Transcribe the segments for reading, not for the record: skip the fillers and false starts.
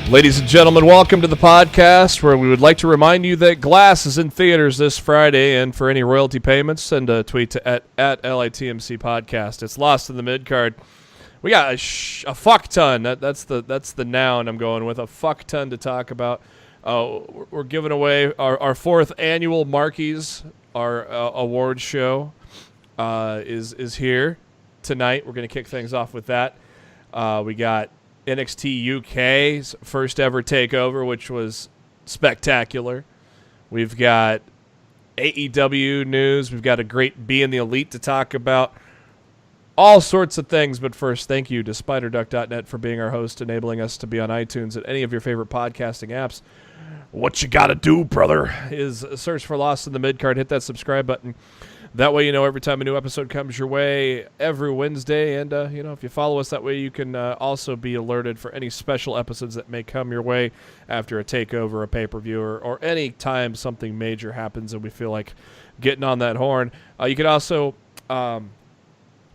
Ladies and gentlemen, welcome to the podcast where we would like to remind you that Glass is in theaters this Friday, and for any royalty payments, send a tweet to at LITMC podcast. It's Lost in the Midcard. We got a fuck ton. That's the noun I'm going with. A fuck ton to talk about. We're giving away our fourth annual Marky's, our awards show is here tonight. We're going to kick things off with that. We got NXT UK's first ever takeover, which was spectacular. We've got AEW news. We've got a great Be in the Elite to talk about. All sorts of things. But first, thank you to SpiderDuck.net for being our host, enabling us to be on iTunes and any of your favorite podcasting apps. What you got to do, brother, is search for Lost in the Midcard. Hit that subscribe button. That way you know every time a new episode comes your way every Wednesday. And, if you follow us that way, you can also be alerted for any special episodes that may come your way after a takeover, a pay-per-view, or any time something major happens and we feel like getting on that horn. You can also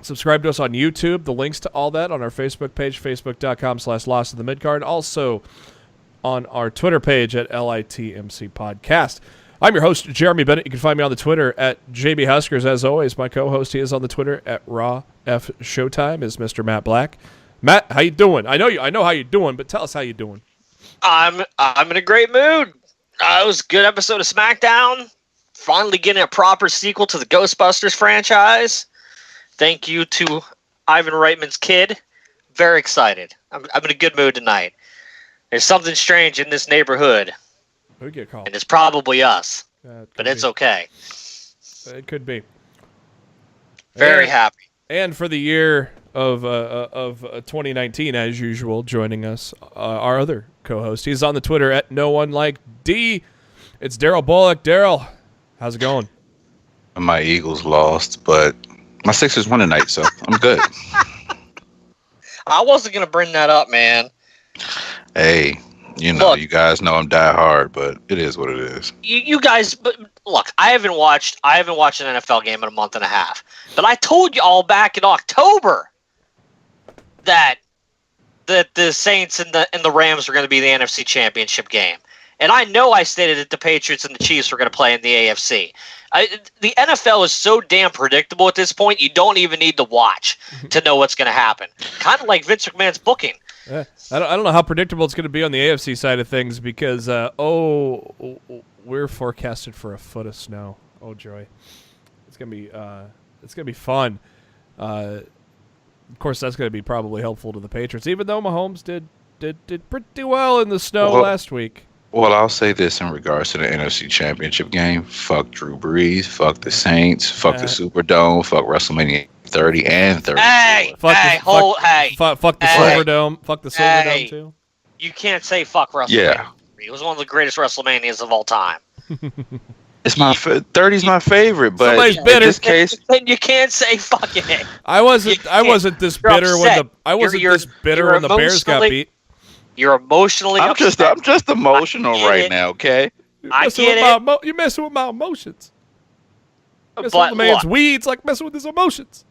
subscribe to us on YouTube. The links to all that on our Facebook page, facebook.com/LostInTheMidcard. Also on our Twitter page at LITMC Podcast. I'm your host, Jeremy Bennett. You can find me on the Twitter at JB Huskers. As always, my co-host, he is on the Twitter at Raw F Showtime, is Mr. Matt Black. Matt, how you doing? I know how you doing, but tell us how you doing. I'm in a great mood. It was a good episode of SmackDown. Finally getting a proper sequel to the Ghostbusters franchise. Thank you to Ivan Reitman's kid. Very excited. I'm in a good mood tonight. There's something strange in this neighborhood. Who'd get called? And it's probably us. But it's okay. It could be. Very happy. And for the year of 2019, as usual, joining us, our other co-host. He's on the Twitter at NoOneLikeD. It's Darryl Bullock. Darryl, how's it going? My Eagles lost, but my Sixers won tonight, so I'm good. I wasn't going to bring that up, man. Hey. Look, you guys know I'm die hard, but it is what it is. You guys, but look, I haven't watched an NFL game in a month and a half. But I told you all back in October that the Saints and the Rams were going to be the NFC Championship game. And I know I stated that the Patriots and the Chiefs were going to play in the AFC. The NFL is so damn predictable at this point, you don't even need to watch to know what's going to happen. Kind of like Vince McMahon's booking. I don't know how predictable it's going to be on the AFC side of things because, we're forecasted for a foot of snow. Oh, joy. It's going to be fun. Of course, that's going to be probably helpful to the Patriots, even though Mahomes did pretty well in the snow last week. Well, I'll say this in regards to the NFC Championship game. Fuck Drew Brees. Fuck the Saints. Fuck the Superdome. Fuck WrestleMania 30 and 30. Fuck the Silverdome. Fuck the Silverdome, too. You can't say fuck WrestleMania. Yeah. It was one of the greatest WrestleManias of all time. It's 30's my favorite, but somebody's bitter. In this case, then you can't say fuck it. I wasn't this bitter when the Bears got beat. You're emotionally upset. I'm just emotional right now, okay? I get it. You're messing with my emotions. Messing with the man's weeds like messing with his emotions.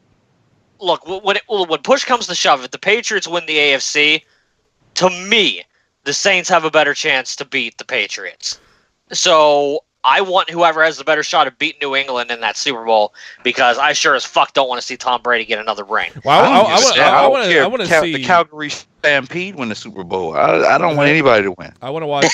Look, when push comes to shove, if the Patriots win the AFC, to me, the Saints have a better chance to beat the Patriots. So I want whoever has the better shot of beating New England in that Super Bowl because I sure as fuck don't want to see Tom Brady get another ring. Well, I want to see the Calgary Stampede win the Super Bowl. I don't want anybody to win. I want to watch.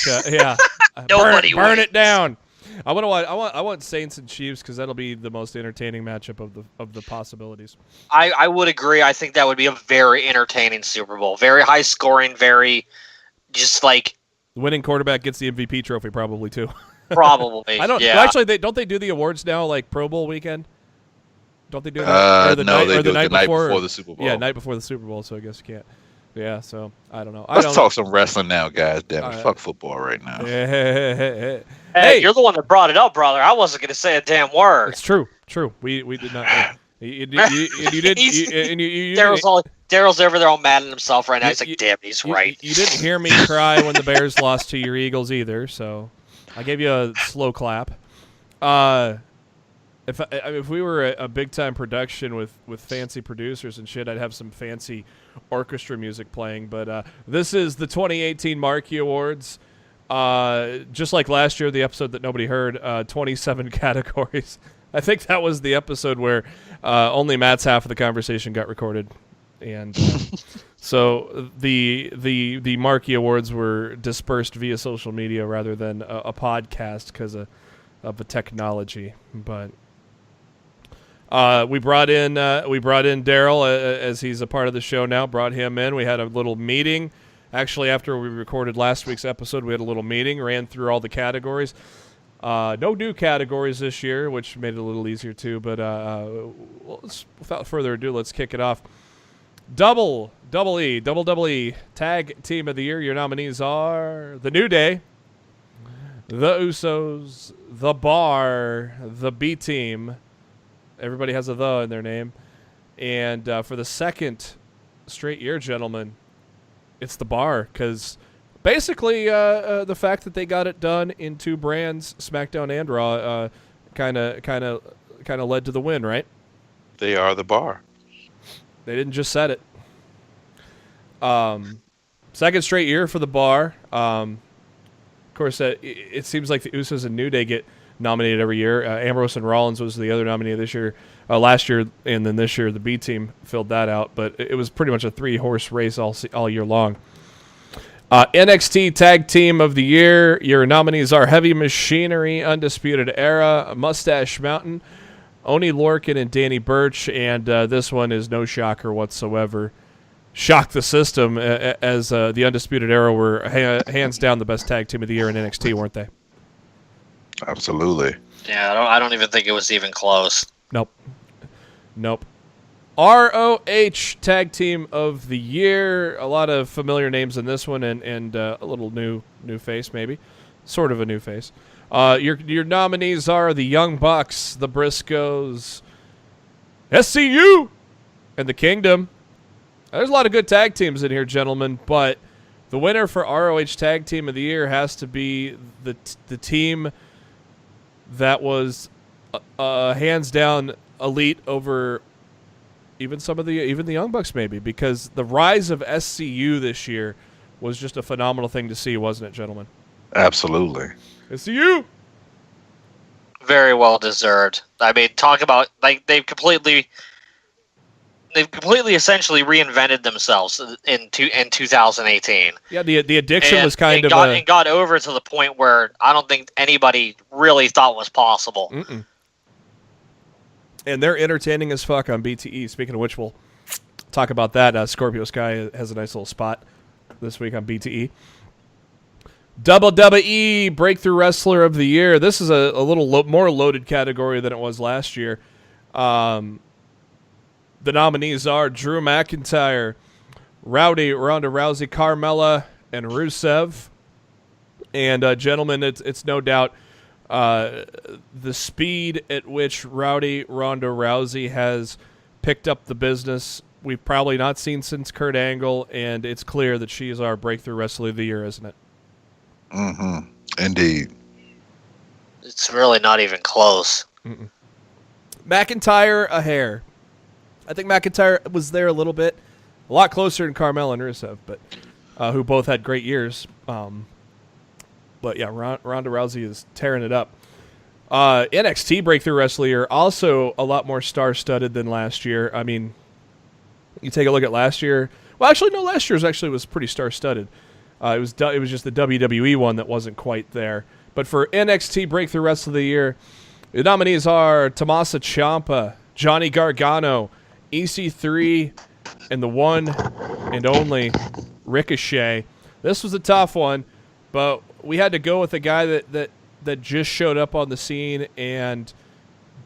Burn it down. I want Saints and Chiefs because that'll be the most entertaining matchup of the possibilities. I would agree. I think that would be a very entertaining Super Bowl. Very high scoring. Very just like the winning quarterback gets the MVP trophy probably too. Probably. I don't. Yeah. Well, actually, don't they do the awards now like Pro Bowl weekend? Don't they do that? No, they do it the night before the Super Bowl. Yeah, night before the Super Bowl. So I guess you can't. Yeah, so I don't know. Let's talk some wrestling now, guys. Damn it, All right. fuck football right now. Hey, Hey, you're the one that brought it up, brother. I wasn't going to say a damn word. it's true. We did not. You did. Darryl's over there all mad at himself right now. He's like, damn, he's right. You didn't hear me cry when the Bears lost to your Eagles either, so I gave you a slow clap. If we were a big time production with fancy producers and shit, I'd have some fancy orchestra music playing. But this is the 2018 Marky Awards. Just like last year, the episode that nobody heard, 27 categories. I think that was the episode where only Matt's half of the conversation got recorded, and so the Marky Awards were dispersed via social media rather than a podcast because of the technology. But we brought in Darryl as he's a part of the show now. Brought him in. We had a little meeting. Actually, after we recorded last week's episode, we had a little meeting, ran through all the categories. No new categories this year, which made it a little easier too. But without further ado, let's kick it off. Double E Tag Team of the Year. Your nominees are The New Day, The Usos, The Bar, The B Team. Everybody has a "the" in their name. And for the second straight year, gentlemen, it's The Bar, because basically the fact that they got it done in two brands, SmackDown and Raw, kind of led to the win, right? They are The Bar. They didn't just set it. Second straight year for The Bar. Of course, it seems like the Usos and New Day get nominated every year. Ambrose and Rollins was the other nominee this year. Last year, and then this year, the B Team filled that out. But it was pretty much a 3-horse race all year long. NXT Tag Team of the Year. Your nominees are Heavy Machinery, Undisputed Era, Mustache Mountain, Oni Lorcan, and Danny Burch. And this one is no shocker whatsoever. Shocked the system as the Undisputed Era were hands down the best tag team of the year in NXT, weren't they? Absolutely. Yeah, I don't even think it was even close. Nope. ROH Tag Team of the Year. A lot of familiar names in this one, and a little new face, maybe. Sort of a new face. Your nominees are the Young Bucks, the Briscoes, SCU, and the Kingdom. There's a lot of good tag teams in here, gentlemen, but the winner for ROH Tag Team of the Year has to be the team that was hands down elite over even the Young Bucks, maybe, because the rise of SCU this year was just a phenomenal thing to see, wasn't it, gentlemen? Absolutely. SCU! Very well deserved. I mean, talk about, like, they've completely essentially reinvented themselves in 2018. Yeah, the addiction was kind of and got over to the point where I don't think anybody really thought was possible. Mm-mm. And they're entertaining as fuck on BTE. Speaking of which, we'll talk about that. Scorpio Sky has a nice little spot this week on BTE. WWE Breakthrough Wrestler of the Year. This is a little more loaded category than it was last year. The nominees are Drew McIntyre, Rowdy, Ronda Rousey, Carmella, and Rusev. And gentlemen, it's no doubt the speed at which Ronda Rousey has picked up the business we've probably not seen since Kurt Angle, and it's clear that she is our Breakthrough Wrestler of the Year, isn't it? Mm-hmm. Indeed. It's really not even close. Mm-mm. McIntyre, a hair. I think McIntyre was there a little bit. A lot closer than Carmella and Rusev, but who both had great years. But yeah, Ronda Rousey is tearing it up. NXT Breakthrough Wrestler also a lot more star-studded than last year. I mean, you take a look at last year. Well, actually, no, last year's actually was pretty star-studded. It was just the WWE one that wasn't quite there. But for NXT Breakthrough Wrestler of the Year, the nominees are Tommaso Ciampa, Johnny Gargano, EC3, and the one and only Ricochet. This was a tough one, but we had to go with a guy that just showed up on the scene and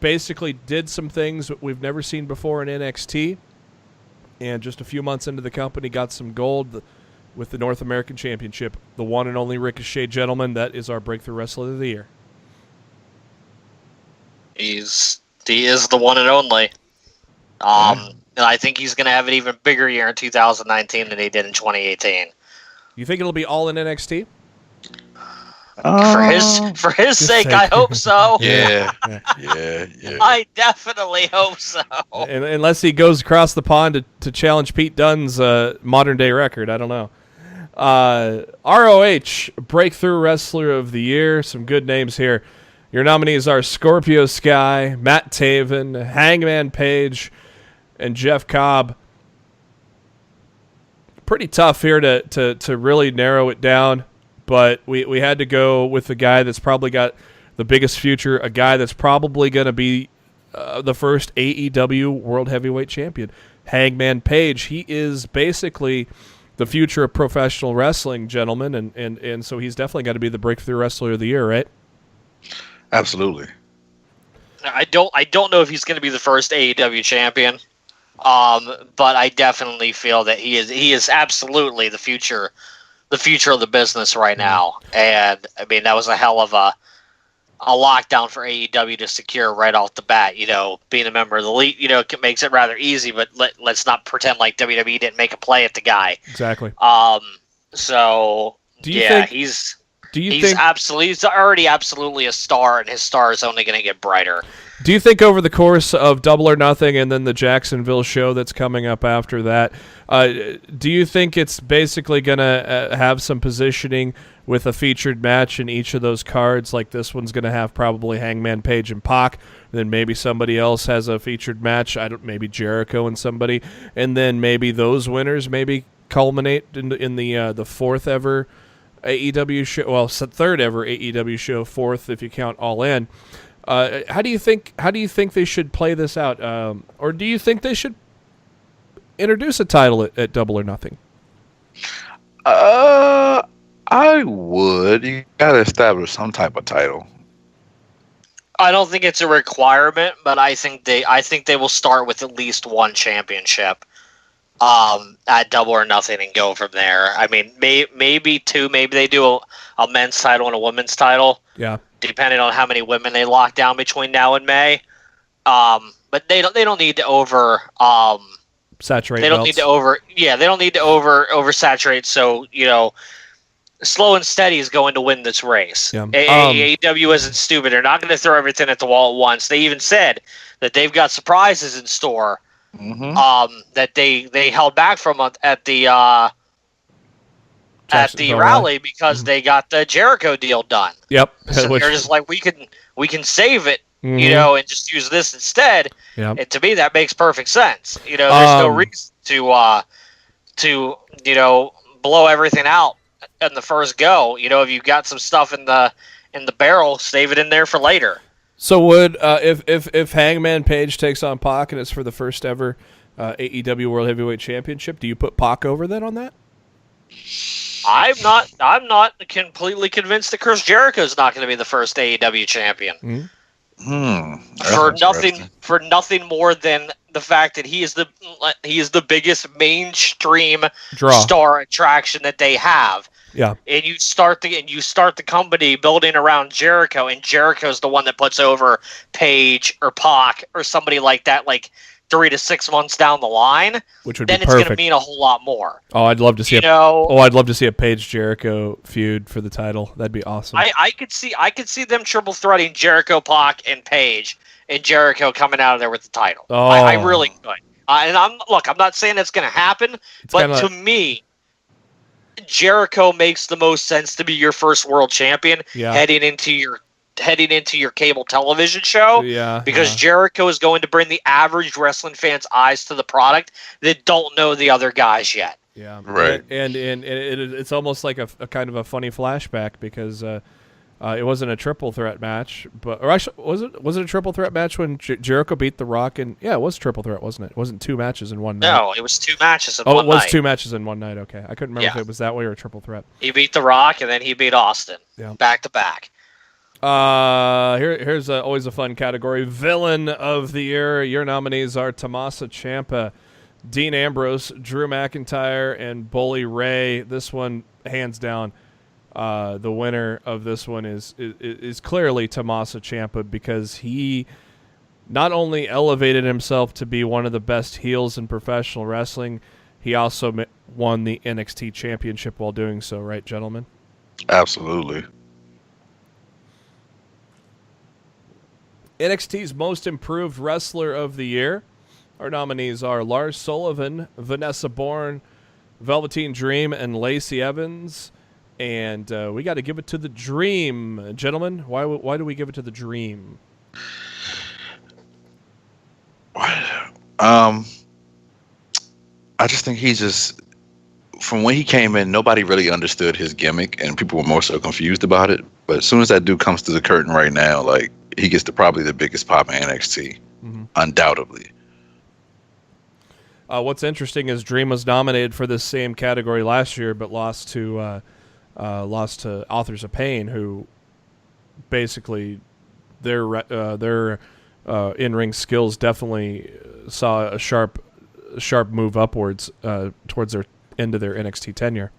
basically did some things that we've never seen before in NXT. and just a few months into the company, got some gold with the North American Championship. The one and only Ricochet, gentlemen. That is our Breakthrough Wrestler of the Year. He is the one and only. And I think he's going to have an even bigger year in 2019 than he did in 2018. You think it'll be all in NXT? For his sake, I hope so. Yeah. I definitely hope so. Unless he goes across the pond to challenge Pete Dunne's modern day record, I don't know. ROH Breakthrough Wrestler of the Year. Some good names here. Your nominees are Scorpio Sky, Matt Taven, Hangman Page, and Jeff Cobb. Pretty tough here to really narrow it down, but we had to go with the guy that's probably got the biggest future, a guy that's probably going to be the first AEW World Heavyweight Champion, Hangman Page. He is basically the future of professional wrestling, gentlemen, and so he's definitely got to be the Breakthrough Wrestler of the Year, right? Absolutely. I don't know if he's going to be the first AEW champion, but I definitely feel that he is absolutely the future of the business right now. And I mean, that was a hell of a lockdown for AEW to secure right off the bat. You know, being a member of the elite, you know, makes it rather easy. But let's not pretend like WWE didn't make a play at the guy. Exactly. So he's already absolutely a star, and his star is only going to get brighter. Do you think over the course of Double or Nothing and then the Jacksonville show that's coming up after that, do you think it's basically going to have some positioning with a featured match in each of those cards? Like this one's going to have probably Hangman Page and Pac, then maybe somebody else has a featured match, maybe Jericho and somebody, and then maybe those winners maybe culminate in the fourth ever AEW show, well, third ever AEW show, fourth if you count All In. How do you think they should play this out, or do you think they should introduce a title at Double or Nothing? I would. You gotta establish some type of title. I don't think it's a requirement, but I think they will start with at least one championship at Double or Nothing and go from there. I mean, maybe two. Maybe they do a men's title and a women's title. Yeah. Depending on how many women they lock down between now and May. But they don't need to saturate. They don't need to oversaturate. So, you know, slow and steady is going to win this race. Yeah. AEW isn't stupid. They're not going to throw everything at the wall at once. They even said that they've got surprises in store. Mm-hmm. That they held back from at the rally because they got the Jericho deal done. Yep. So they're just like, we can save it, you know, and just use this instead. Yep. And to me, that makes perfect sense. You know, there's no reason to you know, blow everything out in the first go. You know, if you've got some stuff in the barrel, save it in there for later. So would if Hangman Page takes on Pac and it's for the first ever AEW World Heavyweight Championship, do you put Pac over then on that? I'm not completely convinced that Chris Jericho is not going to be the first AEW champion. For nothing more than the fact that he is the biggest mainstream star attraction that they have. Yeah. And you start the company building around Jericho, and Jericho's the one that puts over Page or Pac or somebody like that, like 3 to 6 months down the line, which would then be it's perfect. going to mean a whole lot more. Oh, I'd love to see I'd love to see a Page Jericho feud for the title. That'd be awesome. I could see them triple threading Jericho, Pac, and Page, and Jericho coming out of there with the title. Oh. I really could. And I'm not saying that's going to happen, but to me, Jericho makes the most sense to be your first world champion heading into your cable television show. Yeah. Because Jericho is going to bring the average wrestling fan's eyes to the product that don't know the other guys yet. Yeah. Right. And it's almost like a kind of a funny flashback because it wasn't a triple threat match, or actually, was it a triple threat match when Jericho beat The Rock? And yeah, it was triple threat, wasn't it? It wasn't 2 matches in one night. No, it was 2 matches in one night. Oh, it was 2 matches in one night. Okay, I couldn't remember if it was that way or a triple threat. He beat The Rock, and then he beat Austin. Yeah. Back to back. Here's always a fun category. Villain of the Year. Your nominees are Tommaso Ciampa, Dean Ambrose, Drew McIntyre, and Bully Ray. This one, hands down, the winner of this one is clearly Tommaso Ciampa, because he not only elevated himself to be one of the best heels in professional wrestling, he also won the NXT championship while doing so, right, gentlemen? Absolutely. NXT's Most Improved Wrestler of the Year. Our nominees are Lars Sullivan, Vanessa Bourne, Velveteen Dream, and Lacey Evans. And we got to give it to the Dream. Gentlemen, why do we give it to the Dream? I just think he's just, from when he came in, nobody really understood his gimmick, and people were more so confused about it. But as soon as that dude comes to the curtain right now, like, he gets probably the biggest pop in NXT, undoubtedly. What's interesting is Dream was nominated for this same category last year, but lost to Authors of Pain, who basically their in-ring skills definitely saw a sharp move upwards towards their end of their NXT tenure.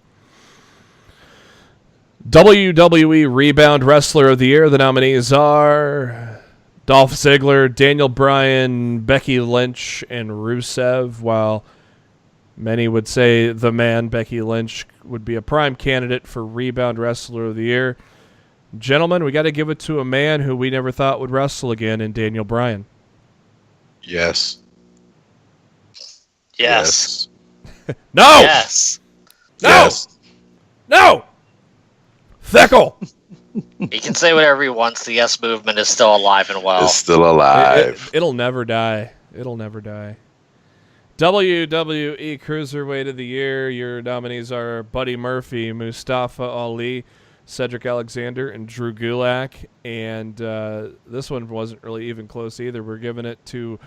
WWE Rebound Wrestler of the Year. The nominees are Dolph Ziggler, Daniel Bryan, Becky Lynch, and Rusev. While many would say the man, Becky Lynch, would be a prime candidate for Rebound Wrestler of the Year. Gentlemen, we got to give it to a man who we never thought would wrestle again in Daniel Bryan. Yes. Yes. No! Yes. No! Yes. No! Fickle! He can say whatever he wants. The yes movement is still alive and well. It's still alive. It'll never die. It'll never die. WWE Cruiserweight of the Year. Your nominees are Buddy Murphy, Mustafa Ali, Cedric Alexander, and Drew Gulak. And this one wasn't really even close either. We're giving it to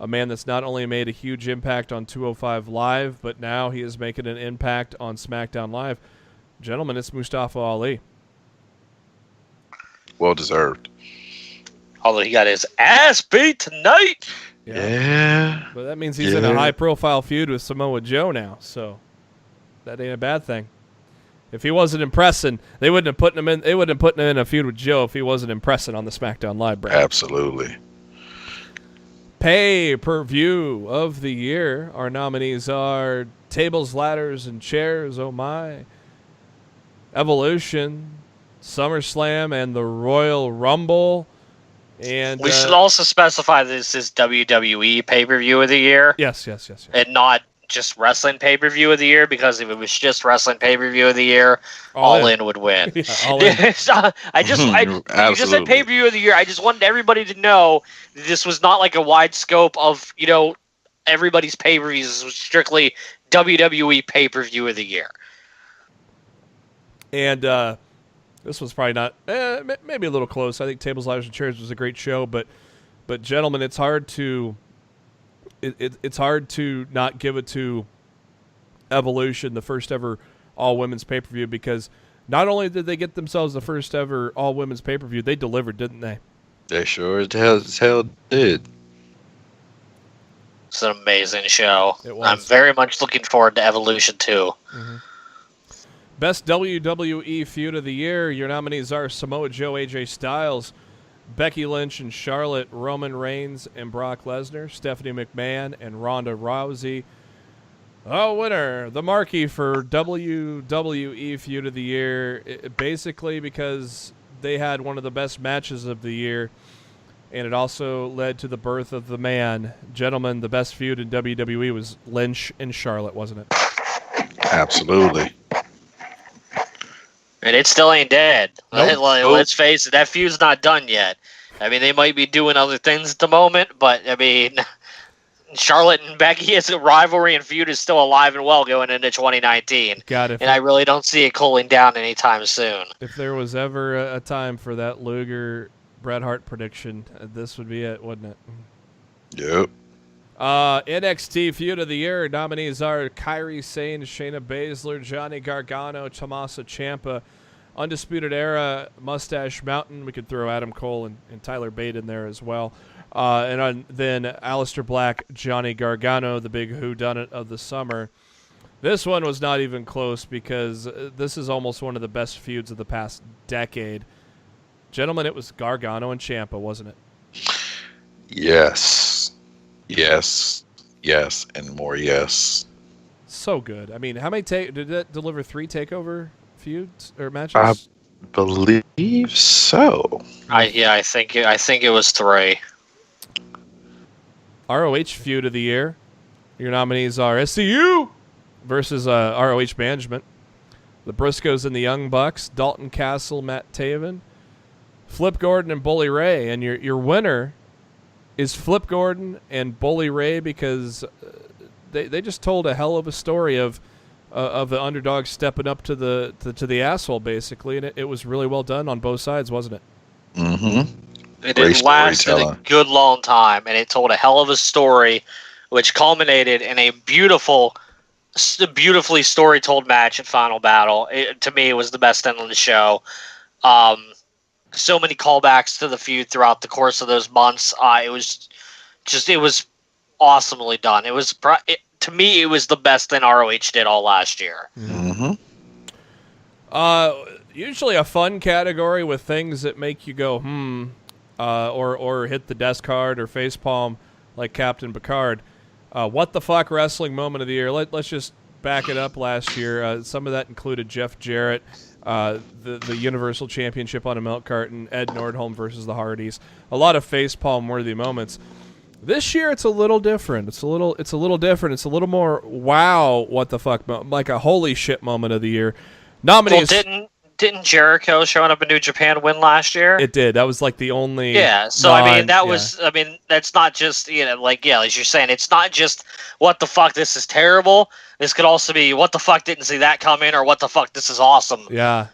a man that's not only made a huge impact on 205 Live, but now he is making an impact on SmackDown Live. Gentlemen, it's Mustafa Ali. Well deserved. Although he got his ass beat tonight. Yeah. But that means he's in a high-profile feud with Samoa Joe now, so that ain't a bad thing. If he wasn't impressing, they wouldn't have put him in. They wouldn't have put him in a feud with Joe if he wasn't impressing on the SmackDown Live brand. Absolutely. Pay-per-view of the year. Our nominees are Tables, Ladders, and Chairs. Oh my! Evolution, SummerSlam, and the Royal Rumble. And we should also specify this is WWE pay-per-view of the year. Yes. And not just wrestling pay-per-view of the year, because if it was just wrestling pay-per-view of the year, All In would win. Yeah, All In. So you just said pay-per-view of the year. I just wanted everybody to know this was not like a wide scope of, everybody's pay-per-views. This was strictly WWE pay-per-view of the year. And this was probably not, maybe a little close. I think Tables, Ladders, and Chairs was a great show, but gentlemen, it's hard to not give it to Evolution, the first ever all-women's pay-per-view, because not only did they get themselves the first ever all-women's pay-per-view, they delivered, didn't they? They sure as hell did. It's an amazing show. It was. I'm very much looking forward to Evolution 2. Mm-hmm. Best WWE feud of the year. Your nominees are Samoa Joe, AJ Styles, Becky Lynch and Charlotte, Roman Reigns and Brock Lesnar, Stephanie McMahon and Ronda Rousey. Winner, the Marky for WWE feud of the year. Basically because they had one of the best matches of the year, and it also led to the birth of the man. Gentlemen, the best feud in WWE was Lynch and Charlotte, wasn't it? Absolutely. And it still ain't dead. Nope. Let's face it, that feud's not done yet. I mean, they might be doing other things at the moment, but, I mean, Charlotte and Becky as a rivalry and feud is still alive and well going into 2019. And I really don't see it cooling down anytime soon. If there was ever a time for that Luger-Bret Hart prediction, this would be it, wouldn't it? Yep. NXT Feud of the Year nominees are Kairi Sane, Shayna Baszler, Johnny Gargano, Tommaso Ciampa, Undisputed Era, Mustache Mountain. We could throw Adam Cole and Tyler Bate in there as well. Then Aleister Black, Johnny Gargano, the big whodunit of the summer. This one was not even close because this is almost one of the best feuds of the past decade. Gentlemen, it was Gargano and Ciampa, wasn't it? Yes. Yes. Yes. And more yes. So good. I mean, how many did that deliver 3 takeover feuds or matches? I believe so. I think it was 3. ROH feud of the year. Your nominees are SCU versus ROH Management, the Briscoes and the Young Bucks, Dalton Castle, Matt Taven, Flip Gordon and Bully Ray, and your winner is Flip Gordon and Bully Ray because they just told a hell of a story of the underdog stepping up to the asshole basically, and it was really well done on both sides, wasn't it? Mm-hmm. It lasted a good long time, and it told a hell of a story, which culminated in a beautifully story-told match at Final Battle. To me, it was the best end of the show. So many callbacks to the feud throughout the course of those months. It was awesomely done. To me, it was the best thing ROH did all last year. Mm-hmm. Usually a fun category with things that make you go, or hit the desk card or facepalm like Captain Picard. What the fuck wrestling moment of the year? Let's just back it up last year. Some of that included Jeff Jarrett, the Universal Championship on a milk carton, Ed Nordholm versus the Hardys. A lot of facepalm worthy moments. This year it's a little different. It's a little different. It's a little more wow, what the fuck, like a holy shit moment of the year. Nominees. Well, didn't Jericho showing up in New Japan win last year? It did. That was like the only. Yeah. So that's not just like as you're saying, it's not just what the fuck this is terrible. This could also be what the fuck didn't see that coming, or what the fuck this is awesome. Yeah.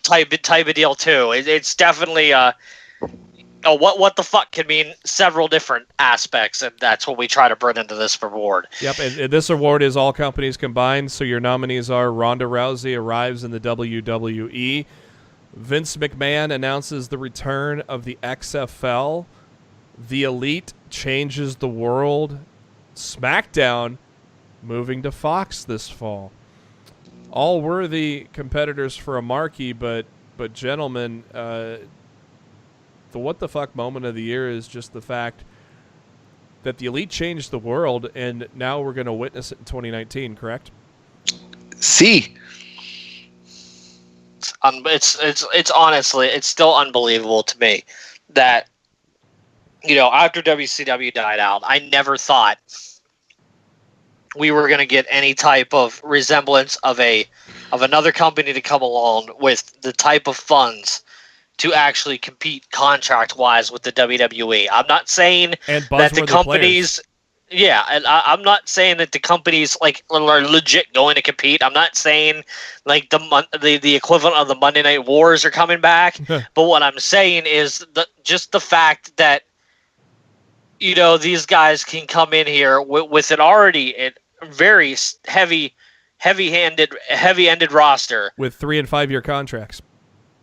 Type of deal too. It's definitely what the fuck can mean several different aspects, and that's what we try to bring into this award. Yep, and this award is all companies combined, so your nominees are Ronda Rousey arrives in the WWE, Vince McMahon announces the return of the XFL, The Elite changes the world, SmackDown moving to Fox this fall. All worthy competitors for a marquee, but gentlemen, the what the fuck moment of the year is just the fact that the Elite changed the world, and now we're going to witness it in 2019, correct? See, it's honestly, it's still unbelievable to me that after WCW died out, I never thought we were going to get any type of resemblance of another company to come along with the type of funds to actually compete contract-wise with the WWE. I'm not saying that the companies... Yeah, and I'm not saying that the companies are legit going to compete. I'm not saying the equivalent of the Monday Night Wars are coming back. But what I'm saying is just the fact that these guys can come in here with an already very heavy-ended roster with 3 and 5 year contracts.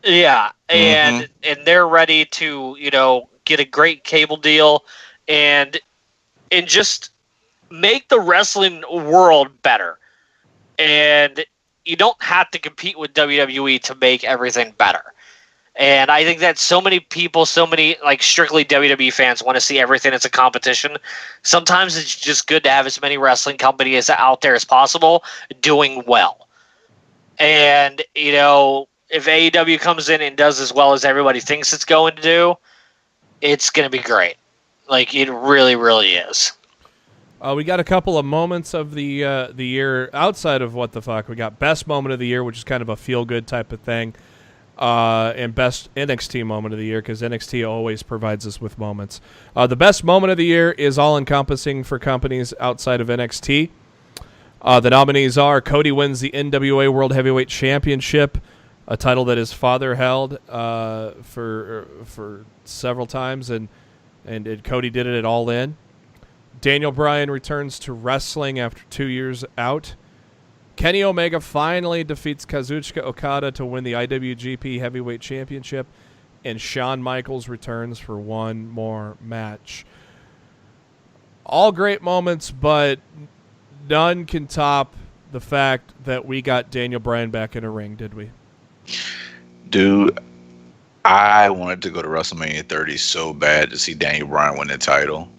Yeah, and they're ready to get a great cable deal and just make the wrestling world better. And you don't have to compete with WWE to make everything better. And I think that so many people, strictly WWE fans want to see everything as a competition. Sometimes it's just good to have as many wrestling companies out there as possible doing well. And, if AEW comes in and does as well as everybody thinks it's going to do, it's going to be great. It really, really is. We got a couple of moments of the year outside of what the fuck. We got best moment of the year, which is kind of a feel-good type of thing, and best NXT moment of the year, because NXT always provides us with moments. The best moment of the year is all-encompassing for companies outside of NXT. The nominees are Cody wins the NWA World Heavyweight Championship, a title that his father held for several times, and Cody did it at All In. Daniel Bryan returns to wrestling after 2 years out. Kenny Omega finally defeats Kazuchika Okada to win the IWGP Heavyweight Championship, and Shawn Michaels returns for one more match. All great moments, but none can top the fact that we got Daniel Bryan back in a ring, did we? Dude, I wanted to go to WrestleMania 30 so bad to see Daniel Bryan win the title.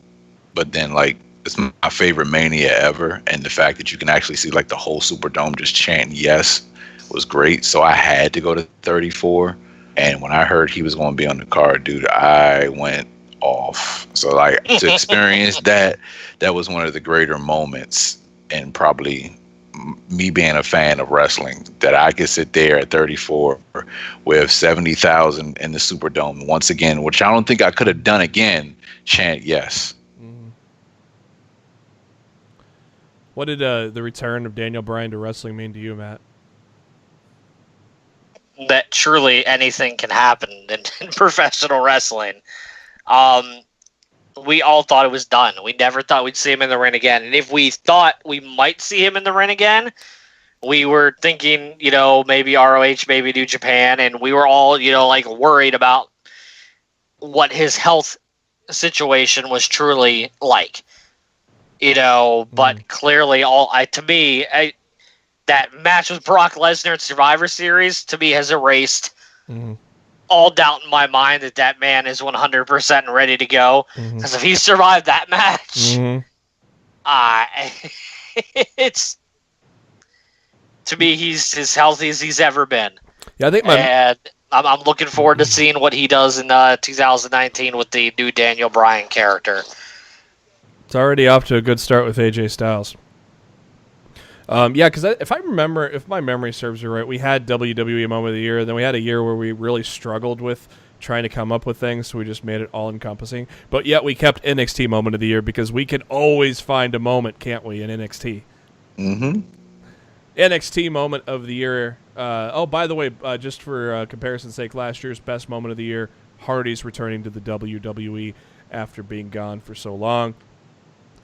But then, like, it's my favorite Mania ever. And the fact that you can actually see, like, the whole Superdome just chanting yes was great. So I had to go to 34. And when I heard he was going to be on the card, dude, I went off. So, like, to experience that was one of the greater moments, and probably me being a fan of wrestling, that I could sit there at 34 with 70,000 in the Superdome once again, which I don't think I could have done again, chant yes. Mm-hmm. What did the return of Daniel Bryan to wrestling mean to you, Matt? That truly anything can happen in professional wrestling. We all thought it was done. We never thought we'd see him in the ring again. And if we thought we might see him in the ring again, we were thinking, maybe ROH, maybe New Japan, and we were all, like worried about what his health situation was truly like. But clearly that match with Brock Lesnar at Survivor Series, to me, has erased all doubt in my mind that man is 100% ready to go. Because if he survived that match, it's, to me, he's as healthy as he's ever been. Yeah, I think and I'm looking forward to seeing what he does in 2019 with the new Daniel Bryan character. It's already off to a good start with AJ Styles. Because if my memory serves me right, we had WWE Moment of the Year, and then we had a year where we really struggled with trying to come up with things, so we just made it all-encompassing. But yet we kept NXT Moment of the Year, because we can always find a moment, can't we, in NXT? Mm-hmm. NXT Moment of the Year. By the way, just for comparison's sake, last year's best moment of the year, Hardy's returning to the WWE after being gone for so long.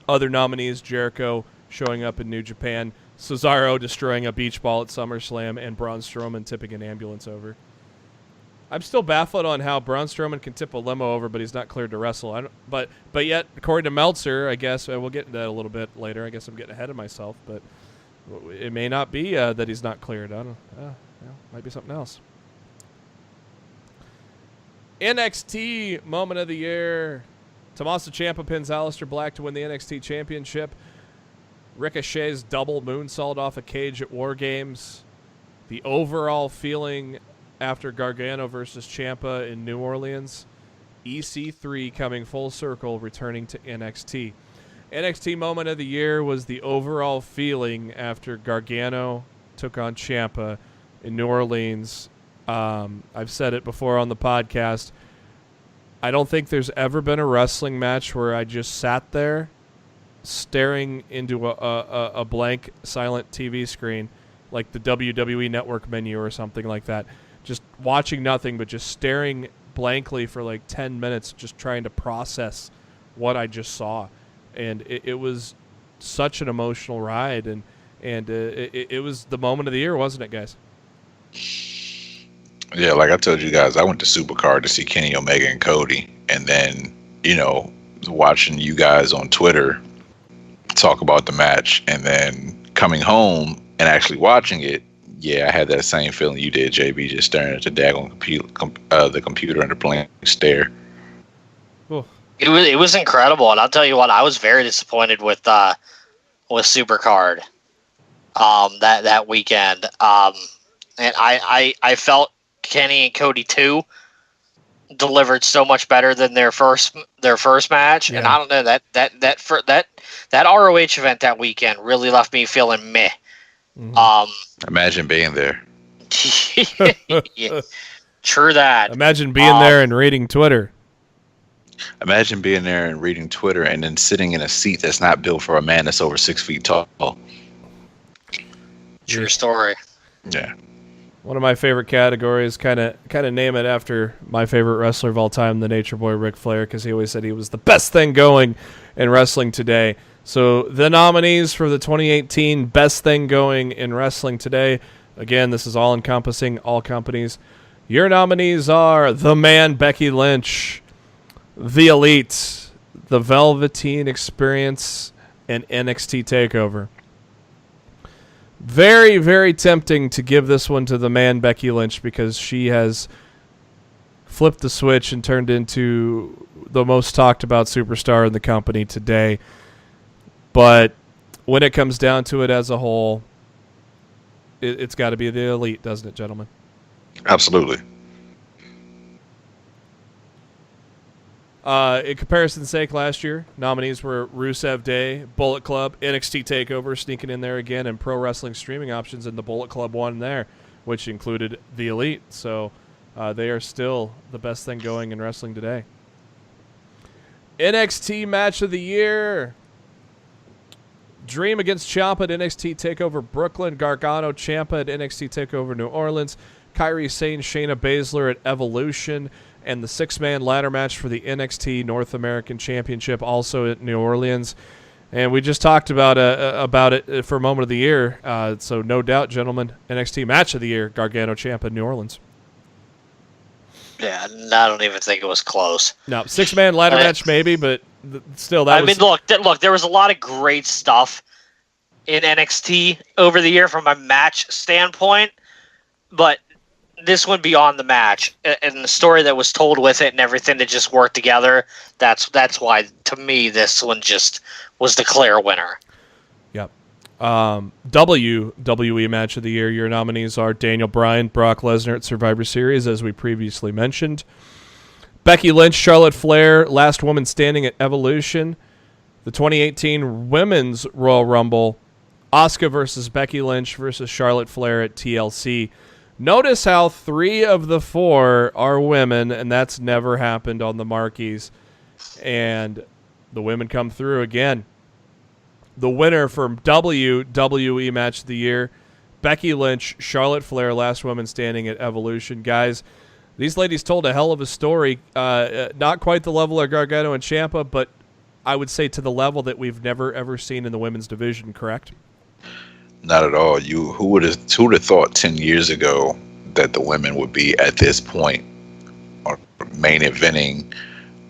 Other nominees, Jericho showing up in New Japan, Cesaro destroying a beach ball at SummerSlam, and Braun Strowman tipping an ambulance over. I'm still baffled on how Braun Strowman can tip a limo over, but he's not cleared to wrestle. But yet, according to Meltzer, I guess, we'll get into that a little bit later. I guess I'm getting ahead of myself, but it may not be that he's not cleared. I don't know. Might be something else. NXT Moment of the Year. Tommaso Ciampa pins Aleister Black to win the NXT Championship. Ricochet's double moonsault off a cage at War Games. The overall feeling after Gargano versus Ciampa in New Orleans. EC3 coming full circle, returning to NXT. NXT Moment of the Year was the overall feeling after Gargano took on Ciampa in New Orleans. I've said it before on the podcast. I don't think there's ever been a wrestling match where I just sat there staring into a blank, silent TV screen, like the WWE Network menu or something like that. Just watching nothing, but just staring blankly for like 10 minutes, just trying to process what I just saw. And it was such an emotional ride, and it was the moment of the year, wasn't it, guys? Yeah, like I told you guys, I went to Supercard to see Kenny Omega and Cody, and then, watching you guys on Twitter talk about the match, and then coming home and actually watching it, yeah, I had that same feeling you did, JB, just staring at the daggone the computer in a blank stare. Cool. It was incredible, and I'll tell you what, I was very disappointed with Supercard that weekend. And I felt Kenny and Cody 2 delivered so much better than their first match, and I don't know that ROH event that weekend really left me feeling meh. Imagine being there. Yeah, true that. Imagine being there and reading Twitter. Imagine being there and reading Twitter, and then sitting in a seat that's not built for a man that's over 6 feet tall. True story. Yeah. One of my favorite categories, kind of name it after my favorite wrestler of all time, the Nature Boy Ric Flair, because he always said he was the best thing going in wrestling today. So the nominees for the 2018 Best Thing Going in Wrestling today, again, this is all-encompassing, all companies. Your nominees are The Man, Becky Lynch, The Elite, The Velveteen Experience, and NXT TakeOver. Very, very tempting to give this one to The Man, Becky Lynch, because she has flipped the switch and turned into the most talked about superstar in the company today. But when it comes down to it as a whole, it's got to be The Elite, doesn't it, gentlemen? Absolutely. In comparison's sake, last year, nominees were Rusev Day, Bullet Club, NXT TakeOver sneaking in there again, and pro wrestling streaming options, and the Bullet Club won there, which included The Elite. So they are still the best thing going in wrestling today. NXT Match of the Year. Dream against Ciampa at NXT TakeOver Brooklyn. Gargano Ciampa at NXT TakeOver New Orleans. Kairi Sane, Shayna Baszler at Evolution. And the six-man ladder match for the NXT North American Championship, also at New Orleans. And we just talked about it for Moment of the Year. So no doubt, gentlemen, NXT Match of the Year, Gargano Ciampa, New Orleans. Yeah, I don't even think it was close. No, six-man ladder match maybe, but still, that was... I mean, look, there was a lot of great stuff in NXT over the year from a match standpoint, but this one beyond the match and the story that was told with it and everything that just worked together, that's why, to me, this one just was the clear winner. Yep. WWE Match of the Year, your nominees are Daniel Bryan, Brock Lesnar at Survivor Series, as we previously mentioned. Becky Lynch, Charlotte Flair, Last Woman Standing at Evolution. The 2018 Women's Royal Rumble, Asuka versus Becky Lynch versus Charlotte Flair at TLC. Notice how 3 of the 4 are women, and that's never happened on the marquees. And the women come through again. The winner from WWE Match of the Year, Becky Lynch, Charlotte Flair, Last Woman Standing at Evolution. Guys, these ladies told a hell of a story. Not quite the level of Gargano and Ciampa, but I would say to the level that we've never, ever seen in the women's division, correct? Not at all. Who would have thought 10 years ago that the women would be at this point, or main eventing,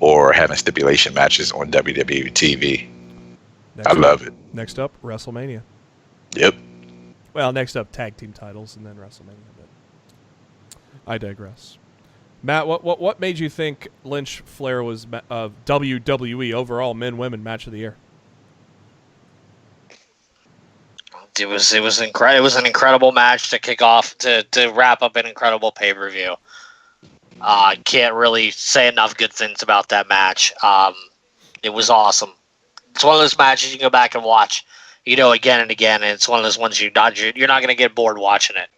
or having stipulation matches on WWE TV? I love it. Next up, WrestleMania. Yep. Well, next up, tag team titles, and then WrestleMania. But I digress. Matt, what made you think Lynch Flair was WWE overall men-women match of the year? It was incredible. It was an incredible match to kick off to wrap up an incredible pay-per-view. I can't really say enough good things about that match. It was awesome. It's one of those matches you can go back and watch, again and again, and it's one of those ones you're not going to get bored watching it.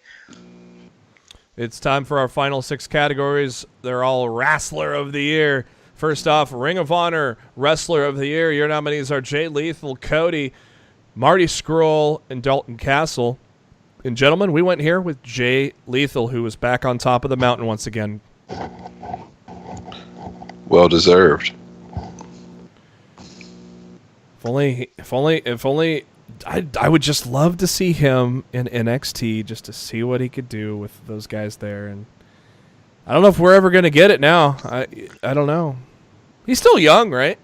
It's time for our final 6 categories. They're all Wrestler of the Year. First off, Ring of Honor Wrestler of the Year. Your nominees are Jay Lethal, Cody, Marty Scurll, and Dalton Castle. And gentlemen, we went here with Jay Lethal, who was back on top of the mountain once again. Well deserved. If only, I would just love to see him in NXT just to see what he could do with those guys there. And I don't know if we're ever going to get it now. I don't know. He's still young, right?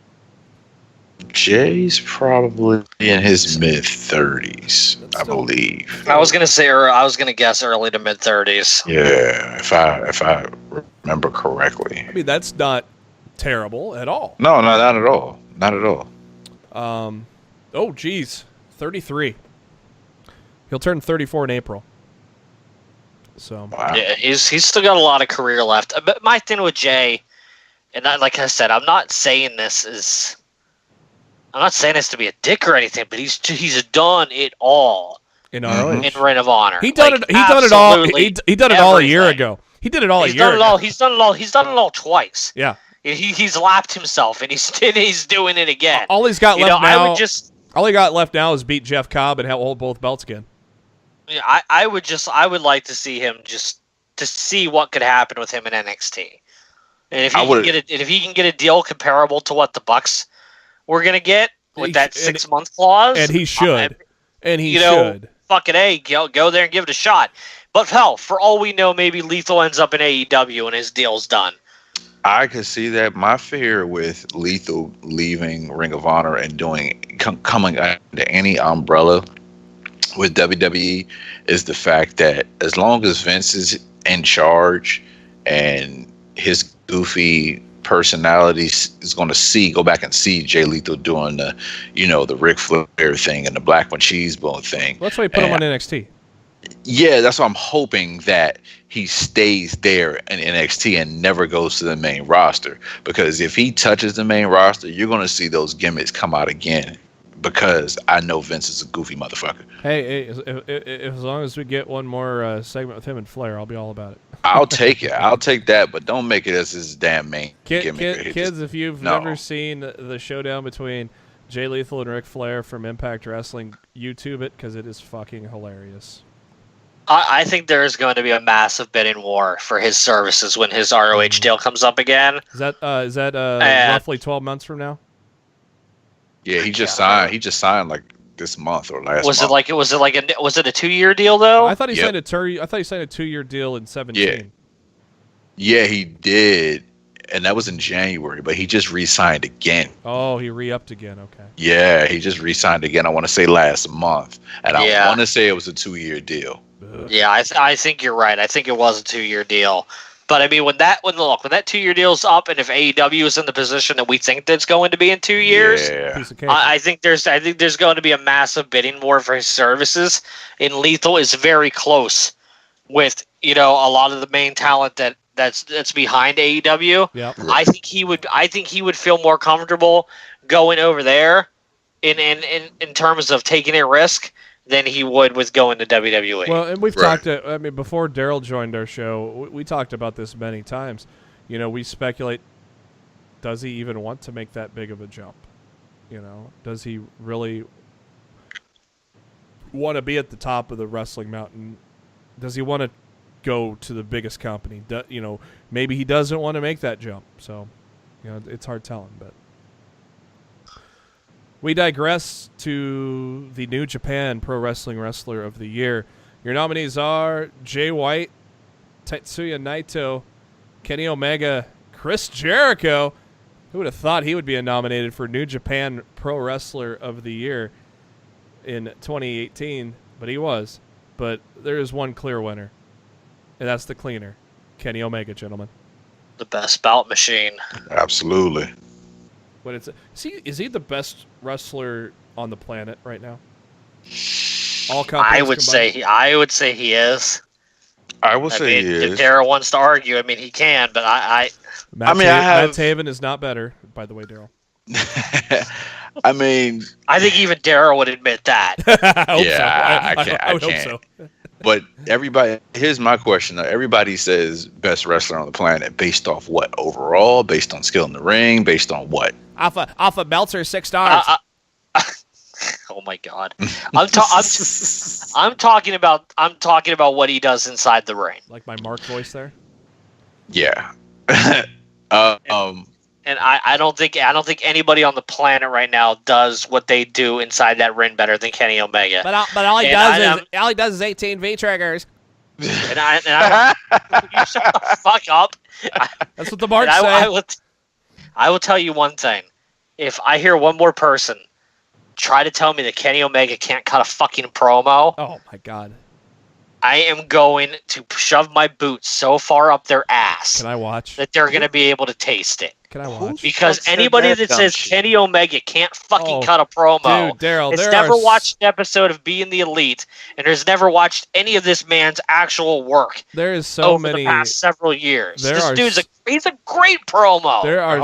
Jay's probably in his mid-30s, I believe. I was gonna guess early to mid-30s. Yeah, if I remember correctly. I mean, that's not terrible at all. No, not at all. Not at all. Oh, geez, 33. He'll turn 34 in April. So Wow. Yeah, he's still got a lot of career left. But my thing with Jay, and like I said, I'm not saying this to be a dick or anything, but he's done it all in ROH. in Ring of Honor. He done it all a year ago. He did it all a year ago. He's done it all twice. Yeah. He's lapped himself, and he's doing it again. All he's got left now. All he got left now is beat Jeff Cobb and hold both belts again. Yeah, I would like to see him just to see what could happen with him in NXT, and if he can get a deal comparable to what the Bucks we're gonna get, with that 6-month clause. And he should. Should. Fucking A, go there and give it a shot. But hell, for all we know, maybe Lethal ends up in AEW and his deal's done. I could see that. My fear with Lethal leaving Ring of Honor and coming under any umbrella with WWE is the fact that as long as Vince is in charge and his goofy personality is going to go back and see Jay Lethal doing the, the Ric Flair thing and the Black One Cheese Bone thing. Well, that's why you put him on NXT. Yeah, that's why I'm hoping that he stays there in NXT and never goes to the main roster. Because if he touches the main roster, you're going to see those gimmicks come out again. Because I know Vince is a goofy motherfucker. Hey, if as long as we get one more segment with him and Flair, I'll be all about it. I'll take it. I'll take that, but don't make it as his damn main gimmick. Kids, if you've never seen the showdown between Jay Lethal and Ric Flair from Impact Wrestling, YouTube it because it is fucking hilarious. I think there is going to be a massive bidding war for his services when his ROH deal comes up again. Is that roughly 12 months from now? Yeah, he just signed. He just signed like this month or last month. Was it a 2-year deal though? I thought he signed a 2-year deal in 2017. Yeah, he did, and that was in January. But he just re-signed again. Oh, he re-upped again. Okay. Yeah, he just re-signed again. I want to say last month, and I want to say it was a 2-year deal. Yeah, I think you're right. I think it was a 2-year deal. But I mean, when that 2-year deal's up, and if AEW is in the position that we think that's going to be in 2 years, I think there's going to be a massive bidding war for his services. And Lethal is very close with a lot of the main talent that's behind AEW. Yep. I think he would feel more comfortable going over there in terms of taking a risk than he would with going to WWE. Well, and we've talked. Before Darryl joined our show, we talked about this many times. We speculate: does he even want to make that big of a jump? Does he really want to be at the top of the wrestling mountain? Does he want to go to the biggest company? Maybe he doesn't want to make that jump. So, it's hard telling, but. We digress to the New Japan Pro Wrestling Wrestler of the Year. Your nominees are Jay White, Tetsuya Naito, Kenny Omega, Chris Jericho. Who would have thought he would be nominated for New Japan Pro Wrestler of the Year in 2018? But he was. But there is one clear winner, and that's the cleaner, Kenny Omega, gentlemen. The best bout machine. Absolutely. But is he the best wrestler on the planet right now? All I would say he is. I will say he is. If Darryl wants to argue, he can, but Matt Taven is not better, by the way, Darryl. I think even Darryl would admit that. I would hope so. But here's my question. Everybody says best wrestler on the planet based off what? Overall? Based on skill in the ring? Based on what? Off of Meltzer, 6 stars. Oh my God. I'm talking about what he does inside the ring. Like my Mark voice there? Yeah. And I don't think anybody on the planet right now does what they do inside that ring better than Kenny Omega. But all he does is 18 V triggers. And I you shut the fuck up. That's what the marks say. I will tell you one thing. If I hear one more person try to tell me that Kenny Omega can't cut a fucking promo, oh my God, I am going to shove my boots so far up their ass. Can I watch? That they're going to be able to taste it. Can I watch? Because anybody that says Kenny Omega can't fucking cut a promo Darryl, has never watched an episode of Being the Elite and has never watched any of this man's actual work. There is so over many the past several years. He's a great promo. There are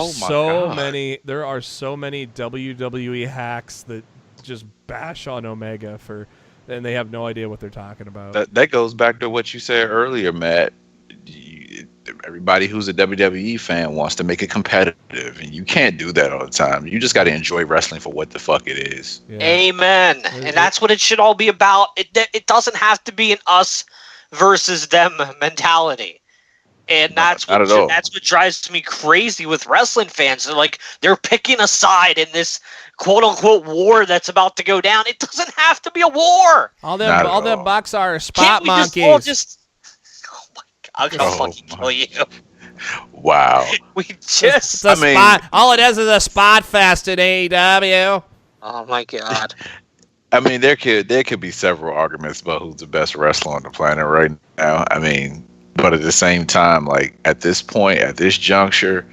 so many WWE hacks that just bash on Omega and they have no idea what they're talking about. That goes back to what you said earlier, Matt. Everybody who's a WWE fan wants to make it competitive, and you can't do that all the time. You just got to enjoy wrestling for what the fuck it is. Yeah. Amen. And that's what it should all be about. It doesn't have to be an us versus them mentality. And that's what drives me crazy with wrestling fans. They're picking a side in this quote unquote war that's about to go down. It doesn't have to be a war. All them bucks are spot monkeys. Oh my God, I'm gonna fucking kill you. Wow. All it is a spot fest in AEW. Oh my God. I mean, there could be several arguments about who's the best wrestler on the planet right now. I mean, but at the same time, like at this point, at this juncture,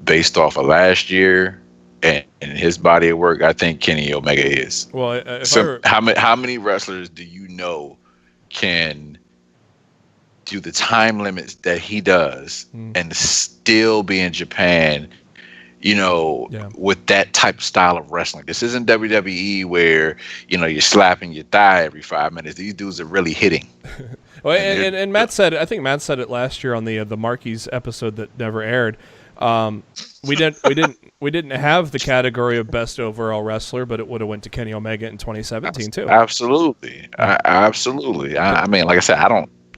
based off of last year and his body of work, I think Kenny Omega is. Well, how many wrestlers do you know can do the time limits that he does and still be in Japan, with that type of style of wrestling? This isn't WWE where, you're slapping your thigh every 5 minutes. These dudes are really hitting. Well, and Matt said, I think Matt said it last year on the Marky's episode that never aired. We didn't have the category of best overall wrestler, but it would have went to Kenny Omega in 2017 too. Absolutely, absolutely. I mean, like I said,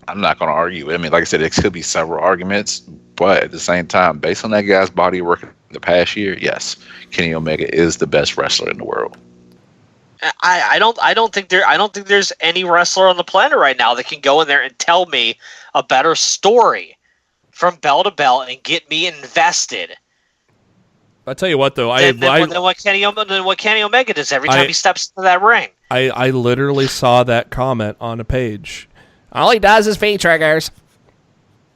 I'm not going to argue. I mean, like I said, there could be several arguments, but at the same time, based on that guy's body work in the past year, yes, Kenny Omega is the best wrestler in the world. I don't think there's any wrestler on the planet right now that can go in there and tell me a better story from bell to bell and get me invested. I'll tell you what, though, than what Kenny Omega does every time he steps into that ring. I literally saw that comment on a page. All he does is feet triggers.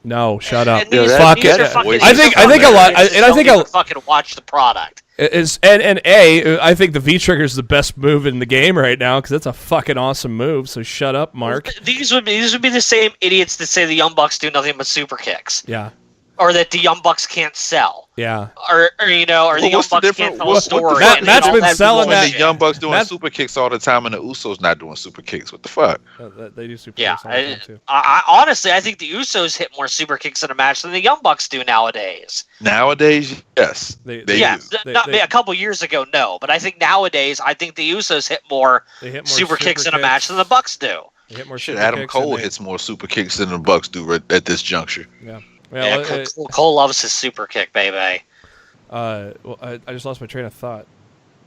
No, shut up. Fuck it. I think a lot. I think I'll fucking watch the product. I think the V trigger is the best move in the game right now because it's a fucking awesome move. So shut up, Mark. These would be the same idiots that say the Young Bucks do nothing but super kicks. Yeah. Or that the Young Bucks can't sell. Yeah. Or the Young Bucks can't tell a story. Matt's been selling that. The Young Bucks doing super kicks all the time, and the Usos not doing super kicks. What the fuck? They do super kicks all the time too. I honestly, I think the Usos hit more super kicks in a match than the Young Bucks do nowadays. Nowadays, yes. They do. A couple years ago, no. But I think nowadays, I think the Usos hit more super kicks in a match than the Bucks do. They hit more Shit, Adam Cole hits more super kicks than the Bucks do at this juncture. Yeah. Cole loves his super kick, baby. I just lost my train of thought.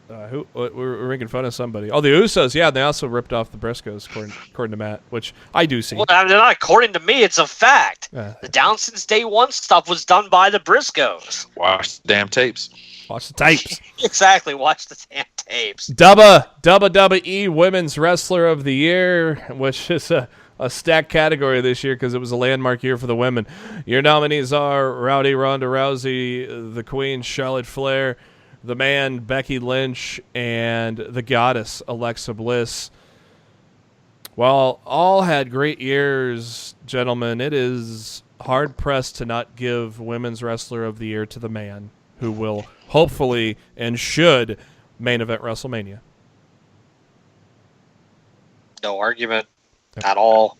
We're making fun of somebody. Oh, the Usos, yeah, they also ripped off the Briscoes, according to Matt, which I do see. Well, they're not according to me, it's a fact. The Down Since Day One stuff was done by the Briscoes. Watch the damn tapes. Watch the tapes. Exactly, watch the damn tapes. WWE Women's Wrestler of the Year, which is a stacked category this year because it was a landmark year for the women. Your nominees are Rowdy Ronda Rousey, the Queen Charlotte Flair, the Man Becky Lynch, and the Goddess Alexa Bliss. While all had great years, gentlemen, it is hard-pressed to not give Women's Wrestler of the Year to the man who will hopefully and should main event WrestleMania. No argument. At all.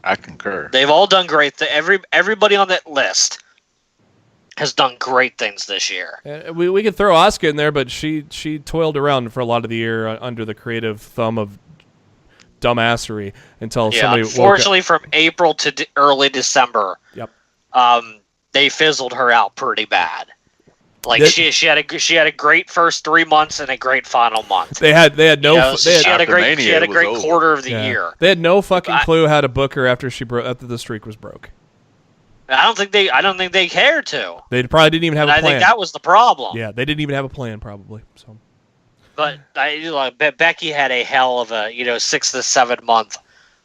I concur. They've all done great. Everybody on that list has done great things this year. We could throw Asuka in there, but she toiled around for a lot of the year under the creative thumb of dumbassery until somebody unfortunately from April to early December. Yep. They fizzled her out pretty bad. Like she had a great first 3 months and a great final month. She had a great quarter of the year. They had no fucking clue how to book her after the streak was broke. I don't think they cared to. They probably didn't even have a plan. I think that was the problem. Yeah, they didn't even have a plan probably. So, but Becky had a hell of a 6 to 7 month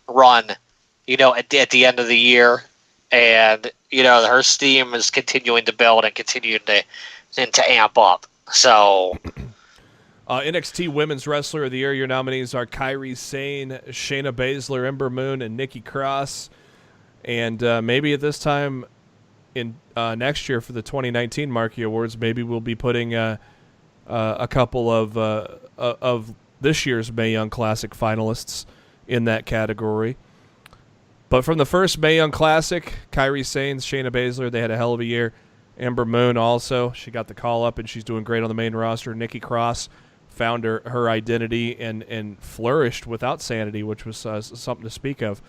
run, at the end of the year, and her steam is continuing to build and continuing to amp up. So NXT Women's Wrestler of the Year, your nominees are Kairi Sane, Shayna Baszler, Ember Moon, and Nikki Cross. And maybe at this time in next year for the 2019 Marky Awards, maybe we'll be putting a couple of this year's Mae Young Classic finalists in that category. But from the first Mae Young Classic, Kairi Sane, Shayna Baszler, they had a hell of a year. Ember Moon also, she got the call up and she's doing great on the main roster. Nikki Cross found her identity and flourished without sanity, which was something to speak of.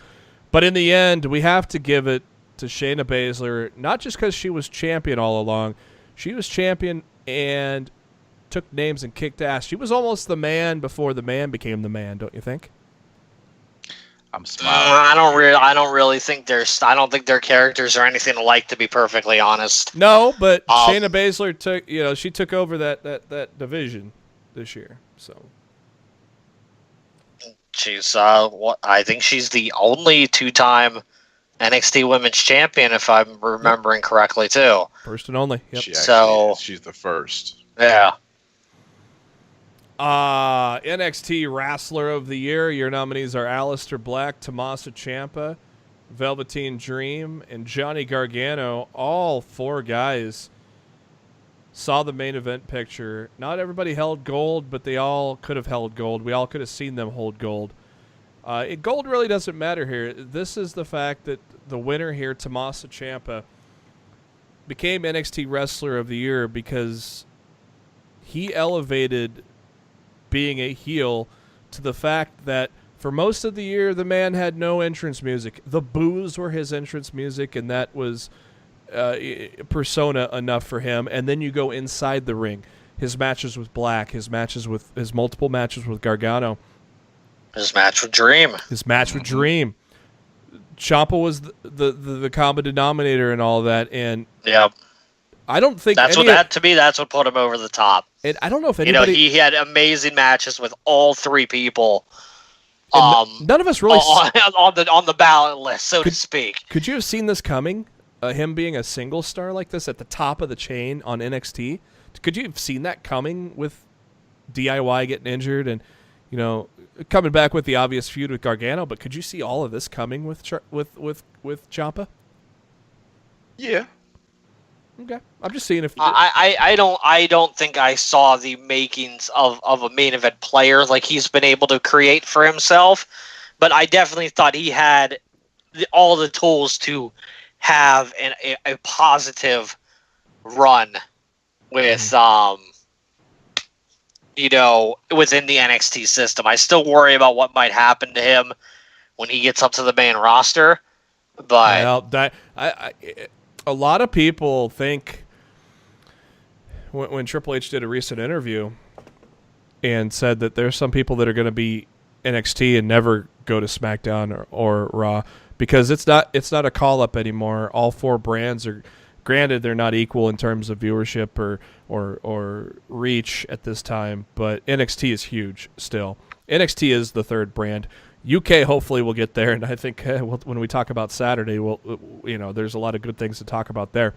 But in the end, we have to give it to Shayna Baszler, not just because she was champion all along. She was champion and took names and kicked ass. She was almost the man before the man became the man, don't you think? I'm smiling. I don't really think I don't think their characters are anything alike, to be perfectly honest. No, but Shayna Baszler took over that division this year. So she's I think she's the only 2-time NXT Women's Champion, if I'm remembering correctly, too. First and only. Yep. She's the first. Yeah. NXT Wrestler of the Year. Your nominees are Aleister Black, Tommaso Ciampa, Velveteen Dream, and Johnny Gargano. All 4 guys saw the main event picture. Not everybody held gold, but they all could have held gold. We all could have seen them hold gold. Gold really doesn't matter here. This is the fact that the winner here, Tommaso Ciampa, became NXT Wrestler of the Year because he elevated being a heel to the fact that for most of the year the man had no entrance music. The boos were his entrance music, and that was persona enough for him. And then you go inside the ring. His matches with Black, his multiple matches with Gargano. His match with Dream. Ciampa was the common denominator in all that, and yeah, I don't think that's what put him over the top. And I don't know if anybody. He had amazing matches with all 3 people. None of us really on the ballot list, so to speak. Could you have seen this coming? Him being a single star like this at the top of the chain on NXT. Could you have seen that coming with DIY getting injured and coming back with the obvious feud with Gargano? But could you see all of this coming with Ciampa? Yeah. Okay, I'm just seeing if I don't think I saw the makings of a main event player like he's been able to create for himself, but I definitely thought he had all the tools to have a positive run with within the NXT system. I still worry about what might happen to him when he gets up to the main roster, but a lot of people think when Triple H did a recent interview and said that there's some people that are going to be NXT and never go to SmackDown or Raw because it's not a call up anymore. All 4 brands are, granted, they're not equal in terms of viewership or reach at this time, but NXT is huge still. NXT is the 3rd brand. UK hopefully will get there, and I think when we talk about Saturday, there's a lot of good things to talk about there.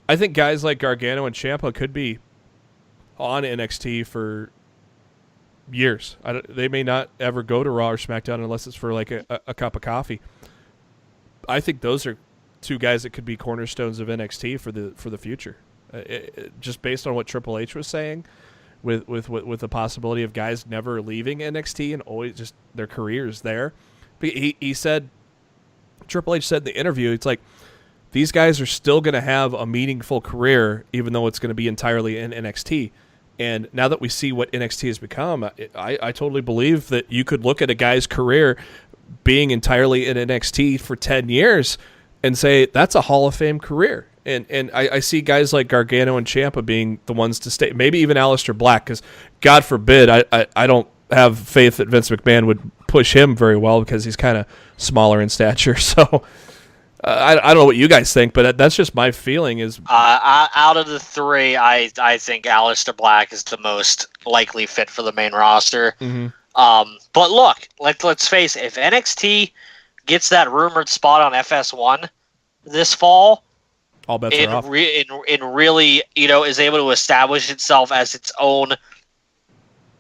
I think guys like Gargano and Ciampa could be on NXT for years. They may not ever go to Raw or SmackDown unless it's for like a cup of coffee. I think those are 2 guys that could be cornerstones of NXT for the future. Just based on what Triple H was saying. With the possibility of guys never leaving NXT and always just their careers there. He said, Triple H said in the interview, it's like, these guys are still going to have a meaningful career, even though it's going to be entirely in NXT. And now that we see what NXT has become, I totally believe that you could look at a guy's career being entirely in NXT for 10 years and say, that's a Hall of Fame career. And I see guys like Gargano and Ciampa being the ones to stay. Maybe even Aleister Black, because God forbid, I don't have faith that Vince McMahon would push him very well because he's kind of smaller in stature. So I don't know what you guys think, but that's just my feeling. Is out of the 3, I think Aleister Black is the most likely fit for the main roster. Mm-hmm. But look, let's face it, if NXT gets that rumored spot on FS1 this fall, all bets are off. And really, is able to establish itself as its own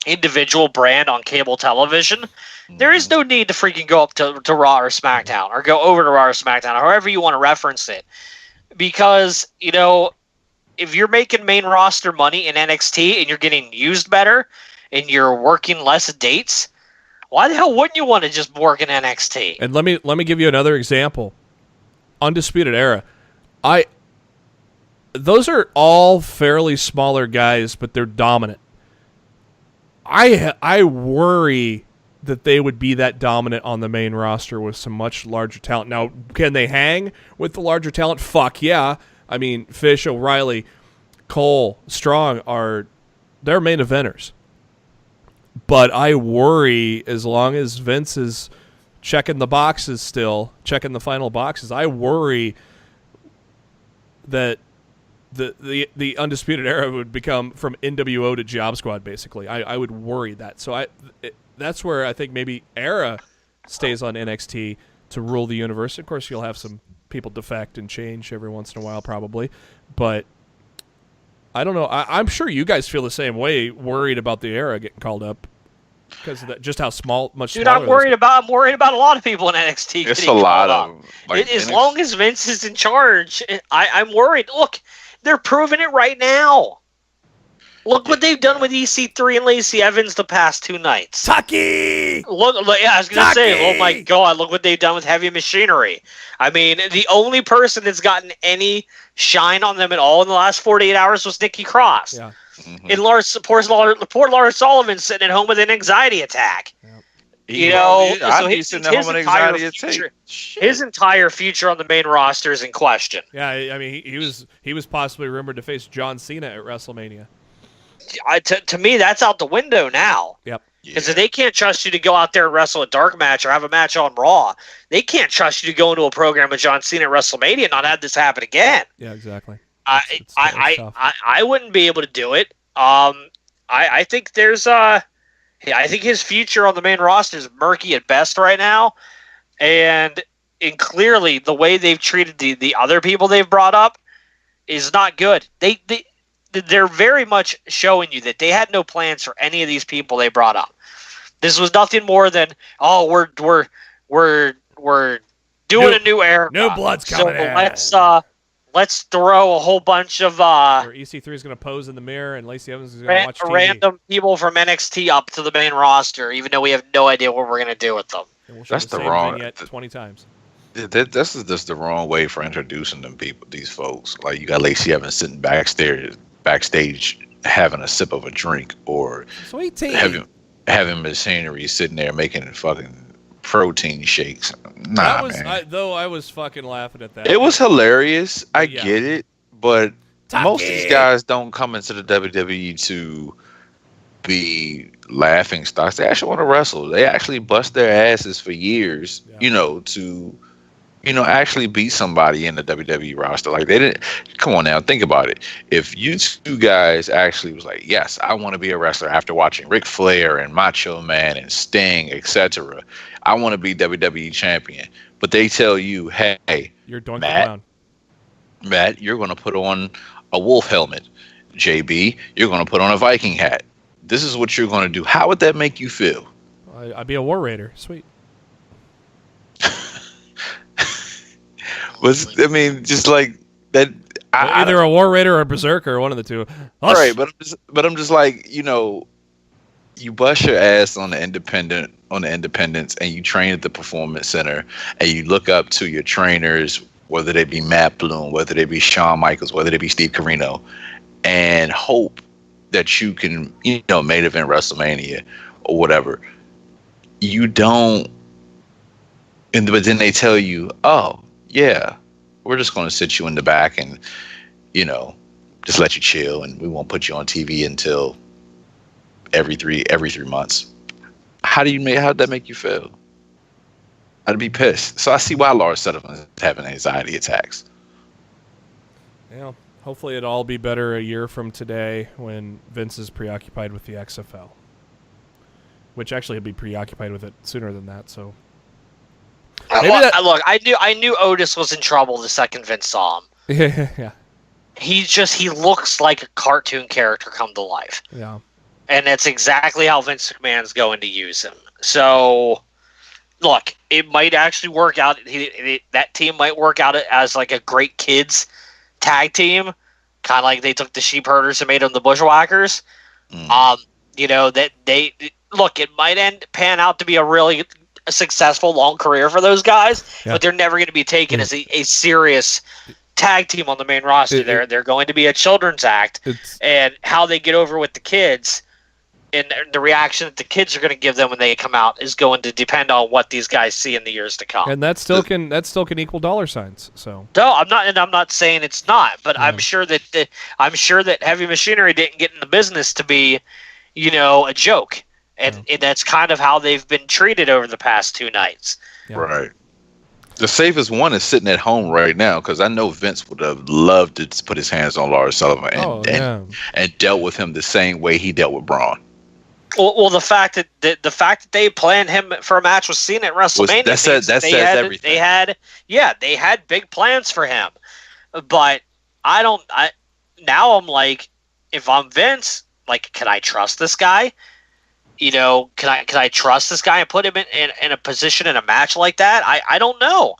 individual brand on cable television, there is no need to freaking go up to Raw or SmackDown or go over to Raw or SmackDown, however you want to reference it. Because, if you're making main roster money in NXT and you're getting used better and you're working less dates, why the hell wouldn't you want to just work in NXT? And let me give you another example. Undisputed Era. Those are all fairly smaller guys, but they're dominant. I worry that they would be that dominant on the main roster with some much larger talent. Now, can they hang with the larger talent? Fuck yeah. I mean, Fish, O'Reilly, Cole, Strong they're main eventers. But I worry, as long as Vince is checking the boxes still, checking the final boxes, I worry that the Undisputed Era would become from NWO to Job Squad, basically. I would worry that. So that's where I think maybe Era stays on NXT to rule the universe. Of course, you'll have some people defect and change every once in a while, probably. But I don't know. I'm sure you guys feel the same way, worried about the Era getting called up because of that, just how much Dude, smaller. I'm worried about a lot of people in NXT. It's a lot of as long as Vince is in charge, I'm worried. Look, they're proving it right now. Look what they've done with EC3 and Lacey Evans the past 2 nights. Tucky! Look, yeah, I was going to say, oh my God, look what they've done with Heavy Machinery. I mean, the only person that's gotten any shine on them at all in the last 48 hours was Nikki Cross. Yeah. Mm-hmm. And poor Lars Sullivan sitting at home with an anxiety attack. Yep. So his entire future on the main roster is in question. Yeah, I mean, he was possibly rumored to face John Cena at WrestleMania. To me, that's out the window now. Yep. Because if they can't trust you to go out there and wrestle a dark match or have a match on Raw, they can't trust you to go into a program with John Cena at WrestleMania and not have this happen again. Yeah, exactly. I wouldn't be able to do it. I think there's I think his future on the main roster is murky at best right now, and clearly the way they've treated the other people they've brought up is not good. They're very much showing you that they had no plans for any of these people they brought up. This was nothing more than, we're doing a new era. No blood's coming in. Let's throw a whole bunch of Where EC3 is going to pose in the mirror and Lacey Evans is going to watch TV. Random people from NXT up to the main roster, even though we have no idea what we're going to do with them. That's the wrong. 20 times. This is just the wrong way for introducing these folks. Like, you got Lacey Evans sitting backstage having a sip of a drink, or having Machinery sitting there making fucking protein shakes. Nah, man. I was fucking laughing at that. It was hilarious. I get it, but most of these guys don't come into the WWE to be laughing stocks. They actually want to wrestle. They actually bust their asses for years, to actually beat somebody in the WWE roster. Like, they didn't. Come on now, think about it. If you two guys actually was like, yes, I want to be a wrestler after watching Ric Flair and Macho Man and Sting, etc., I want to be WWE champion. But they tell you, hey, you're Matt, you're going to put on a wolf helmet. JB, you're going to put on a Viking hat. This is what you're going to do. How would that make you feel? I'd be a War Raider. Sweet. Just like that. Either a War Raider or a Berserker, one of the two. All right, but I'm just like, you bust your ass on the independents, and you train at the Performance Center, and you look up to your trainers, whether they be Matt Bloom, whether they be Shawn Michaels, whether they be Steve Corino, and hope that you can, main event WrestleMania or whatever. You don't, but then they tell you, oh yeah, we're just going to sit you in the back and, just let you chill, and we won't put you on TV until every 3 months. How'd that make you feel? I'd be pissed. So I see why Lars Sullivan is having anxiety attacks. Yeah, hopefully it'll all be better a year from today when Vince is preoccupied with the XFL. Which actually he'll be preoccupied with it sooner than that, so. Look, I knew Otis was in trouble the second Vince saw him. Yeah. He looks like a cartoon character come to life. Yeah. And that's exactly how Vince McMahon's going to use him. So, look, it might actually work out. That team might work out as like a great kids tag team, kind of like they took the sheep herders and made them the bushwhackers. That it might pan out to be a really successful long career for those guys, but they're never going to be taken as a serious tag team on the main roster. They're going to be a children's act, and how they get over with the kids and the reaction that the kids are going to give them when they come out is going to depend on what these guys see in the years to come. And that still can equal dollar signs. So no, I'm not saying it's not, but I'm sure that Heavy Machinery didn't get in the business to be, a joke, and that's kind of how they've been treated over the past 2 nights. Yeah. Right. The safest one is sitting at home right now, because I know Vince would have loved to put his hands on Lars Sullivan and dealt with him the same way he dealt with Braun. Well, the fact that they planned him for a match with Cena at WrestleMania, that says everything. They had big plans for him, but now I'm like, if I'm Vince, like, can I trust this guy? Can I trust this guy and put him in a position in a match like that? I don't know,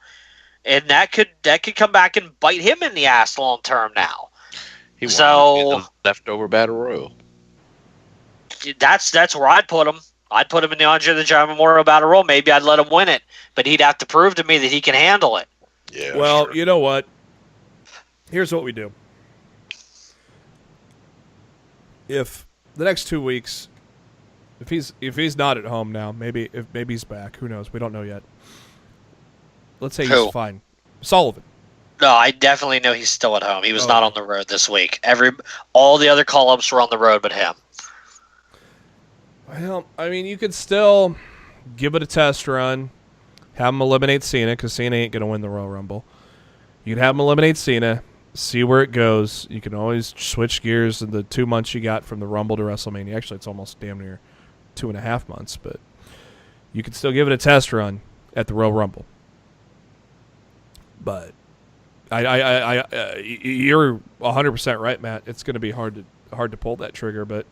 and that could come back and bite him in the ass long term now. He wanted the leftover battle royal. That's where I'd put him. I'd put him in the Andre the Giant Memorial Battle Royal. Maybe I'd let him win it, but he'd have to prove to me that he can handle it. Yeah. Well, sure. you know what? Here's what we do. If the next 2 weeks, if he's not at home now, maybe he's back. Who knows? We don't know yet. Let's say he's fine. Sullivan. No, I definitely know he's still at home. He was not on the road this week. All the other call-ups were on the road but him. Well, I mean, you could still give it a test run, have him eliminate Cena, because Cena ain't going to win the Royal Rumble. You can have him eliminate Cena, see where it goes. You can always switch gears in the 2 months you got from the Rumble to WrestleMania. Actually, it's almost damn near 2.5 months, but you can still give it a test run at the Royal Rumble. But you're 100% right, Matt. It's going to be hard to pull that trigger, but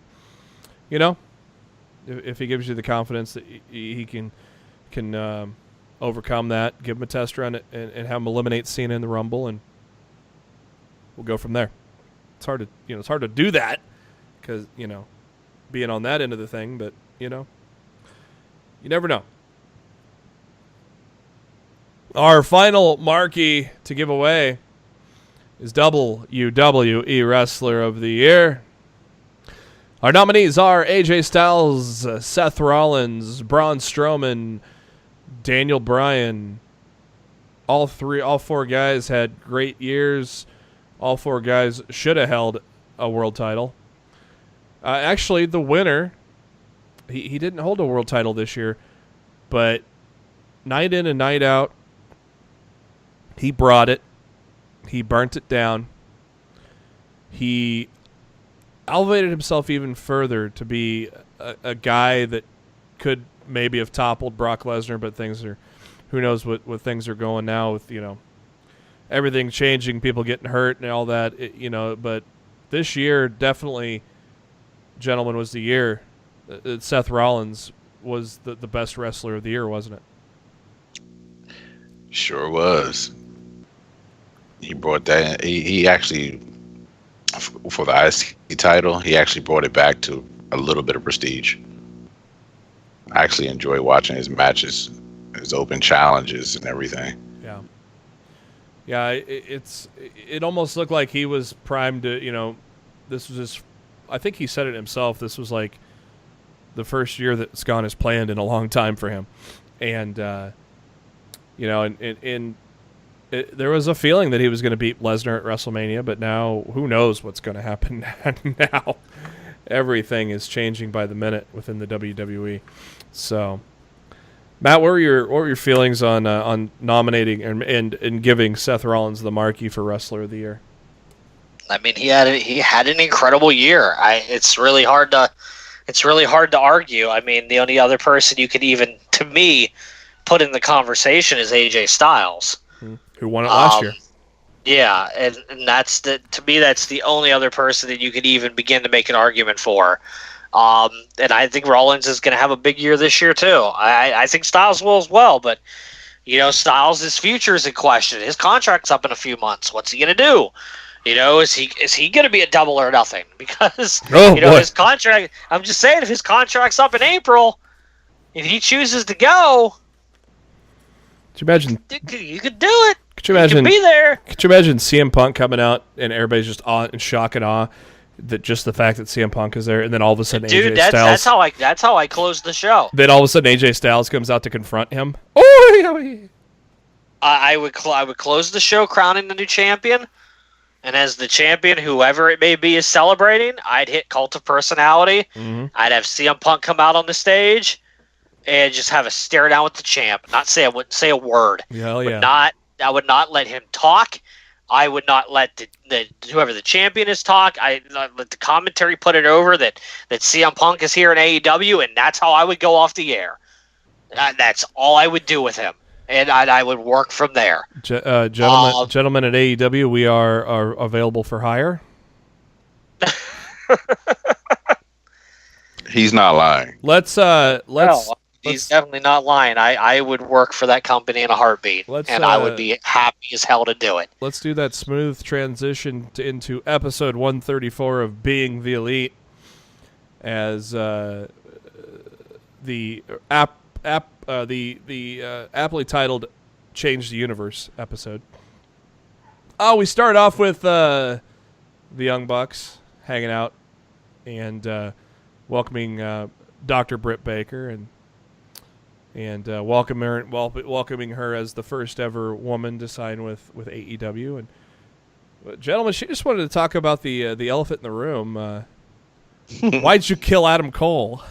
if he gives you the confidence that he can overcome that, give him a test run and have him eliminate Cena in the Rumble, and we'll go from there. It's hard to do that because being on that end of the thing, but you never know. Our final marquee to give away is WWE Wrestler of the Year. Our nominees are AJ Styles, Seth Rollins, Braun Strowman, Daniel Bryan. All 4 guys had great years. All 4 guys should have held a world title. Actually, the winner, he didn't hold a world title this year, but night in and night out, he brought it. He burnt it down. He elevated himself even further to be a guy that could maybe have toppled Brock Lesnar, but who knows what things are going now with, everything changing, people getting hurt and all that, but this year definitely, gentlemen, was the year that Seth Rollins was the best wrestler of the year, wasn't it? Sure was. He brought that. He actually, for the IC title, he actually brought it back to a little bit of prestige. I actually enjoy watching his matches, his open challenges, and everything. Yeah. It almost looked like he was primed to. This was his. I think he said it himself. This was like the first year that it's gone as planned in a long time for him, and there was a feeling that he was going to beat Lesnar at WrestleMania, but now who knows what's going to happen now. Everything is changing by the minute within the WWE. So, Matt, what were your feelings on nominating and giving Seth Rollins the marquee for Wrestler of the Year? I mean, he had an incredible year. It's really hard to argue. I mean, the only other person you could even, to me, put in the conversation is AJ Styles, who won it last year. Yeah, and to me that's the only other person that you could even begin to make an argument for. And I think Rollins is going to have a big year this year too. I think Styles will as well, but Styles' future is in question. His contract's up in a few months. What's he going to do? Is he going to be a double or nothing? Because his contract. I'm just saying, if his contract's up in April, if he chooses to go, could you imagine? You could do it. Could you imagine? You could be there. Could you imagine CM Punk coming out and everybody's just in shock and awe, That just the fact that CM Punk is there, and then all of a sudden Dude, AJ Styles. that's how I closed the show. Then all of a sudden AJ Styles comes out to confront him. Oh, I would close the show crowning the new champion, and as the champion, whoever it may be is celebrating, I'd hit Cult of Personality. Mm-hmm. I'd have CM Punk come out on the stage and just have a stare down with the champ. I wouldn't say a word. Hell yeah. I would not let him talk. I would not let the whoever the champion is talk. I let the commentary put it over that CM Punk is here in AEW, and that's how I would go off the air. That's all I would do with him, and I would work from there. Gentlemen at AEW, we are available for hire. He's not lying. Let's he's definitely not lying. I would work for that company in a heartbeat, and I would be happy as hell to do it. Let's do that smooth transition into episode 134 of Being the Elite, as the aptly titled "Change the Universe" episode. We start off with the Young Bucks hanging out and welcoming Dr. Britt Baker and welcoming her as the first ever woman to sign with AEW. And gentlemen, she just wanted to talk about the elephant in the room. Why'd you kill Adam Cole?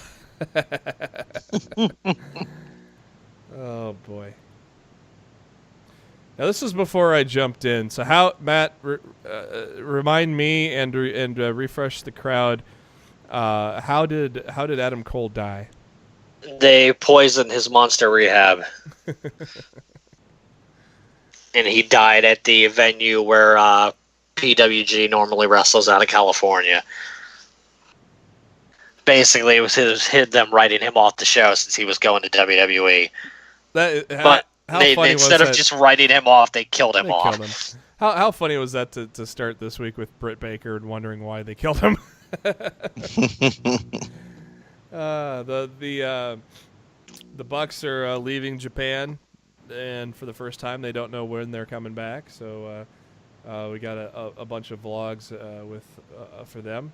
Oh boy. Now this is before I jumped in. So how, Matt, remind me and refresh the crowd. How did Adam Cole die? They poisoned his Monster Rehab. And he died at the venue where PWG normally wrestles out of California. Basically, it was them writing him off the show since he was going to WWE. Instead of just writing him off, they killed him off. How funny was that to start this week with Britt Baker and wondering why they killed him? The Bucks are leaving Japan, and for the first time, they don't know when they're coming back. So we got a bunch of vlogs for them.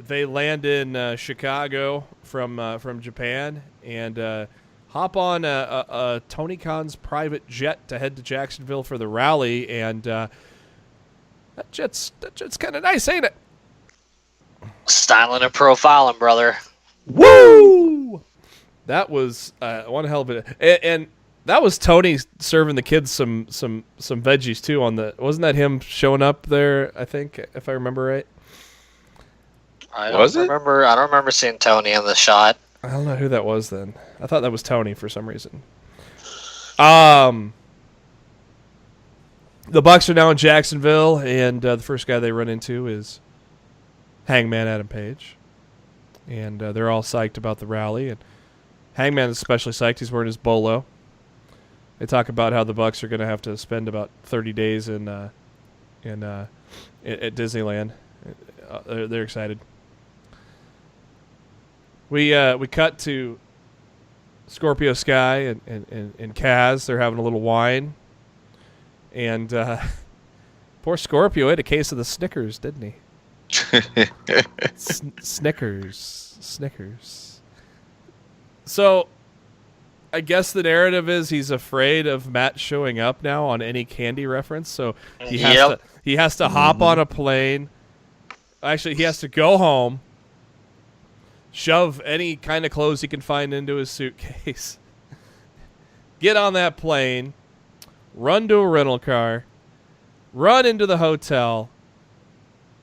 They land in Chicago from Japan and hop on a Tony Khan's private jet to head to Jacksonville for the rally, and that jet's kind of nice, ain't it? Styling and profiling, brother. Woo! That was one hell of a, and that was Tony serving the kids some veggies too. Wasn't that him showing up there? I think, if I remember right. I don't remember seeing Tony in the shot. I don't know who that was then. I thought that was Tony for some reason. The Bucks are now in Jacksonville, and the first guy they run into is Hangman Adam Page. And they're all psyched about the rally, and Hangman is especially psyched. He's wearing his bolo. They talk about how the Bucks are going to have to spend about 30 days at Disneyland. They're excited. We cut to Scorpio Sky and Kaz. They're having a little wine, and poor Scorpio had a case of the Snickers, didn't he? Snickers. So, I guess the narrative is he's afraid of Matt showing up now on any candy reference. So he has to hop on a plane. Actually, he has to go home, shove any kind of clothes he can find into his suitcase, get on that plane, run to a rental car, run into the hotel,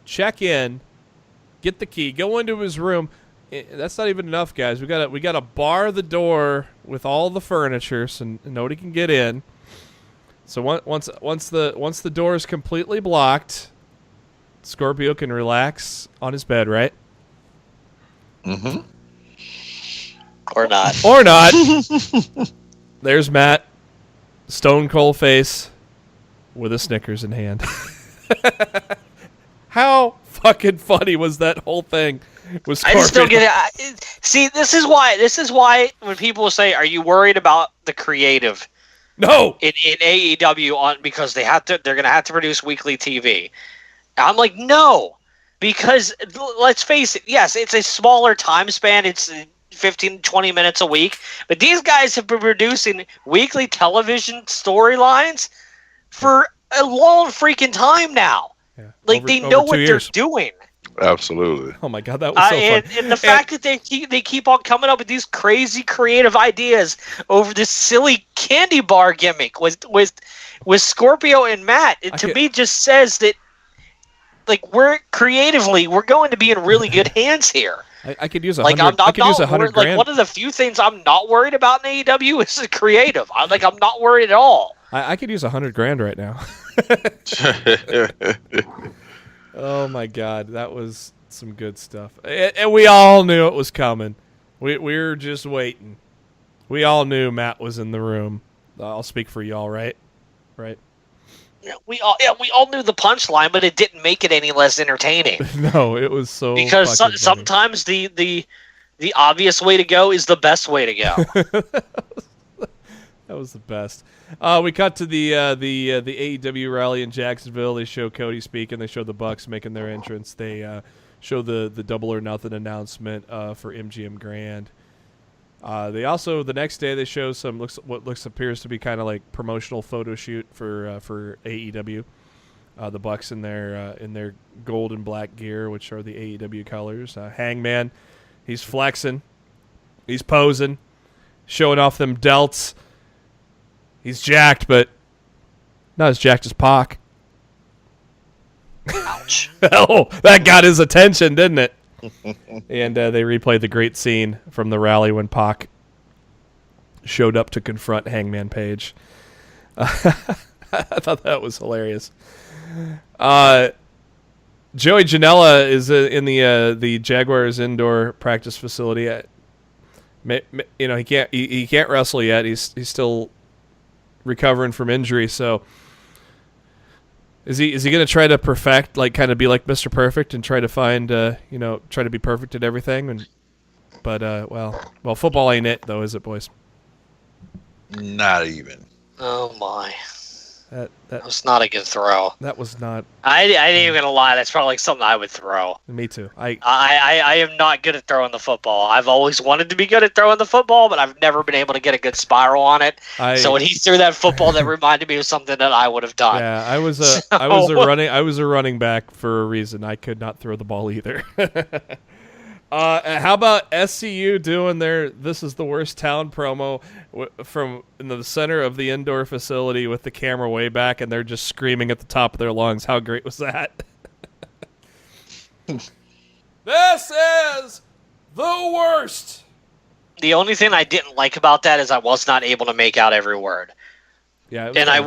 check in, get the key, go into his room. That's not even enough, guys. We got to bar the door with all the furniture so nobody can get in. So once the door is completely blocked, Scorpio can relax on his bed, right? Mm-hmm. Or not. There's Matt, stone cold face, with a Snickers in hand. How fucking funny was that whole thing? I just don't get it. See, this is why when people say, "Are you worried about the creative?" No. In AEW because they're going to have to produce weekly TV. I'm like, no, because let's face it. Yes, it's a smaller time span. It's 15, 20 minutes a week. But these guys have been producing weekly television storylines for a long freaking time now. Yeah. Like, they know what they're doing. Absolutely. Oh my God, that was so fun. And the fact that they keep on coming up with these crazy creative ideas over this silly candy bar gimmick with Scorpio and Matt, to me just says that, like, we're going to be in really good hands here. I could use 100. I could use 100 grand. Like, one of the few things I'm not worried about in AEW is the creative. I'm not worried at all. I could use 100 grand right now. Oh my God, that was some good stuff, and we all knew it was coming. We were just waiting. We all knew Matt was in the room. I'll speak for y'all, right? Right. We all knew the punchline, but it didn't make it any less entertaining. No, it was so because sometimes the obvious way to go is the best way to go. That was the best. We cut to the AEW rally in Jacksonville. They show Cody speaking. They show the Bucks making their entrance. They show the Double or Nothing announcement for MGM Grand. They also, the next day, they show what appears to be kind of like promotional photo shoot for AEW. The Bucks in their gold and black gear, which are the AEW colors. Hangman, he's flexing, he's posing, showing off them delts. He's jacked, but not as jacked as Pac. Ouch. Oh, that got his attention, didn't it? And they replayed the great scene from the rally when Pac showed up to confront Hangman Page. I thought that was hilarious. Joey Janela is in the Jaguars indoor practice facility. He can't wrestle yet. He's still recovering from injury, so is he going to try to perfect, like, kind of be like Mr. Perfect and try to find try to be perfect at everything? But football ain't it though, is it, boys? Not even. Oh my. That was not a good throw. That was not. I ain't even gonna lie. That's probably something I would throw. Me too. I am not good at throwing the football. I've always wanted to be good at throwing the football, but I've never been able to get a good spiral on it. So when he threw that football, that reminded me of something that I would have done. Yeah, I was a running back for a reason. I could not throw the ball either. How about SCU doing their "This is the worst town" promo from in the center of the indoor facility with the camera way back, and they're just screaming at the top of their lungs? How great was that? This is the worst. The only thing I didn't like about that is I was not able to make out every word. Yeah, I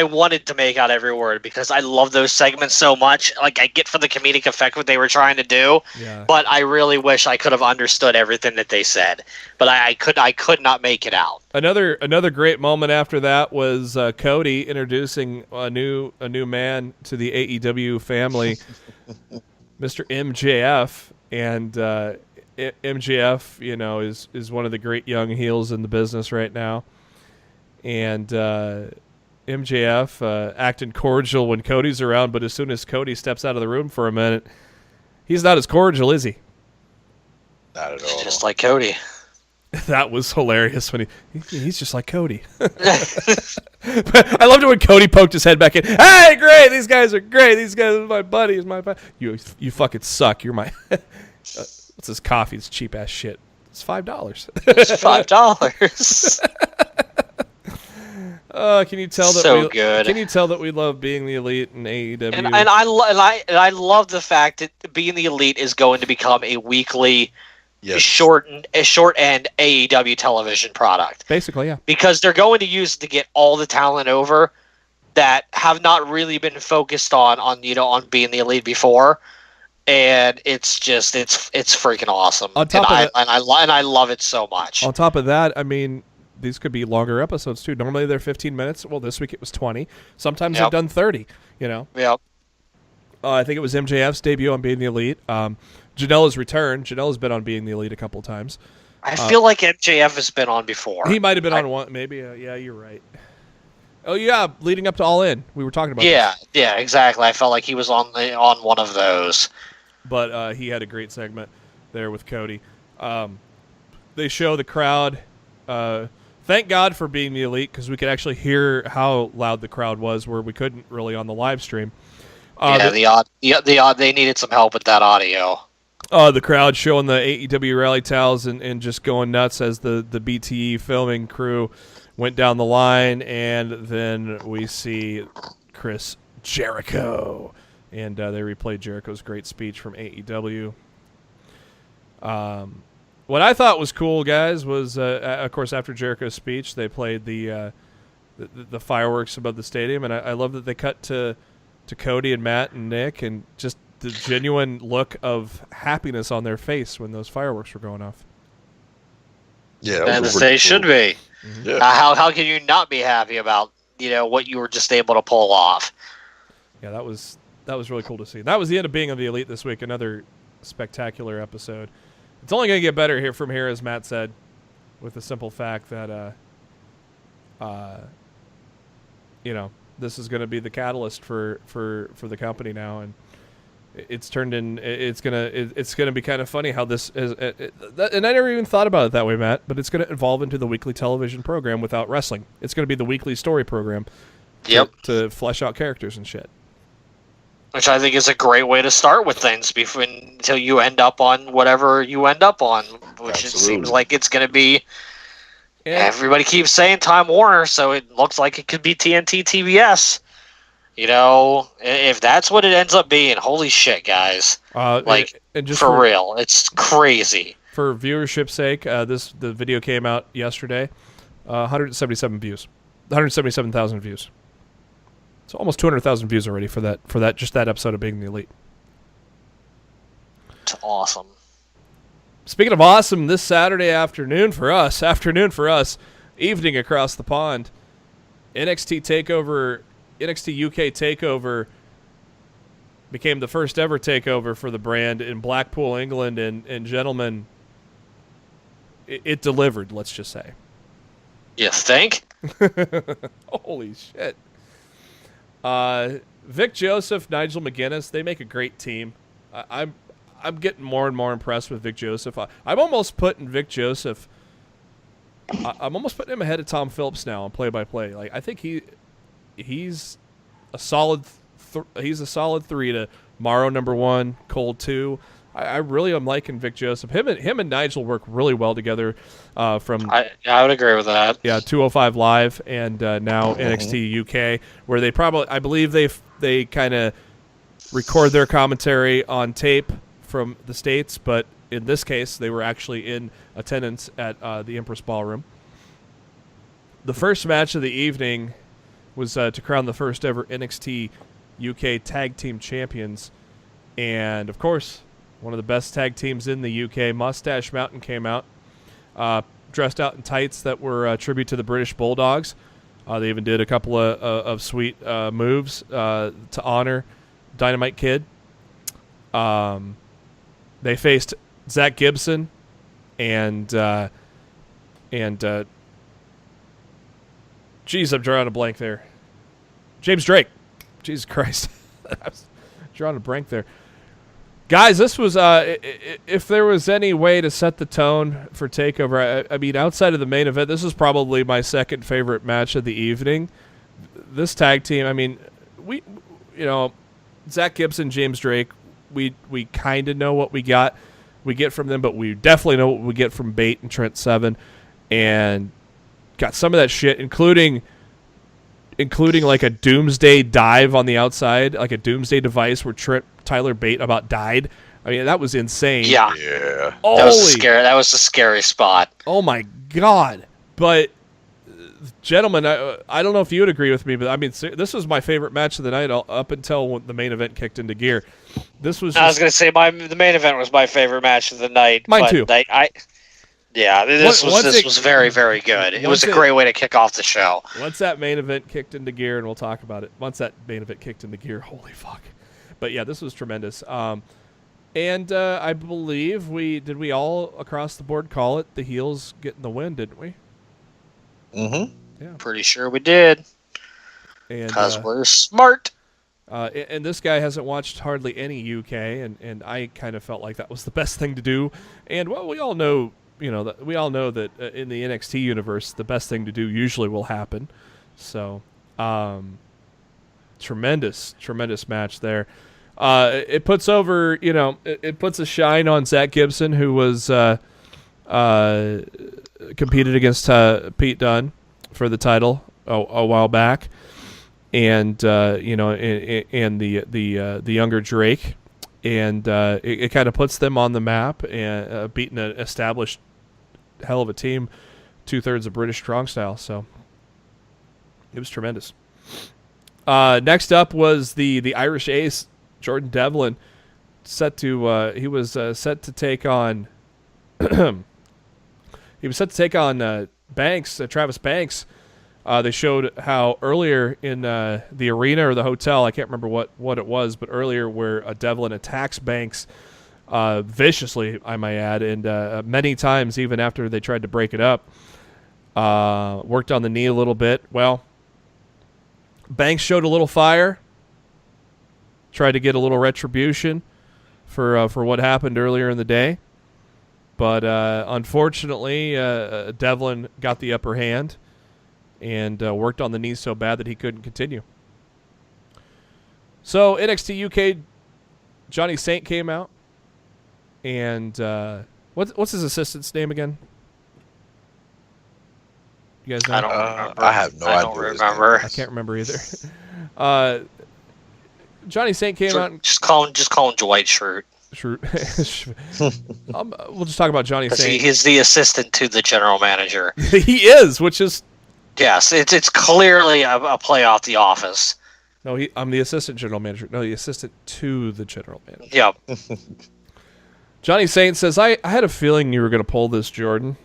wanted to make out every word because I love those segments so much. Like, I get for the comedic effect what they were trying to do, but I really wish I could have understood everything that they said. But I could not make it out. Another great moment after that was Cody introducing a new man to the AEW family, Mr. MJF, and MJF, is one of the great young heels in the business right now. And MJF acting cordial when Cody's around, but as soon as Cody steps out of the room for a minute, he's not as cordial, is he? Not at all. Just like Cody. That was hilarious when he's just like Cody. But I loved it when Cody poked his head back in. Hey, great! These guys are great. These guys are my buddies. You fucking suck. You're my. What's this coffee? It's cheap ass shit. It's $5. It's $5. Can you tell that good? Can you tell that we love being the elite in AEW? And I love the fact that being the elite is going to become a weekly, short end AEW television product. Basically, yeah. Because they're going to use it to get all the talent over that have not really been focused on being the elite before, and it's freaking awesome. I love it so much. On top of that, I mean, these could be longer episodes too. Normally they're 15 minutes. Well, this week it was 20. Sometimes they've done 30. Yep. I think it was MJF's debut on Being the Elite. Janela's return. Janela's been on Being the Elite a couple of times. I feel like MJF has been on before. He might have been on one. Maybe. Yeah, you're right. Oh yeah, leading up to All In, we were talking about. Yeah, this. yeah, exactly. I felt like he was on one of those. But he had a great segment there with Cody. They show the crowd. Thank God for being the Elite, because we could actually hear how loud the crowd was, where we couldn't really on the live stream. The odd. They needed some help with that audio. The crowd showing the AEW rally towels and just going nuts as the BTE filming crew went down the line, and then we see Chris Jericho, and they replayed Jericho's great speech from AEW. What I thought was cool, guys, was of course after Jericho's speech, they played the fireworks above the stadium, and I love that they cut to Cody and Matt and Nick, and just the genuine look of happiness on their face when those fireworks were going off. Yeah, and they should be. Mm-hmm. Yeah. How can you not be happy about what you were just able to pull off? Yeah, that was really cool to see. That was the end of Being of the Elite this week. Another spectacular episode. It's only going to get better from here, as Matt said, with the simple fact that this is going to be the catalyst for the company now, and it's turned in. It's gonna be kind of funny how this is. And I never even thought about it that way, Matt. But it's going to evolve into the weekly television program without wrestling. It's going to be the weekly story program. To flesh out characters and shit. Which I think is a great way to start with things until you end up on whatever you end up on, which it seems like it's going to be. And everybody keeps saying Time Warner, so it looks like it could be TNT TBS. If that's what it ends up being, holy shit, guys! And just for real, it's crazy. For viewership's sake, the video came out yesterday, 177 views, 177,000 views. So almost 200,000 views already for that just that episode of Being the Elite. It's awesome. Speaking of awesome, this Saturday afternoon for us, evening across the pond, NXT UK Takeover became the first ever takeover for the brand in Blackpool, England, and gentlemen, it delivered, let's just say. You think? Holy shit. Vic Joseph, Nigel McGuinness, they make a great team. I'm getting more and more impressed with Vic Joseph. I'm almost putting Vic Joseph. I'm almost putting him ahead of Tom Phillips now on play-by-play. Like I think he's a solid. He's a solid 3 to Morrow number 1, Cole 2. I really am liking Vic Joseph. Him and Nigel work really well together. I would agree with that. Yeah, 205 Live and now NXT UK, where I believe they kind of record their commentary on tape from the States, but in this case, they were actually in attendance at the Empress Ballroom. The first match of the evening was to crown the first ever NXT UK Tag Team Champions, and of course, one of the best tag teams in the UK, Mustache Mountain, came out, dressed out in tights that were a tribute to the British Bulldogs. They even did a couple of sweet moves to honor Dynamite Kid. They faced Zach Gibson and geez, I'm drawing a blank there. James Drake. Jesus Christ. I was drawing a blank there. Guys, this was, if there was any way to set the tone for TakeOver, I mean, outside of the main event, this is probably my second favorite match of the evening. This tag team, I mean, Zach Gibson, James Drake, we kind of know what we get from them, but we definitely know what we get from Bate and Trent Seven, and got some of that shit, including like a doomsday dive on the outside, like a doomsday device where Tyler Bate about died. I mean, that was insane. Yeah. That was a scary spot. Oh my God. But gentlemen, I don't know if you would agree with me, but I mean, this was my favorite match of the night up until when the main event kicked into gear. I was going to say the main event was my favorite match of the night. Mine too. This was very, very good. It was a great way to kick off the show. Once that main event kicked into gear, and we'll talk about it. Once that main event kicked into gear, holy fuck. But yeah, this was tremendous. And I believe we all across the board call it the heels getting the win, didn't we? Mm-hmm. Yeah. Pretty sure we did. Because we're smart. And this guy hasn't watched hardly any UK, and I kind of felt like that was the best thing to do. And well, we all know, that in the NXT universe, the best thing to do usually will happen. So, tremendous match there. It puts over, it puts a shine on Zach Gibson, who was competed against Pete Dunne for the title a while back. And and the younger Drake, and it kind of puts them on the map and beating an established hell of a team, 2/3 of British Strong Style. So it was tremendous. Next up was the Irish Ace, Jordan Devlin, set to take on Banks, Travis Banks. They showed how earlier in the arena or the hotel, I can't remember what it was, but earlier where Devlin attacks Banks viciously, I might add, and many times even after they tried to break it up, worked on the knee a little bit. Well, Banks showed a little fire, tried to get a little retribution for what happened earlier in the day, but unfortunately, Devlin got the upper hand and worked on the knee so bad that he couldn't continue. So NXT UK, Johnny Saint came out, and what's his assistant's name again? You guys know? I don't remember. I have no idea. I don't remember. I can't remember either. Johnny Saint came out. Just call him Dwight Schrute. We'll just talk about Johnny Saint. He's the assistant to the general manager. He is, which is. Yes, it's clearly a play off The Office. No, I'm the assistant general manager. No, the assistant to the general manager. Yep. Johnny Saint says, I had a feeling you were going to pull this, Jordan.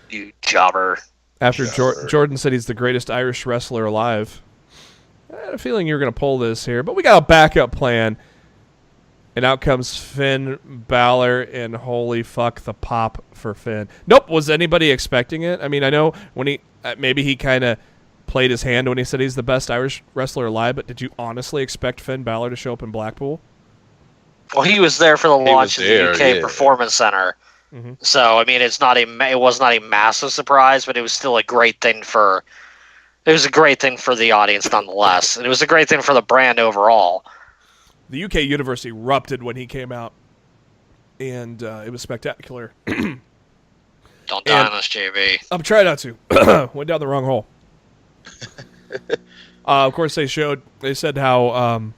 You jobber. After Jordan said he's the greatest Irish wrestler alive. I had a feeling you were going to pull this here, but we got a backup plan. And out comes Finn Balor, and holy fuck the pop for Finn. Nope, was anybody expecting it? I mean, I know when maybe he kind of played his hand when he said he's the best Irish wrestler alive, but did you honestly expect Finn Balor to show up in Blackpool? Well, he was there for the launch of the UK Performance Center. Mm-hmm. So, I mean, it was not a massive surprise, but it was still a great thing for the audience nonetheless. And it was a great thing for the brand overall. The UK universe erupted when he came out, and it was spectacular. Don't die on us, JB. I'm trying not to. Went down the wrong hole. Of course, they said how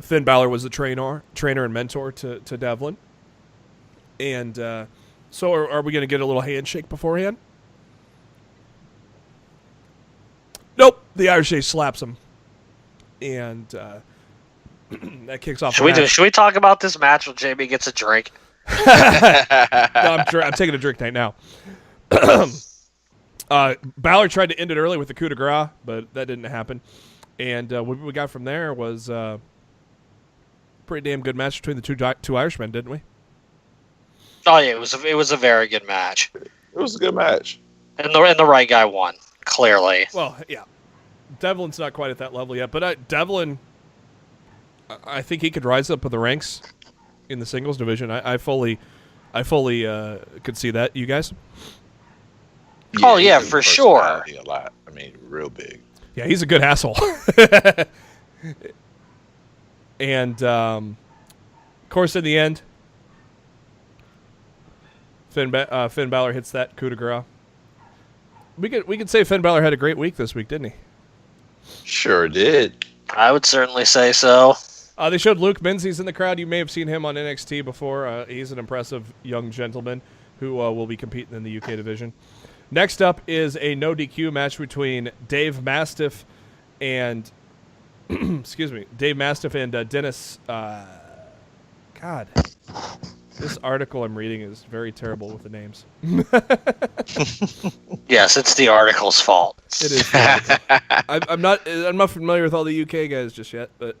Finn Balor was the trainer and mentor to Devlin. And so are we going to get a little handshake beforehand? Nope. The Irish Ace slaps him. And that kicks off. Should we talk about this match when JB gets a drink? No, I'm taking a drink right now. Balor tried to end it early with the coup de grace, but that didn't happen. And what we got from there was a pretty damn good match between the two Irishmen, didn't we? Oh yeah, it was a very good match. It was a good match. And the right guy won, clearly. Well, yeah. Devlin's not quite at that level yet, but Devlin, I think he could rise up in the ranks in the singles division. I fully could see that. You guys? Yeah, oh yeah, for sure. A lot. I mean, real big. Yeah, he's a good asshole. And of course, in the end, Finn Balor hits that coup de grace. We could say Finn Balor had a great week this week, didn't he? Sure did. I would certainly say so. They showed Luke Menzies in the crowd. You may have seen him on NXT before. He's an impressive young gentleman who will be competing in the UK division. Next up is a no DQ match between Dave Mastiff and Dave Mastiff and Dennis. God, this article I'm reading is very terrible with the names. Yes, it's the article's fault. It is. I'm not familiar with all the UK guys just yet, but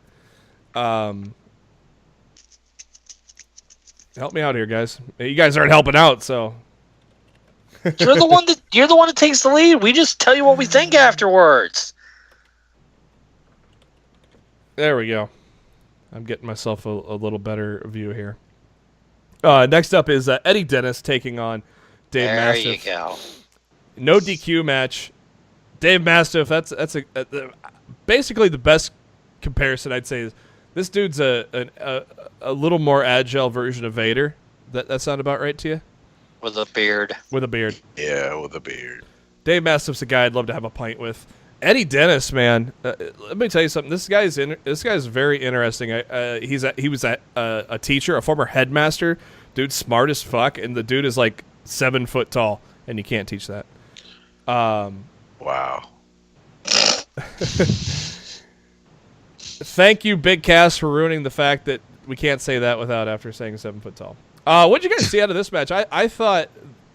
help me out here, guys. You guys aren't helping out, so You're the one that takes the lead. We just tell you what we think afterwards. There we go. I'm getting myself a little better view here. Next up is Eddie Dennis taking on Dave Mastiff. There you go. No DQ match. Dave Mastiff, that's basically the best comparison I'd say is this dude's a little more agile version of Vader. That sound about right to you? With a beard. With a beard. Yeah, with a beard. Dave Mastiff's a guy I'd love to have a pint with. Eddie Dennis, man, let me tell you something. This guy's very interesting. He was a teacher, a former headmaster. Dude's smart as fuck, and the dude is like 7 foot tall, and you can't teach that. Wow. Thank you, Big Cass, for ruining the fact that we can't say that without after saying 7 foot tall. What did you guys see out of this match? I thought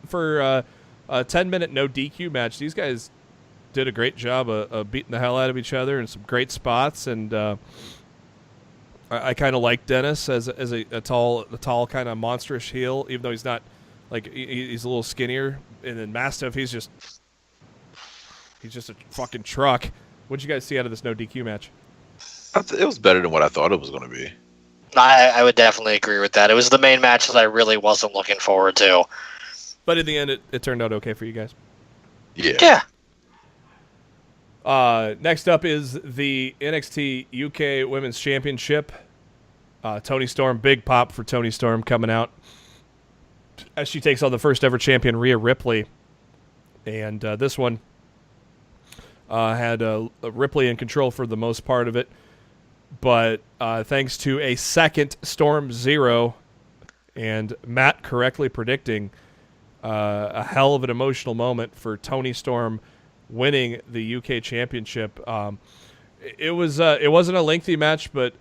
for a 10-minute no DQ match, these guys did a great job of beating the hell out of each other in some great spots, and I kind of like Dennis as a tall kind of monstrous heel, even though he's not like he's a little skinnier. And then Mastiff, he's just a fucking truck. What did you guys see out of this no DQ match? It was better than what I thought it was going to be. I would definitely agree with that. It was the main match that I really wasn't looking forward to. But in the end, it turned out okay for you guys. Yeah. Next up is the NXT UK Women's Championship. Toni Storm, big pop for Toni Storm coming out as she takes on the first ever champion, Rhea Ripley. And this one had Ripley in control for the most part of it. But thanks to a second Storm Zero and Matt correctly predicting a hell of an emotional moment for Toni Storm winning the UK Championship. It wasn't a lengthy match, but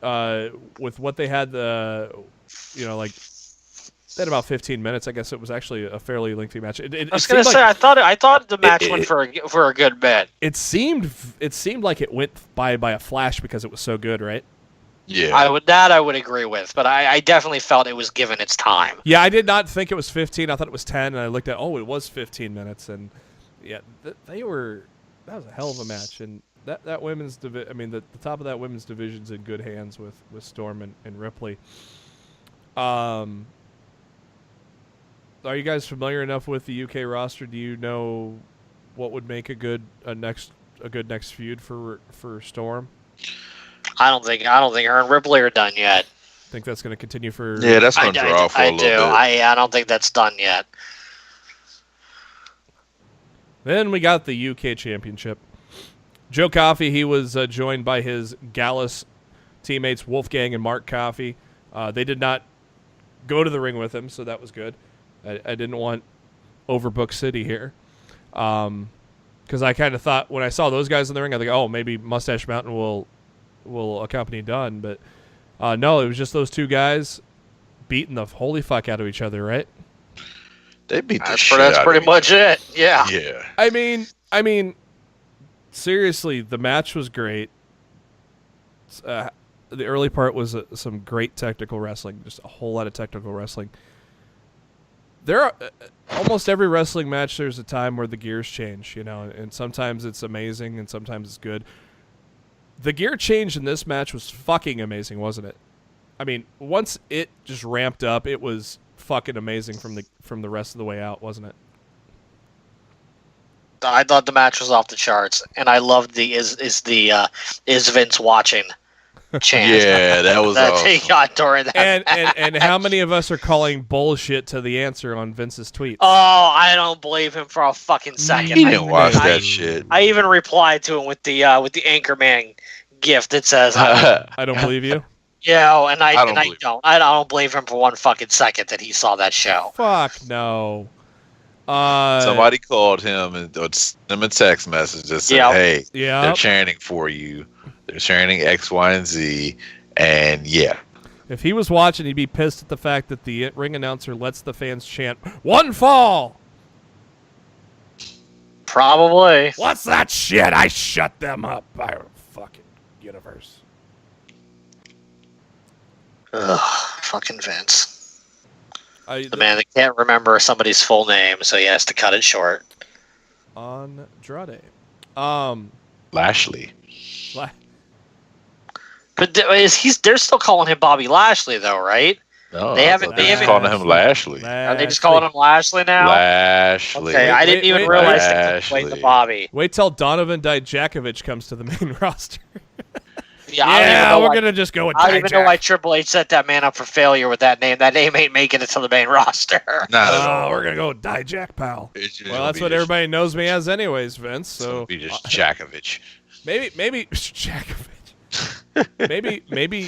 with what they had, they had about 15 minutes. I guess it was actually a fairly lengthy match. I was going to say, I thought the match went for a good bit. It seemed like it went by a flash because it was so good, right? Yeah. I would agree with, but I definitely felt it was given its time. Yeah, I did not think it was 15. I thought it was 10, and I looked at it was 15 minutes, and yeah, that was a hell of a match, and that women's the top of that women's division's in good hands with Storm and Ripley. Are you guys familiar enough with the UK roster? Do you know what would make a good next feud for Storm? I don't think her and Ripley are done yet. Think that's going to continue for? Yeah, that's going to draw for a little bit. I don't think that's done yet. Then we got the UK Championship. Joe Coffey, he was joined by his Gallus teammates Wolfgang and Mark Coffey. They did not go to the ring with him, so that was good. I didn't want Overbook City here. Because I kind of thought when I saw those guys in the ring, I think, oh, maybe Mustache Mountain will accompany Dunn. But no, it was just those two guys beating the holy fuck out of each other, right? They beat the shit out of each other. That's pretty much it. Yeah. Yeah. I mean, seriously, the match was great. The early part was some great technical wrestling, just a whole lot of technical wrestling. There are almost every wrestling match. There's a time where the gears change, and sometimes it's amazing and sometimes it's good. The gear change in this match was fucking amazing, wasn't it? I mean, once it just ramped up, it was fucking amazing from the rest of the way out, wasn't it? I thought the match was off the charts, and I loved the is Vince watching chant. Yeah, that was that awesome. he got during that. And how many of us are calling bullshit to the answer on Vince's tweets? Oh, I don't believe him for a fucking second. He didn't watch that shit. I even replied to him with the Anchorman gift that says, I don't believe you. Yeah, and I don't believe him for one fucking second that he saw that show. Fuck no. Somebody called him and sent him a text message that said, "Hey, they're chanting for you. They're chanting X, Y, and Z." And yeah, if he was watching, he'd be pissed at the fact that the ring announcer lets the fans chant "One fall." Probably. What's that shit? I shut them up. Our fucking universe. Ugh, fucking Vince. The man that can't remember somebody's full name, so he has to cut it short. Andrade. Lashley. But they're still calling him Bobby Lashley, though, right? No, they haven't calling him Lashley. Are they just calling him Lashley now? Lashley. Okay, I didn't even realize they played the Bobby. Wait till Donovan Dijakovic comes to the main roster. Yeah, we're going to just go with Dijak. I don't even know why Triple H set that man up for failure with that name. That name ain't making it to the main roster. Not at all. We're going to go with Dijak, pal. Well, that's what everybody knows me as anyways, Vince. So be just Jakovic. Maybe Jakovic. maybe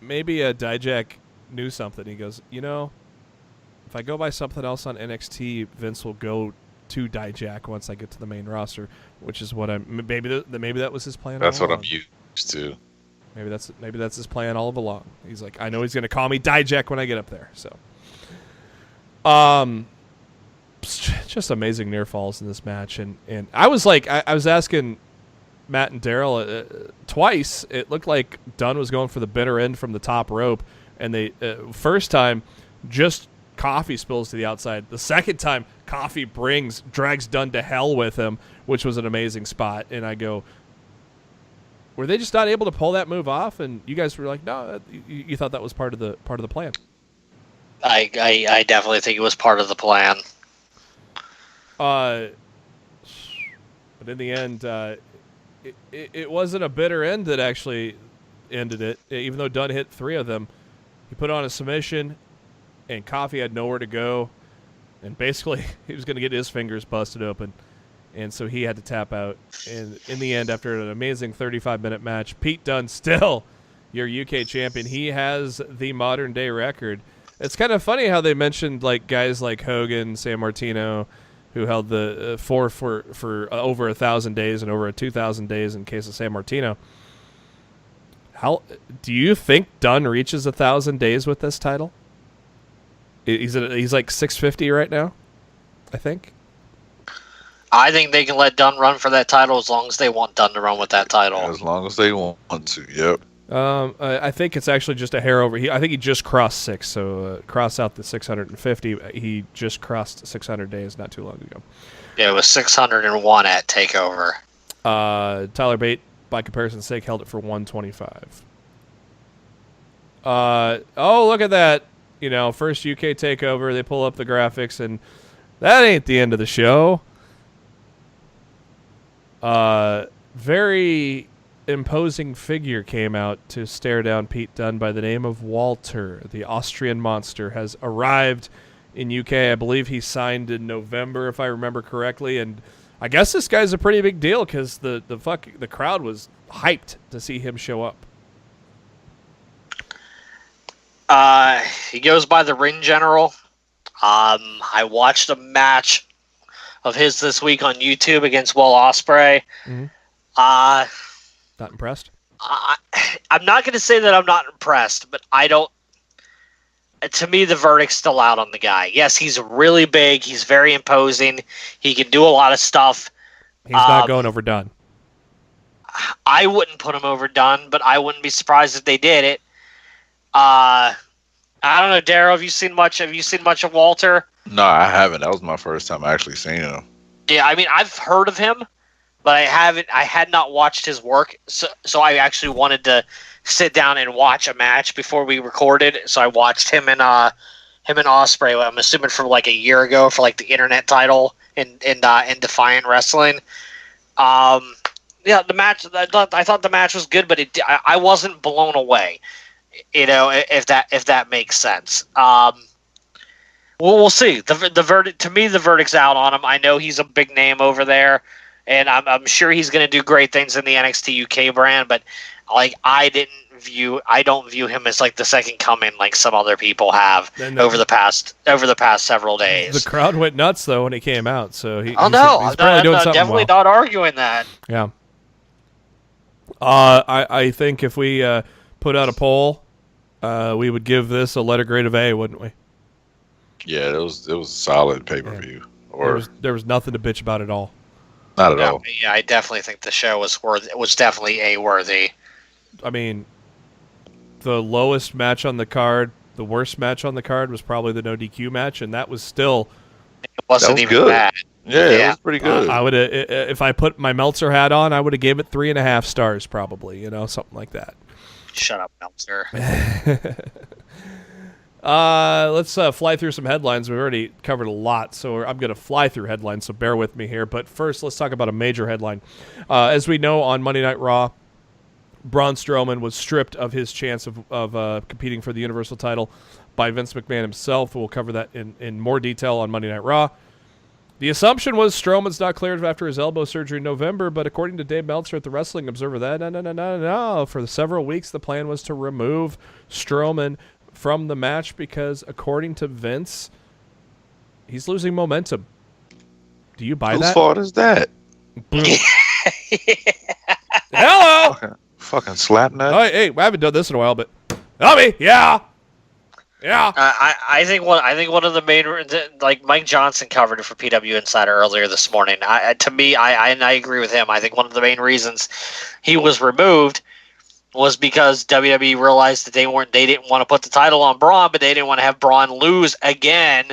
Dijak knew something. He goes, if I go by something else on NXT, Vince will go to Dijak once I get to the main roster, which is what maybe that was his plan. That's what I'm used to. Maybe that's his plan all along. He's like, I know he's going to call me Dijak when I get up there. So, just amazing near falls in this match, and I was like, I was asking Matt and Darryl twice. It looked like Dunn was going for the bitter end from the top rope, and they first time just Coffee spills to the outside. The second time, Coffee drags Dunn to hell with him, which was an amazing spot. And I go, were they just not able to pull that move off? And you guys were like, no, you thought that was part of the plan. I definitely think it was part of the plan. But in the end, it wasn't a bitter end that actually ended it. Even though Dunn hit 3 of them, he put on a submission, and Coffee had nowhere to go, and basically he was going to get his fingers busted open, and so he had to tap out. And in the end, after an amazing 35-minute match, Pete Dunne, still your UK champion. He has the modern-day record. It's kind of funny how they mentioned like guys like Hogan, San Martino, who held the for over 1,000 days and over 2,000 days in case of San Martino. How do you think Dunn reaches 1,000 days with this title? He's like 650 right now, I think. I think they can let Dunn run for that title as long as they want Dunn to run with that title. As long as they want to, yep. I think it's actually just a hair over. I think he just crossed 6, so cross out the 650. He just crossed 600 days not too long ago. Yeah, it was 601 at TakeOver. Tyler Bate, by comparison's sake, held it for 125. Oh, look at that. First UK TakeOver. They pull up the graphics, and that ain't the end of the show. Very imposing figure came out to stare down Pete Dunne by the name of Walter. The Austrian monster has arrived in UK. I believe he signed in November, if I remember correctly, and I guess this guy's a pretty big deal because the crowd was hyped to see him show up. He goes by the Ring General. I watched a match of his this week on YouTube against Will Ospreay. Mm-hmm. Not impressed? I'm not going to say that I'm not impressed, but I don't. To me, the verdict's still out on the guy. Yes, he's really big. He's very imposing. He can do a lot of stuff. He's not going over Dunn. I wouldn't put him over Dunn, but I wouldn't be surprised if they did it. I don't know, Darryl. Have you seen much of Walter? No, I haven't. That was my first time actually seeing him. Yeah, I mean, I've heard of him, but I had not watched his work, so I actually wanted to sit down and watch a match before we recorded. So I watched him and Ospreay. I'm assuming from like a year ago for like the internet title in Defiant Wrestling. Yeah, the match. I thought the match was good, but I wasn't blown away. If that makes sense. We'll see. The verdict, to me, the verdict's out on him. I know he's a big name over there, and I'm sure he's going to do great things in the NXT UK brand. But like, I don't view him as like the second coming like some other people have over the past several days. The crowd went nuts though when he came out. So he's I'm definitely not arguing that. Yeah. I think if we put out a poll, we would give this a letter grade of A, wouldn't we? Yeah, it was a solid pay-per-view. Yeah. There was nothing to bitch about at all. Not at all. Yeah, I definitely think the show was definitely A-worthy. I mean, the lowest match on the card, the worst match on the card was probably the no DQ match, and that was still... It wasn't even good. bad. Yeah, it was pretty good. I would, if I put my Meltzer hat on, I would have gave it 3.5 stars probably, something like that. Shut up, Meltzer. Let's fly through some headlines. We've already covered a lot, so I'm going to fly through headlines, so bear with me here. But first, let's talk about a major headline. As we know, on Monday Night Raw, Braun Strowman was stripped of his chance of competing for the Universal title by Vince McMahon himself. We'll cover that in more detail on Monday Night Raw. The assumption was Strowman's not cleared after his elbow surgery in November, but according to Dave Meltzer at the Wrestling Observer, no. For several weeks, the plan was to remove Strowman from the match because, according to Vince, he's losing momentum. Do you buy that? Whose fault is that? Hello! Fucking slapnut. Oh, hey, I haven't done this in a while, but... Tommy, yeah! Yeah. I think one of the main, like Mike Johnson covered it for PW Insider earlier this morning. I agree with him. I think one of the main reasons he was removed was because WWE realized that they didn't want to put the title on Braun, but they didn't want to have Braun lose again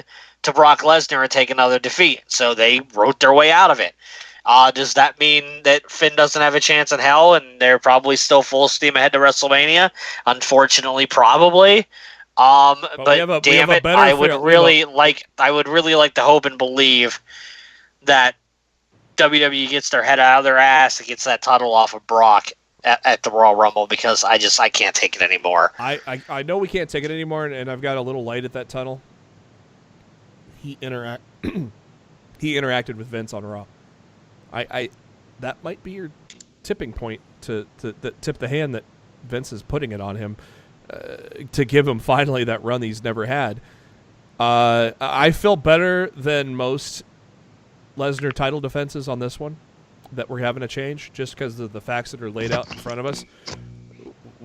to Brock Lesnar and take another defeat. So they wrote their way out of it. Does that mean that Finn doesn't have a chance in hell and they're probably still full steam ahead to WrestleMania? Unfortunately, probably. But damn it, I would really like to hope and believe that WWE gets their head out of their ass and gets that title off of Brock at the Royal Rumble, because I can't take it anymore. I know we can't take it anymore, and I've got a little light at that tunnel. He interacted with Vince on Raw. That might be your tipping point to tip the hand that Vince is putting it on him. To give him finally that run he's never had. I feel better than most Lesnar title defenses on this one that we're having to change just because of the facts that are laid out in front of us.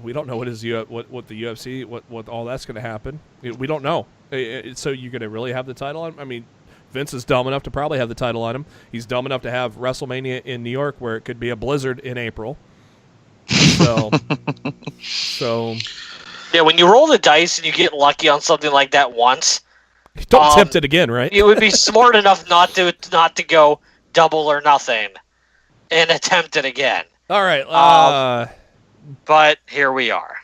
We don't know what the UFC, what all that's going to happen. We don't know. So you're going to really have the title on? I mean, Vince is dumb enough to probably have the title on him. He's dumb enough to have WrestleMania in New York where it could be a blizzard in April. So yeah, when you roll the dice and you get lucky on something like that once, don't tempt it again, right? It would be smart enough not to go double or nothing and attempt it again. All right. But here we are.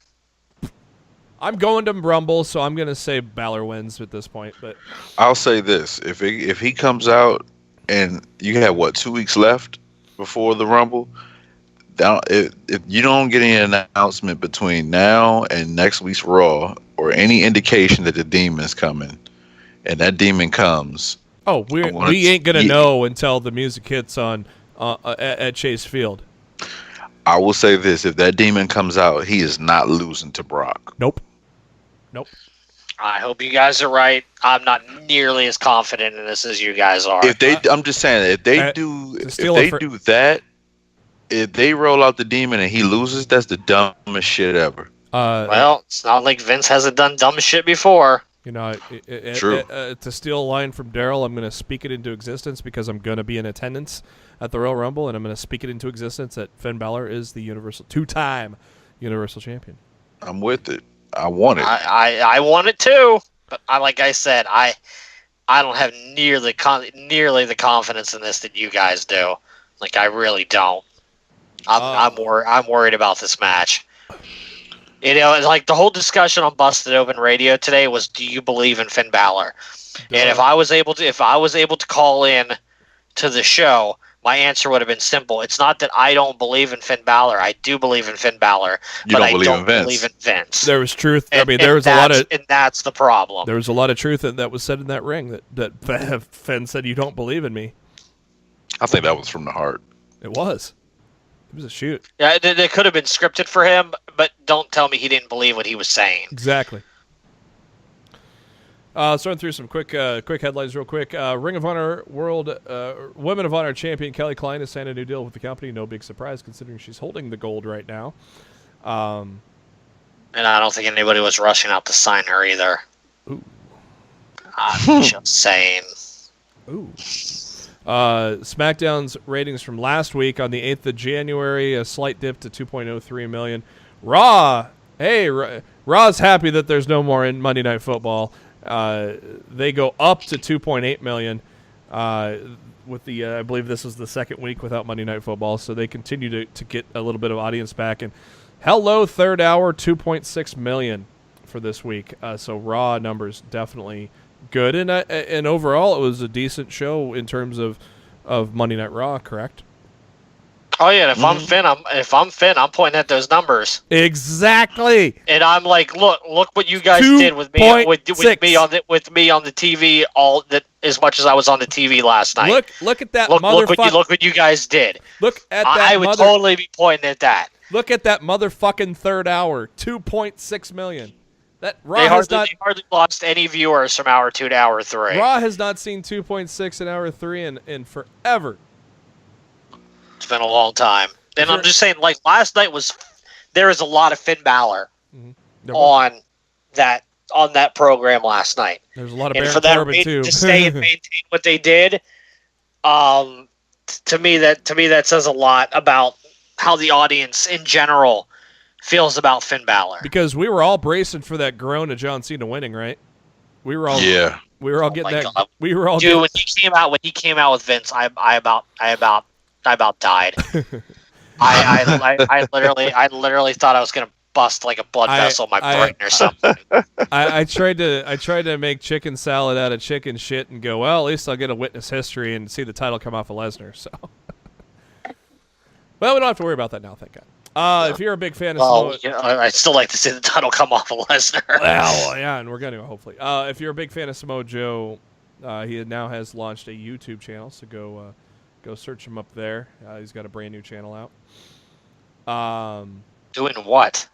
I'm going to Rumble, so I'm going to say Balor wins at this point. But I'll say this: if he comes out and you have 2 weeks left before the Rumble. If you don't get any announcement between now and next week's Raw or any indication that the demon's coming, and that demon comes, we ain't gonna know until the music hits on at Chase Field. I will say this: if that demon comes out, he is not losing to Brock. Nope. I hope you guys are right. I'm not nearly as confident in this as you guys are. I'm just saying, if they do that. If they roll out the demon and he loses, that's the dumbest shit ever. Well, it's not like Vince hasn't done dumb shit before. You know, True. To steal a line from Darryl, I'm going to speak it into existence because I'm going to be in attendance at the Royal Rumble, and I'm going to speak it into existence that Finn Balor is the two-time Universal Champion. I'm with it. I want it. I want it too, but like I said, I don't have nearly the confidence in this that you guys do. Like, I really don't. I'm worried about this match. You know, like the whole discussion on Busted Open Radio today was, do you believe in Finn Balor? And if I was able to call in to the show, my answer would have been simple. It's not that I don't believe in Finn Balor. I do believe in Finn Balor, but I don't believe in Vince. There was truth. There was a lot of, and that's the problem. There was a lot of truth that was said in that ring that Finn said, "You don't believe in me." I think that was from the heart. It was. It was a shoot. Yeah, it could have been scripted for him, but don't tell me he didn't believe what he was saying. Exactly. Let's run through some quick headlines real quick. Ring of Honor World Women of Honor champion Kelly Klein has signed a new deal with the company. No big surprise considering she's holding the gold right now. And I don't think anybody was rushing out to sign her either. Ooh. I'm just saying. Ooh. SmackDown's ratings from last week on the 8th of January, a slight dip to 2.03 million. Raw, Raw's happy that there's no more in Monday Night Football. They go up to 2.8 million with the I believe this is the second week without Monday Night Football, so they continue to get a little bit of audience back. And Hello, third hour, 2.6 million for this week. So Raw numbers definitely good, and overall it was a decent show in terms of Monday Night Raw. Correct? Oh yeah, if I'm Finn, I'm pointing at those numbers. Exactly. And I'm like, look what you guys did with me on the TV as much as I was on the TV last night. Look at that look what you guys did. Look at that. I would totally be pointing at that. Look at that motherfucking third hour, 2.6 million. That Raw they has hardly lost any viewers from hour 2 to hour 3. Raw has not seen 2.6 in hour 3 in forever. It's been a long time. And I'm just saying, like, last night there was a lot of Finn Balor on that program last night. There's a lot of and Baron for that Corbin too. To stay and maintain what they did, to me that says a lot about how the audience in general feels about Finn Balor. Because we were all bracing for that groan of John Cena winning, right? We were all getting that. God. We were all when he came out with Vince, I about died. I literally thought I was gonna bust like a blood vessel in my brain or something. I tried to make chicken salad out of chicken shit and go, well, at least I'll get a witness history and see the title come off of Lesnar. So, well, we don't have to worry about that now, thank God. If you're a big fan of I'd still like to see the title come off of Lesnar. Well, yeah, and we're going to, hopefully. If you're a big fan of Samoa Joe, he now has launched a YouTube channel, so go search him up there. He's got a brand new channel out. Doing what?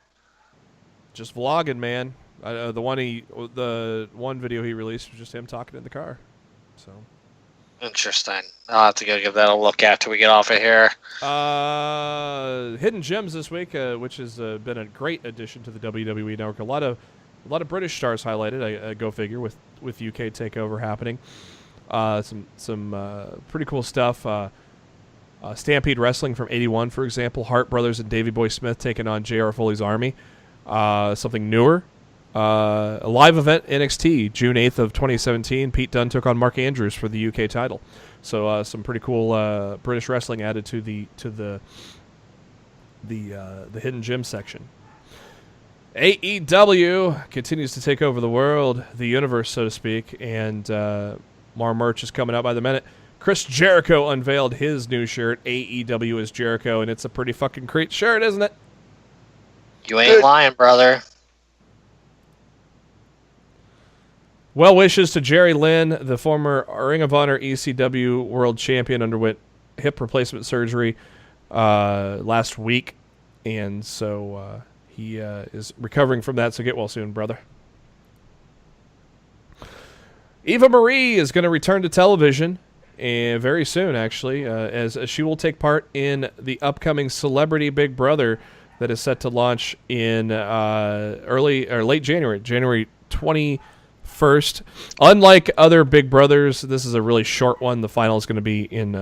Just vlogging, man. The one video he released was just him talking in the car. So interesting. I'll have to go give that a look after we get off of here. Hidden Gems this week, which has been a great addition to the WWE Network. A lot of British stars highlighted. Go figure with UK Takeover happening. Some pretty cool stuff. Stampede Wrestling from '81, for example. Hart Brothers and Davey Boy Smith taking on J.R. Foley's Army. Something newer. A live event, NXT, June 8th of 2017. Pete Dunne took on Mark Andrews for the UK title. So some pretty cool British wrestling added to the Hidden Gem section. AEW continues to take over the world, the universe, so to speak, and more merch is coming out by the minute. Chris Jericho unveiled his new shirt, AEW is Jericho, and it's a pretty fucking great shirt, isn't it? You ain't lying, brother. Well wishes to Jerry Lynn, the former Ring of Honor ECW World Champion, underwent hip replacement surgery last week, and so he is recovering from that, so get well soon, brother. Eva Marie is going to return to television very soon, actually, as she will take part in the upcoming Celebrity Big Brother that is set to launch in late January, January 21st. Unlike other Big Brothers, this is a really short one. The final is going to be in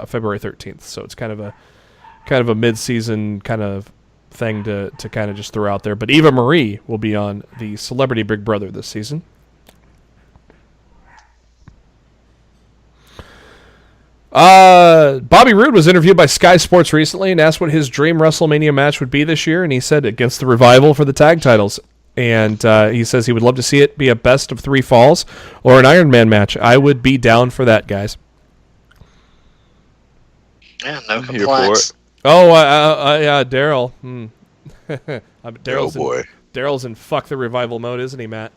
February 13th, so it's kind of a mid-season kind of thing to kind of just throw out there. But Eva Marie will be on the Celebrity Big Brother this season. Bobby Roode was interviewed by Sky Sports recently and asked what his dream WrestleMania match would be this year, and he said against the Revival for the tag titles. And he says he would love to see it be a best of 3 falls or an Iron Man match. I would be down for that, guys. Yeah, no complaints. Oh, yeah, Darryl. Darryl's in fuck the Revival mode, isn't he, Matt?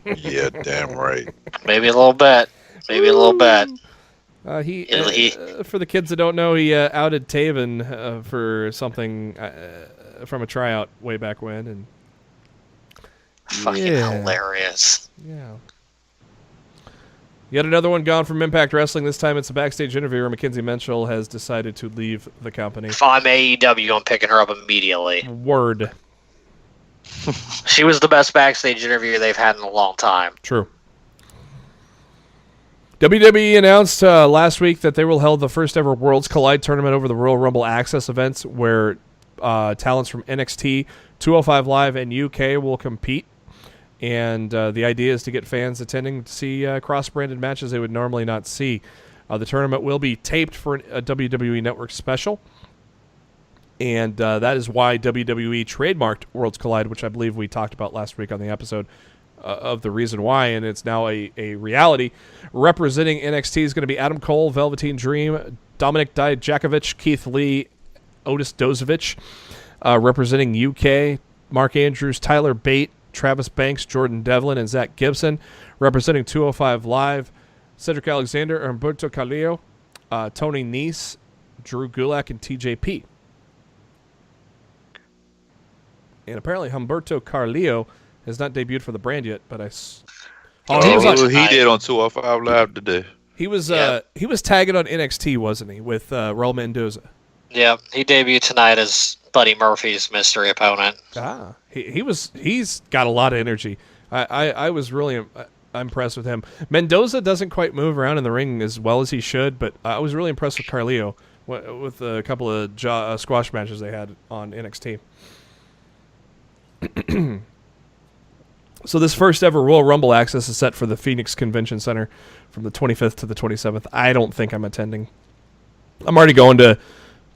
Yeah, damn right. Maybe a little bit. He for the kids that don't know, he outed Taven for something from a tryout way back when, and fucking hilarious. Yeah. Yet another one gone from Impact Wrestling. This time it's a backstage interview where Mackenzie Mitchell has decided to leave the company. If I'm AEW, I'm picking her up immediately. Word. She was the best backstage interview they've had in a long time. True. WWE announced last week that they will hold the first ever Worlds Collide tournament over the Royal Rumble Access events, where talents from NXT, 205 Live, and UK will compete. And the idea is to get fans attending to see cross-branded matches they would normally not see. The tournament will be taped for a WWE Network special. And that is why WWE trademarked Worlds Collide, which I believe we talked about last week on the episode of the reason why, and it's now a reality. Representing NXT is going to be Adam Cole, Velveteen Dream, Dominic Dijakovic, Keith Lee, Otis Dozovic. Representing UK, Mark Andrews, Tyler Bate, Travis Banks, Jordan Devlin, and Zach Gibson. Representing 205 Live, Cedric Alexander, Humberto Carrillo, Tony Nese, Drew Gulak, and TJP. And apparently Humberto Carrillo has not debuted for the brand yet, but he did on 205 Live today. He was tagging on NXT, wasn't he, with Raul Mendoza? Yeah, he debuted tonight as Buddy Murphy's mystery opponent. He's got a lot of energy. I was really impressed with him. Mendoza doesn't quite move around in the ring as well as he should, but I was really impressed with Carlillo with a couple of squash matches they had on NXT. So this first ever Royal Rumble access is set for the Phoenix Convention Center from the 25th to the 27th. I don't think I'm attending. I'm already going to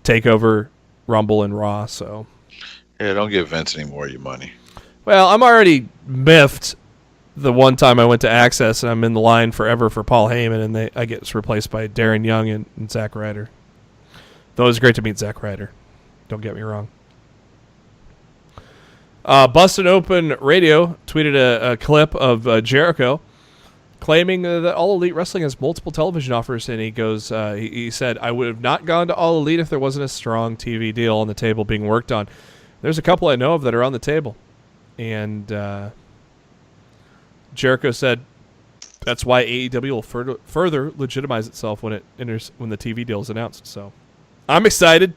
Takeover, Rumble, and Raw, so... Yeah, don't give Vince any more of your money. Well, I'm already miffed the one time I went to Access, and I'm in the line forever for Paul Heyman, and I get replaced by Darren Young and Zack Ryder. Though it was great to meet Zack Ryder. Don't get me wrong. Busted Open Radio tweeted a clip of Jericho claiming that All Elite Wrestling has multiple television offers, and he goes, he said, "I would have not gone to All Elite if there wasn't a strong TV deal on the table being worked on. There's a couple I know of that are on the table." And Jericho said, "That's why AEW will further legitimize itself when the TV deal is announced." So, I'm excited.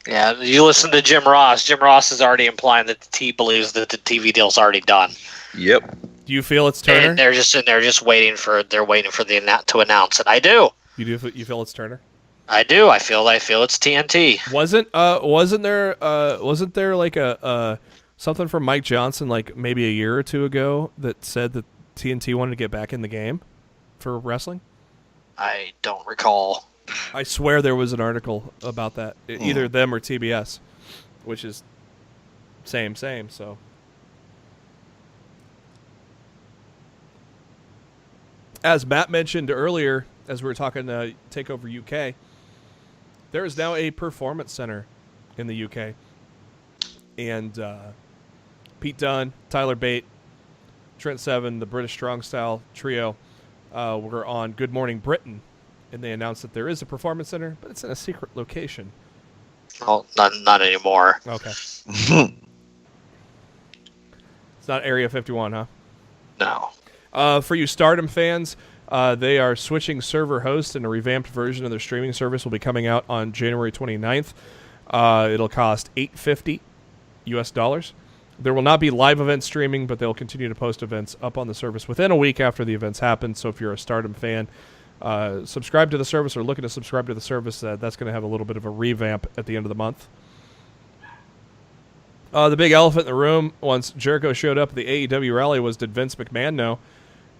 Yeah, you listen to Jim Ross. Jim Ross is already implying that the T believes that the TV deal's already done. Yep. Do you feel it's Turner? And they're just waiting for the to announce it. I do. You feel it's Turner? I do. I feel it's TNT. Wasn't there like a something from Mike Johnson like maybe a year or two ago that said that TNT wanted to get back in the game for wrestling? I don't recall. I swear there was an article about that, either them or TBS, which is same. So, as Matt mentioned earlier, as we were talking Takeover UK, there is now a performance center in the UK, and Pete Dunne, Tyler Bate, Trent Seven, the British Strong Style trio, were on Good Morning Britain. And they announced that there is a performance center, but it's in a secret location. Oh, not anymore. Okay. It's not Area 51, huh? No. For you Stardom fans, they are switching server host, and a revamped version of their streaming service will be coming out on January 29th. It'll cost $850 US. There will not be live event streaming, but they'll continue to post events up on the service within a week after the events happen. So if you're a Stardom fan, subscribe to the service or looking to subscribe to the service, that's going to have a little bit of a revamp at the end of the month. The big elephant in the room once Jericho showed up at the AEW rally was, did Vince McMahon know?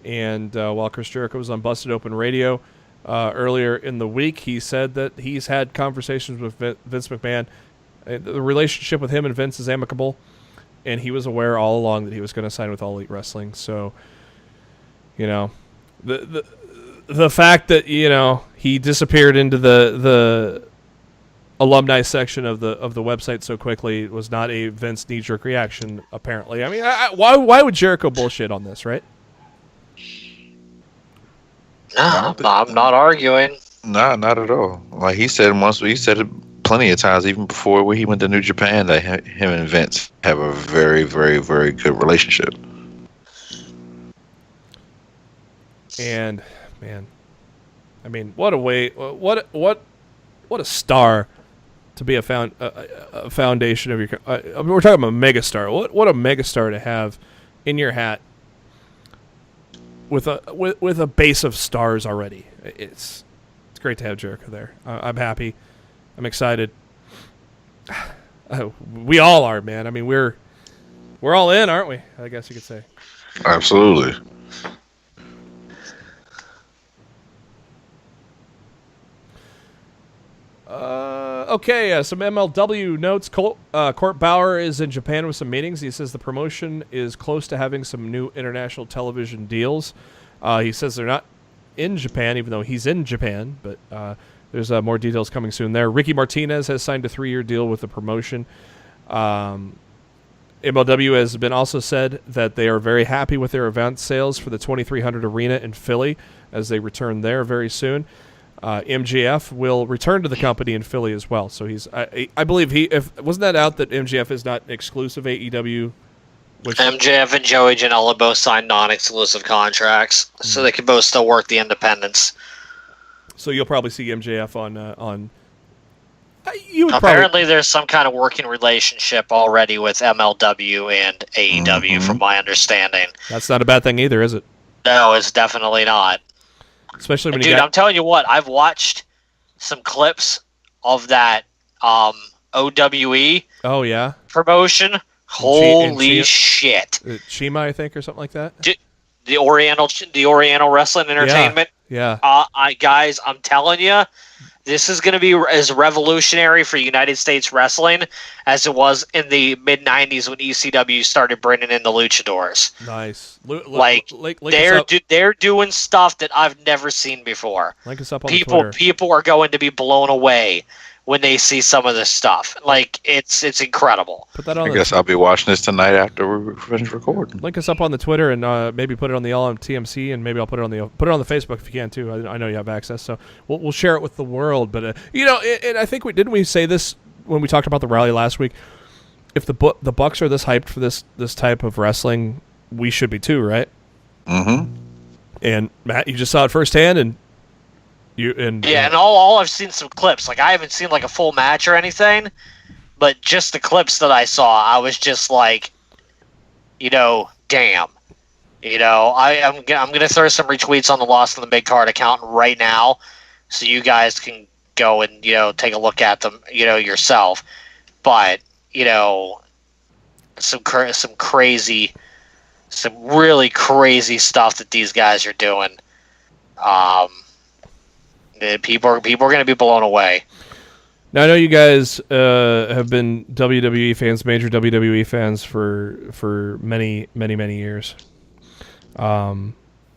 And while Chris Jericho was on Busted Open Radio earlier in the week, he said that he's had conversations with Vince McMahon. The relationship with him and Vince is amicable, and he was aware all along that he was going to sign with All Elite Wrestling. So, the fact that he disappeared into the alumni section of the website so quickly was not a Vince knee-jerk reaction. Apparently, I mean, why would Jericho bullshit on this, right? No, I'm not arguing. No, not at all. Like he said it plenty of times, even before he went to New Japan, that him and Vince have a very, very, very good relationship. And man, I mean, what a star to be a foundation of your. I mean, we're talking about a megastar. What a megastar to have in your hat with a base of stars already. It's great to have Jericho there. I'm happy. I'm excited. We all are, man. I mean, we're all in, aren't we? I guess you could say. Absolutely. Okay, some MLW notes. Court Bauer is in Japan with some meetings. He says the promotion is close to having some new international television deals. He says they're not in Japan, even though he's in Japan, but there's more details coming soon there. Ricky Martinez has signed a 3-year deal with the promotion. MLW has been also said that they are very happy with their event sales for the 2300 Arena in Philly as they return there very soon. MJF will return to the company in Philly as well. So he's, I believe wasn't that out that MJF is not exclusive AEW? MJF and Joey Janela both signed non-exclusive contracts, so they can both still work the independents. So you'll probably see MJF on. Apparently, there's some kind of working relationship already with MLW and AEW, from my understanding. That's not a bad thing either, is it? No, it's definitely not. Especially when I'm telling you what, I've watched some clips of that OWE promotion. Holy shit. Shima, I think, or something like that? The Oriental Wrestling Entertainment. Yeah. Guys, I'm telling you, this is going to be as revolutionary for United States wrestling as it was in the mid-'90s when ECW started bringing in the luchadors. Nice. They're doing stuff that I've never seen before. Link us up on Twitter. People are going to be blown away when they see some of this stuff. Like, it's incredible. Put that on. I guess I'll be watching this tonight after we finish recording. Link us up on the Twitter and maybe put it on the LMTMC, and maybe I'll put it on the Facebook if you can too. I know you have access, so we'll share it with the world. But and I think didn't we say this when we talked about the rally last week? If the Bucks are this hyped for this type of wrestling, we should be too, right? Mm-hmm. And Matt, you just saw it firsthand, and all I've seen some clips. Like, I haven't seen like a full match or anything, but just the clips that I saw, I was just like, damn. I'm gonna throw some retweets on the Lost in the Midcard account right now, so you guys can go and take a look at them yourself. But some really crazy stuff that these guys are doing. People are going to be blown away. Now, I know you guys have been WWE fans, major WWE fans for many, many, many years,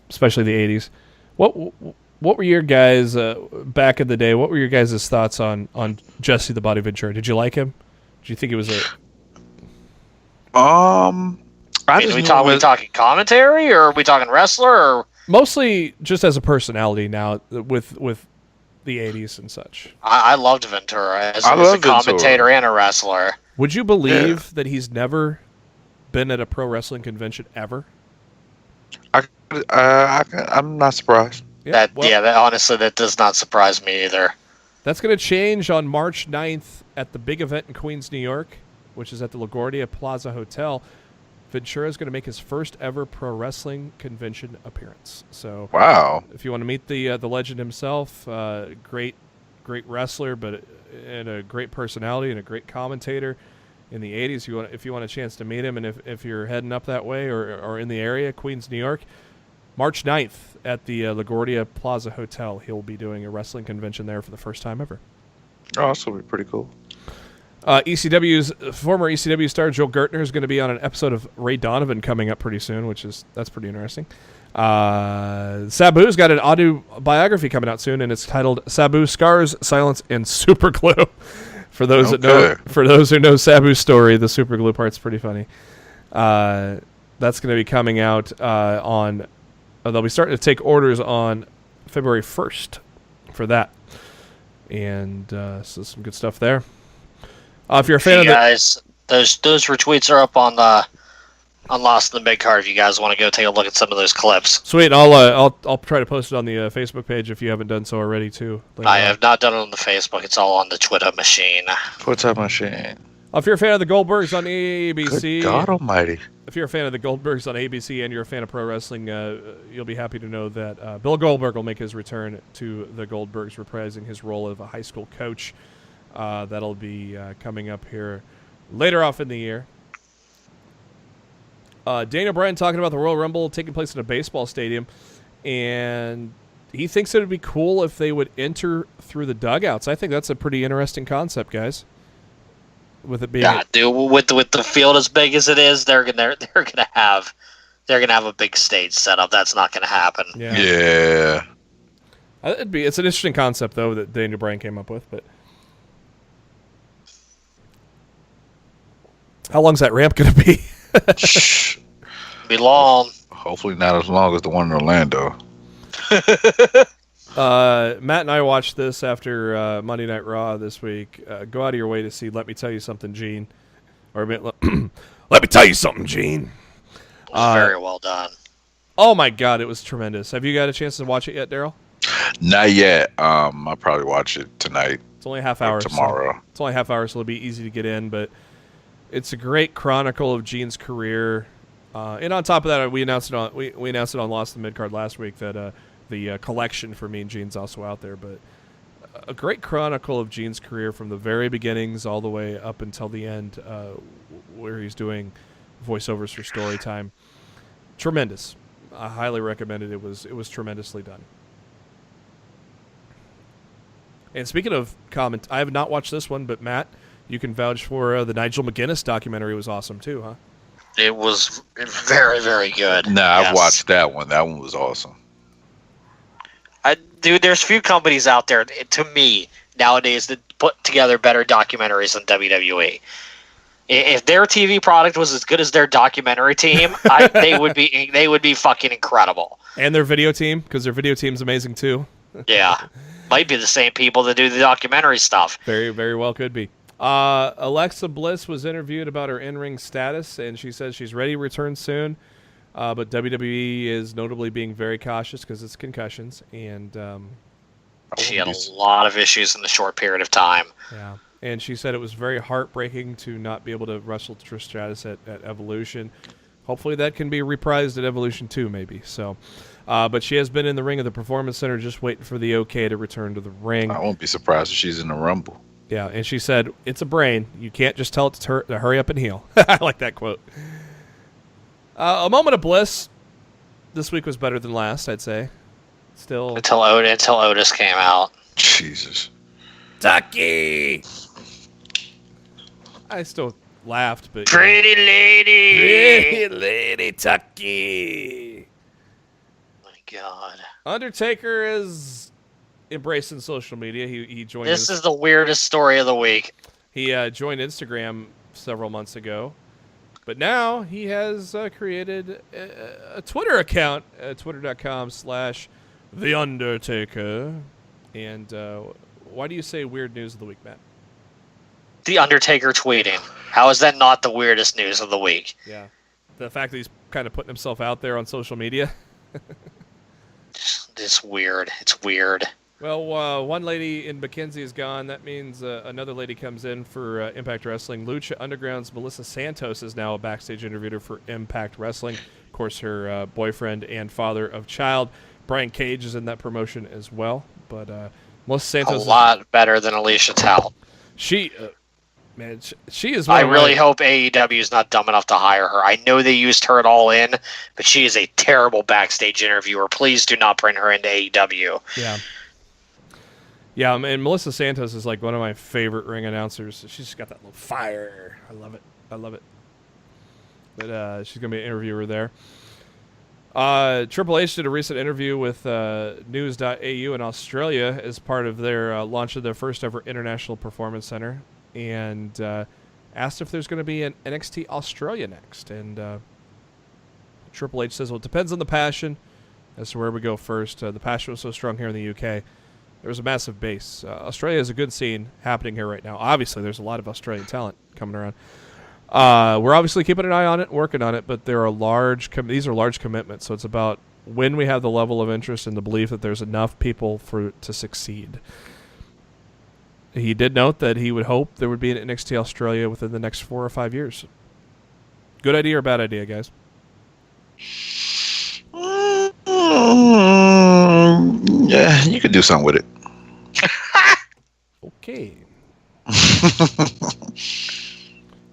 especially the 80s. What were your guys back in the day? What were your guys' thoughts on Jesse the Body Ventura? Did you like him? Did you think it was a? Are we talking commentary, or are we talking wrestler? Or mostly just as a personality now with the 80s and such. I loved Ventura as a commentator and a wrestler. Would you believe that he's never been at a pro wrestling convention ever? I'm not surprised. Honestly, that does not surprise me either. That's going to change on March 9th at the big event in Queens, New York, which is at the LaGuardia Plaza Hotel. Ventura is going to make his first ever pro wrestling convention appearance. So, wow! If you want to meet the legend himself, great wrestler, and a great personality and a great commentator in the 80s. If you want a chance to meet him, and if you're heading up that way or in the area, Queens, New York, March 9th at the LaGuardia Plaza Hotel, he'll be doing a wrestling convention there for the first time ever. Oh, that's going to be pretty cool. ECW's former ECW star Joel Gertner is going to be on an episode of Ray Donovan coming up pretty soon, that's pretty interesting. Sabu's got an autobiography coming out soon, and it's titled Sabu: Scars, Silence, and Superglue. For those who know Sabu's story, the Superglue part's pretty funny. That's going to be coming out on. They'll be starting to take orders on February 1st for that, and so some good stuff there. If you're a fan of guys, those retweets are up on Lost in the Midcard. If you guys want to go take a look at some of those clips, sweet. I'll try to post it on the Facebook page if you haven't done so already too. I have not done it on the Facebook. It's all on the Twitter machine. Twitter machine. If you're a fan of the Goldbergs on ABC, good God Almighty! If you're a fan of the Goldbergs on ABC and you're a fan of pro wrestling, you'll be happy to know that Bill Goldberg will make his return to the Goldbergs, reprising his role of a high school coach. That'll be coming up here later off in the year. Daniel Bryan talking about the Royal Rumble taking place in a baseball stadium, and he thinks it would be cool if they would enter through the dugouts. I think that's a pretty interesting concept, guys. With it being dude, with the field as big as it is, they're gonna have a big stage setup. That's not gonna happen. Yeah. It's an interesting concept though that Daniel Bryan came up with. But how long's that ramp gonna be? Be long. Hopefully not as long as the one in Orlando. Matt and I watched this after Monday Night Raw this week. Go out of your way to see Let Me Tell You Something, Gene. Or Let Me Tell You Something, Gene. It was very well done. Oh, my God. It was tremendous. Have you got a chance to watch it yet, Darryl? Not yet. I'll probably watch it tonight. It's only a half hour. Tomorrow. So it's only a half hour, so it'll be easy to get in. But it's a great chronicle of Gene's career. And on top of that, we announced it on Lost in Midcard last week that the collection for Me and Gene's also out there. But a great chronicle of Gene's career from the very beginnings all the way up until the end, where he's doing voiceovers for story time. Tremendous. I highly recommend it. It was tremendously done. And speaking of comment, I have not watched this one, but Matt, you can vouch for the Nigel McGuinness documentary was awesome too, huh? It was very, very good. I've watched that one. That one was awesome. Dude, there's few companies out there, to me, nowadays that put together better documentaries than WWE. If their TV product was as good as their documentary team, they would be fucking incredible. And their video team, because their video team's amazing too. Yeah, might be the same people that do the documentary stuff. Very, very well could be. Alexa Bliss was interviewed about her in-ring status, and she says she's ready to return soon. But WWE is notably being very cautious because it's concussions, and she had a lot of issues in the short period of time. Yeah, and she said it was very heartbreaking to not be able to wrestle Trish Stratus at Evolution. Hopefully that can be reprised at Evolution 2, maybe. So, but she has been in the ring at the Performance Center, just waiting for the okay to return to the ring. I won't be surprised if she's in the Rumble. Yeah, and she said, it's a brain. You can't just tell it to hurry up and heal. I like that quote. A moment of bliss. This week was better than last, I'd say. Still until Otis came out. Jesus. Tucky! I still laughed, but... Pretty lady! Pretty lady Tucky! My God. Undertaker is embracing social media. He joined... This is the weirdest story of the week. He joined Instagram several months ago. But now he has created a Twitter account, twitter.com/The Undertaker. And why do you say weird news of the week, Matt? The Undertaker tweeting. How is that not the weirdest news of the week? Yeah. The fact that he's kind of putting himself out there on social media. It's weird. It's weird. Well, one lady in Mackenzie is gone. That means another lady comes in for Impact Wrestling. Lucha Underground's Melissa Santos is now a backstage interviewer for Impact Wrestling. Of course, her boyfriend and father of child, Brian Cage, is in that promotion as well. But Melissa Santos... A lot better than Alicia Tout. She is... I really hope AEW is not dumb enough to hire her. I know they used her at All In, but she is a terrible backstage interviewer. Please do not bring her into AEW. Yeah. Yeah, and Melissa Santos is like one of my favorite ring announcers. She's just got that little fire. I love it. But she's going to be an interviewer there. Triple H did a recent interview with News.au in Australia as part of their launch of their first ever International Performance Center, and asked if there's going to be an NXT Australia next. And Triple H says, well, it depends on the passion as to where we go first. The passion was so strong here in the UK. There's a massive base. Australia is a good scene happening here right now. Obviously, there's a lot of Australian talent coming around. We're obviously keeping an eye on it, working on it, but there are these are large commitments. So it's about when we have the level of interest and the belief that there's enough people to succeed. He did note that he would hope there would be an NXT Australia within the next 4 or 5 years. Good idea or bad idea, guys? Yeah, you could do something with it. Okay.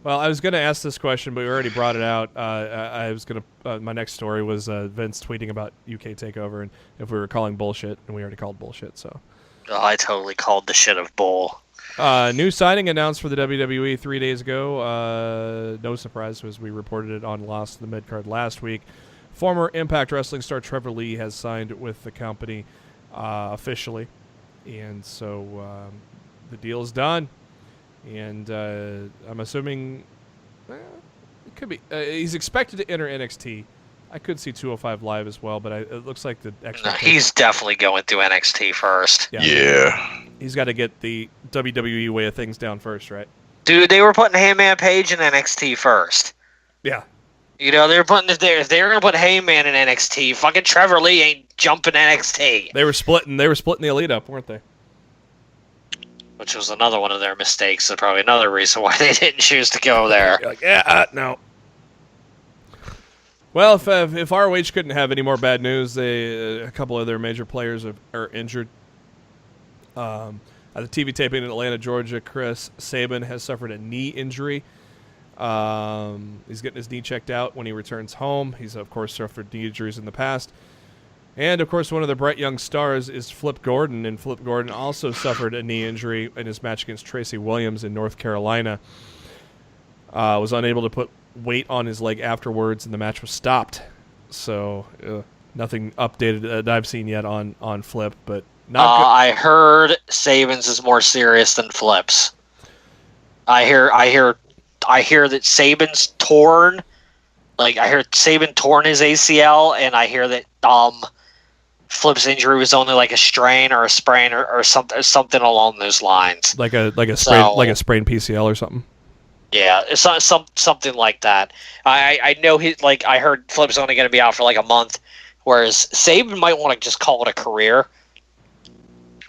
Well, I was going to ask this question, but we already brought it out. I was going to. My next story was Vince tweeting about UK Takeover, and if we were calling bullshit, and we already called bullshit. So. Oh, I totally called the shit of bull. New signing announced for the WWE 3 days ago. No surprise, as we reported it on Lost in the Midcard last week. Former Impact Wrestling star Trevor Lee has signed with the company officially, and so the deal is done. And I'm assuming it could be. He's expected to enter NXT. I could see 205 Live as well, but it looks like the he's definitely going through NXT first. Yeah. He's got to get the WWE way of things down first, right? Dude, they were putting Heyman Page in NXT first. Yeah. You know, they were putting if they're gonna put Heyman in NXT, fucking Trevor Lee ain't jumping NXT. They were splitting the Elite up, weren't they? Which was another one of their mistakes, and probably another reason why they didn't choose to go there. You're like, no. Well, if ROH couldn't have any more bad news, a couple of their major players are injured. At the TV taping in Atlanta, Georgia, Chris Sabin has suffered a knee injury. He's getting his knee checked out when he returns home. He's, of course, suffered knee injuries in the past. And, of course, one of the bright young stars is Flip Gordon, and Flip Gordon also suffered a knee injury in his match against Tracy Williams in North Carolina. Was unable to put weight on his leg afterwards, and the match was stopped. So, nothing updated that I've seen yet on Flip, but not good. I heard Sabin's is more serious than Flip's. I hear that Sabin's torn. Like, I heard Sabin torn his ACL, and I hear that Flip's injury was only like a strain or a sprain or something along those lines. Like a sprained PCL or something. Yeah, it's not something like that. I know I heard Flip's only going to be out for like a month, whereas Sabin might want to just call it a career.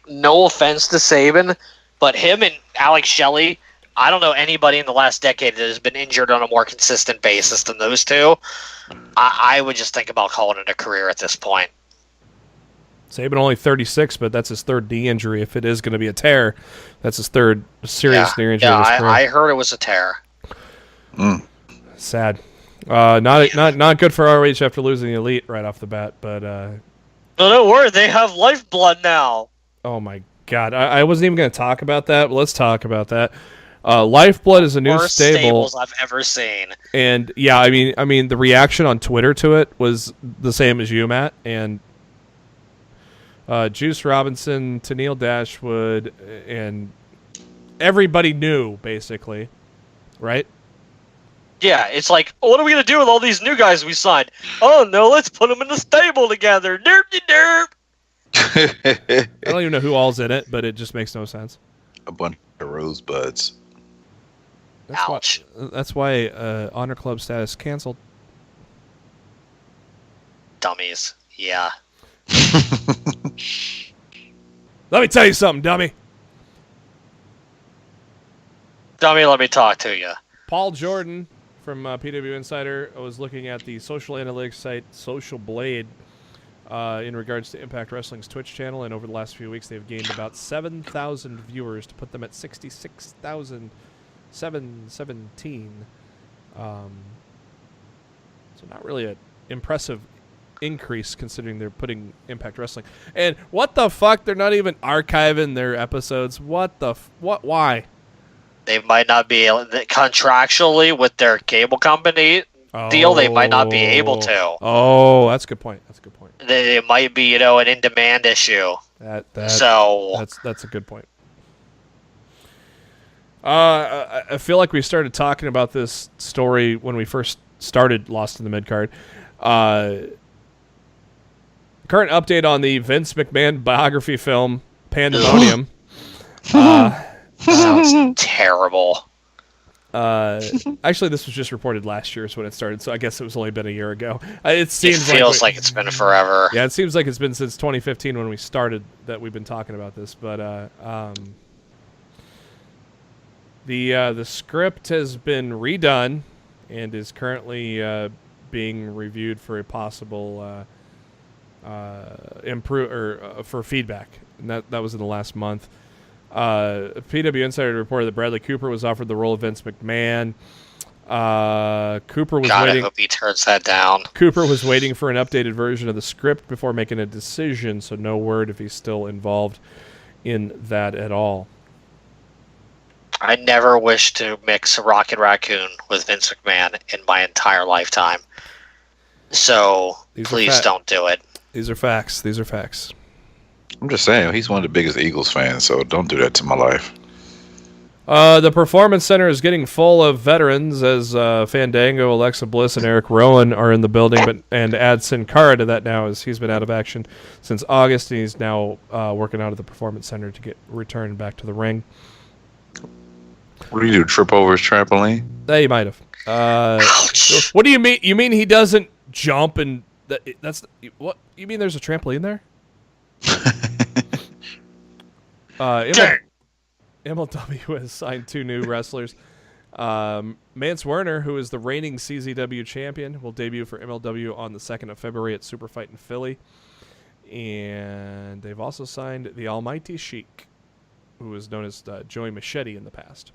No offense to Sabin, but him and Alex Shelley, I don't know anybody in the last decade that has been injured on a more consistent basis than those two. I would just think about calling it a career at this point. Sabin only 36, but that's his third knee injury. If it is going to be a tear, that's his third serious knee injury. Yeah, I heard it was a tear. Sad. Not good for ROH after losing the Elite right off the bat, but no, don't worry, they have Lifeblood now. Oh my God, I wasn't even going to talk about that, but let's talk about that. Lifeblood is a new Worst stable stables I've ever seen. And yeah, I mean the reaction on Twitter to it was the same as you, Matt, and Juice Robinson, Tennille Dashwood, and everybody knew, basically, right? Yeah, it's like, what are we going to do with all these new guys we signed? Oh, no, let's put them in the stable together. Derp-de-derp. I don't even know who all's in it, but it just makes no sense. A bunch of rosebuds. Ouch. That's why Honor Club status canceled. Dummies. Yeah. Let me tell you something, dummy. Dummy, let me talk to you. Paul Jordan from PW Insider was looking at the social analytics site Social Blade in regards to Impact Wrestling's Twitch channel, and over the last few weeks they've gained about 7,000 viewers to put them at 66,717. So not really an impressive increase considering they're putting Impact Wrestling. And what the fuck? They're not even archiving their episodes. What? Why? They might not be able contractually with their cable company deal. They might not be able to. Oh, that's a good point. It might be, an in-demand issue. That's a good point. I feel like we started talking about this story when we first started Lost in the Midcard. Current update on the Vince McMahon biography film Pandemonium. Sounds terrible. Actually, this was just reported last year is when it started, so I guess it was only been a year ago. It feels like it's been forever. Yeah, it seems like it's been since 2015 when we started that we've been talking about this. But the script has been redone and is currently being reviewed for a possible for feedback, and that was in the last month. PW Insider reported that Bradley Cooper was offered the role of Vince McMahon. Cooper was God, waiting. I hope he turns that down. Cooper was waiting for an updated version of the script before making a decision, so no word if he's still involved in that at all. I never wish to mix Rocket Raccoon with Vince McMahon in my entire lifetime. So please don't do it. These are facts. These are facts. I'm just saying, he's one of the biggest Eagles fans, so don't do that to my life. The Performance Center is getting full of veterans as Fandango, Alexa Bliss, and Eric Rowan are in the building, and add Sin Cara to that now as he's been out of action since August, and he's now working out at the Performance Center to get returned back to the ring. What do you do, trip over his trampoline? He might have. Ouch. What do you mean? You mean he doesn't jump and that's what you mean? There's a trampoline there? MLW has signed 2 new wrestlers. Mance Werner, who is the reigning CZW champion, will debut for MLW on the 2nd of February at Super Fight in Philly. And they've also signed the Almighty Sheik, who was known as Joey Machete in the past.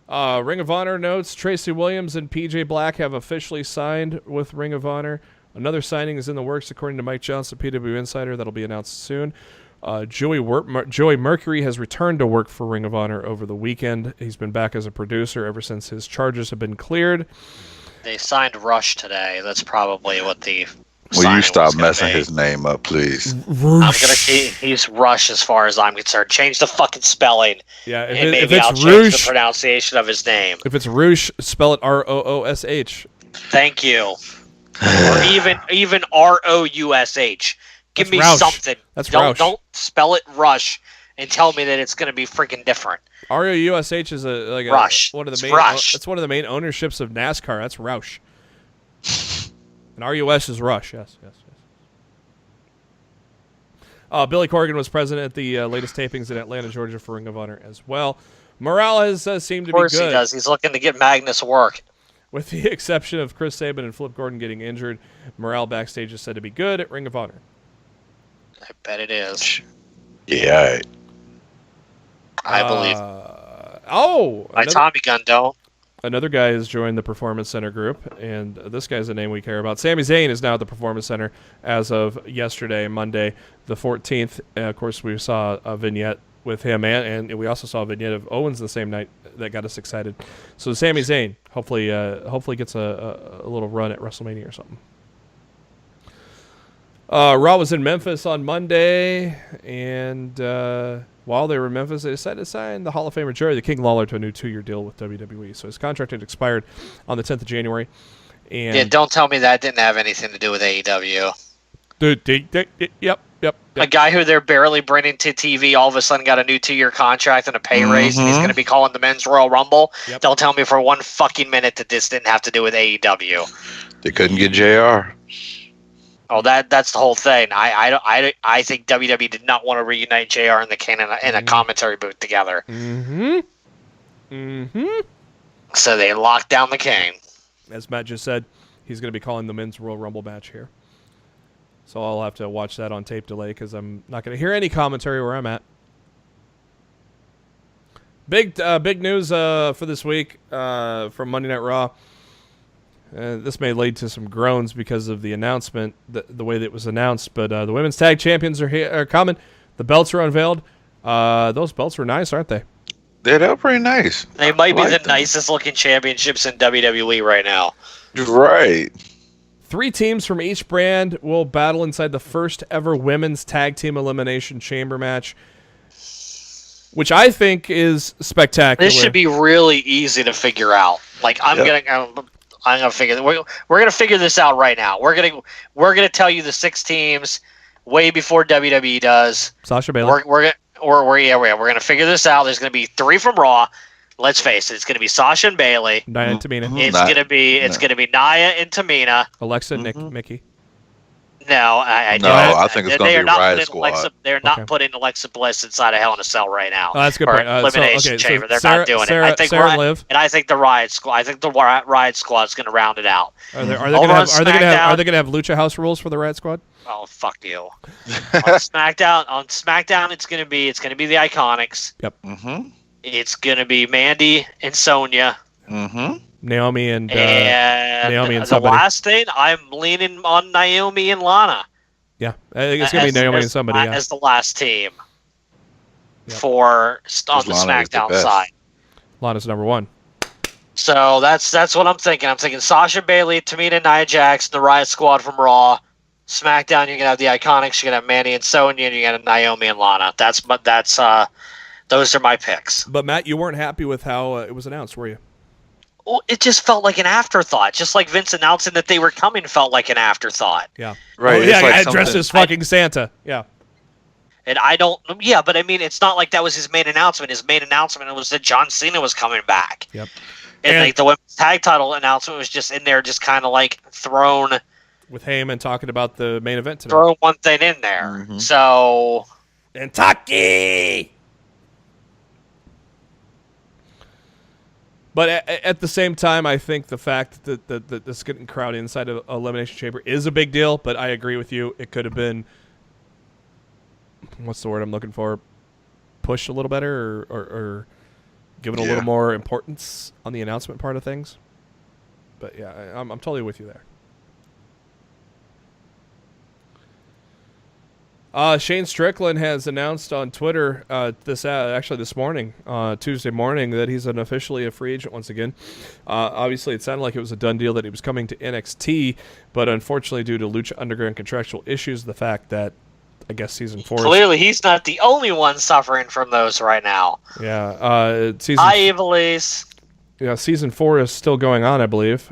Ring of Honor notes, Tracy Williams and PJ Black have officially signed with Ring of Honor. Another signing is in the works, according to Mike Johnson, PW Insider. That'll be announced soon. Joey Mercury has returned to work for Ring of Honor over the weekend. He's been back as a producer ever since his charges have been cleared. They signed Rush today. That's probably what the Will you stop messing his name up, please? He's Rush as far as I'm concerned. Change the fucking spelling. Yeah, and maybe I'll change the pronunciation of his name. If it's Roosh, spell it R-O-O-S-H. Thank you. Or even R-O-U-S-H. Give me Roush. something. Don't spell it Rush and tell me that it's going to be freaking different. R-O-U-S-H is Rush. One of the main. Rush. That's one of the main ownerships of NASCAR. That's Roush. And R-U-S is Rush. Yes. Billy Corgan was present at the latest tapings in Atlanta, Georgia for Ring of Honor as well. Morale has seemed to be good. Of course he does. He's looking to get Magnus work. With the exception of Chris Sabin and Flip Gordon getting injured, morale backstage is said to be good at Ring of Honor. I bet it is. Yeah, I believe. My Tommy gun don't. Another guy has joined the Performance Center group, and this guy's a name we care about. Sami Zayn is now at the Performance Center as of yesterday, Monday, the 14th. Of course, we saw a vignette with him, and we also saw a vignette of Owens the same night that got us excited. So Sami Zayn hopefully gets a little run at WrestleMania or something. Raw was in Memphis on Monday, and while they were in Memphis, they decided to sign the Hall of Famer Jerry the King Lawler to a new 2-year deal with WWE. So his contract had expired on the 10th of January. And yeah, don't tell me that didn't have anything to do with AEW. Yep. A guy who they're barely bringing to TV all of a sudden got a new 2-year contract and a pay raise, and he's going to be calling the Men's Royal Rumble. Yep. Don't tell me for one fucking minute that this didn't have to do with AEW. They couldn't get JR. Oh, that's the whole thing. I think WWE did not want to reunite JR and the King in a commentary booth together. So they locked down the King. As Matt just said, he's going to be calling the Men's Royal Rumble match here. So I'll have to watch that on tape delay because I'm not going to hear any commentary where I'm at. Big news for this week from Monday Night Raw. This may lead to some groans because of the announcement, the way that it was announced. But the women's tag champions are coming. The belts are unveiled. Those belts were nice, aren't they? They're pretty nice. They might be the nicest looking championships in WWE right now. Right. 3 teams from each brand will battle inside the first ever women's tag team elimination chamber match, which I think is spectacular. This should be really easy to figure out. Like I'm gonna figure. We're gonna figure this out right now. We're gonna tell you the 6 teams way before WWE does. Sasha Bayley. We're gonna figure this out. There's gonna be 3 from Raw. Let's face it. It's gonna be Sasha and Bayley. Nia and Tamina. It's gonna be Nia and Tamina. Alexa, Mickey. No, I think it's going to be Riot Squad. They're not putting Alexa Bliss inside a Hell in a Cell right now. Oh, that's a good point. Elimination Chamber. They're Sarah, not doing Sarah, it. I think Sarah Liv. And I think the Riot Squad. I think the Riot Squad is going to round it out. Are they going to have Lucha House rules for the Riot Squad? Oh, fuck you. On SmackDown, it's going to be the Iconics. Yep. It's gonna be Mandy and Sonya. Mm-hmm. Naomi and the somebody. last thing, I'm leaning on Naomi and Lana. Yeah, I think it's gonna be Naomi and somebody. Yeah. As the last team Yep. for on the Lana is the SmackDown best. side. Lana's number 1. So that's what I'm thinking. I'm thinking Sasha Bailey, Tamina and Nia Jax, the Riot Squad from Raw. SmackDown, you're gonna have the Iconics. You're gonna have Mandy and Sonya, and you're gonna have Naomi and Lana. Those are my picks. But Matt, you weren't happy with how it was announced, were you? Well, it just felt like an afterthought. Just like Vince announcing that they were coming felt like an afterthought. Yeah. Right. Oh, it's yeah, like I dressed something- as fucking Santa. Yeah. And I don't. Yeah, but I mean, it's not like that was his main announcement. His main announcement was that John Cena was coming back. Yep. And And- like the women's tag title announcement was just in there, just kind of like thrown With Heyman talking about the main event today. throw one thing in there. Mhm. So And Taki! But at the same time, I think the fact that this getting crowd inside of Elimination Chamber is a big deal, but I agree with you. It could have been, what's the word I'm looking for, pushed a little better or given a little more importance on the announcement part of things. But yeah, I'm totally with you there. Shane Strickland has announced on Twitter this morning, Tuesday morning, that he's officially a free agent once again. Obviously, it sounded like it was a done deal that he was coming to NXT, but unfortunately, due to Lucha Underground contractual issues, the fact that I guess season 4 clearly he's not the only one suffering from those right now. Season 4 is still going on, I believe.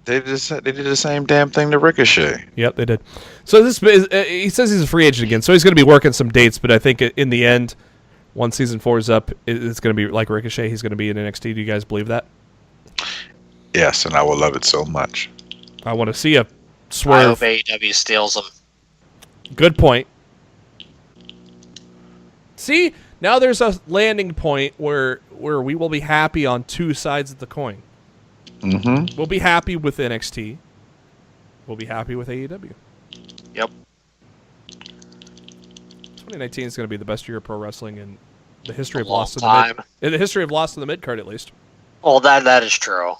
They did the same damn thing to Ricochet. Yep, they did. So this he says he's a free agent again, so he's going to be working some dates. But I think in the end, once season 4 is up, it's going to be like Ricochet. He's going to be in NXT. Do you guys believe that? Yes, and I will love it so much. I want to see a I swerve. hope AEW steals him. Good point. See, now there's a landing point where we will be happy on two sides of the coin. Mm-hmm. We'll be happy with NXT. We'll be happy with AEW. Yep. 2019 is going to be the best year of pro wrestling in the history of Long Lost in time. in the history of Lost in the mid card, at least. Well, that is true.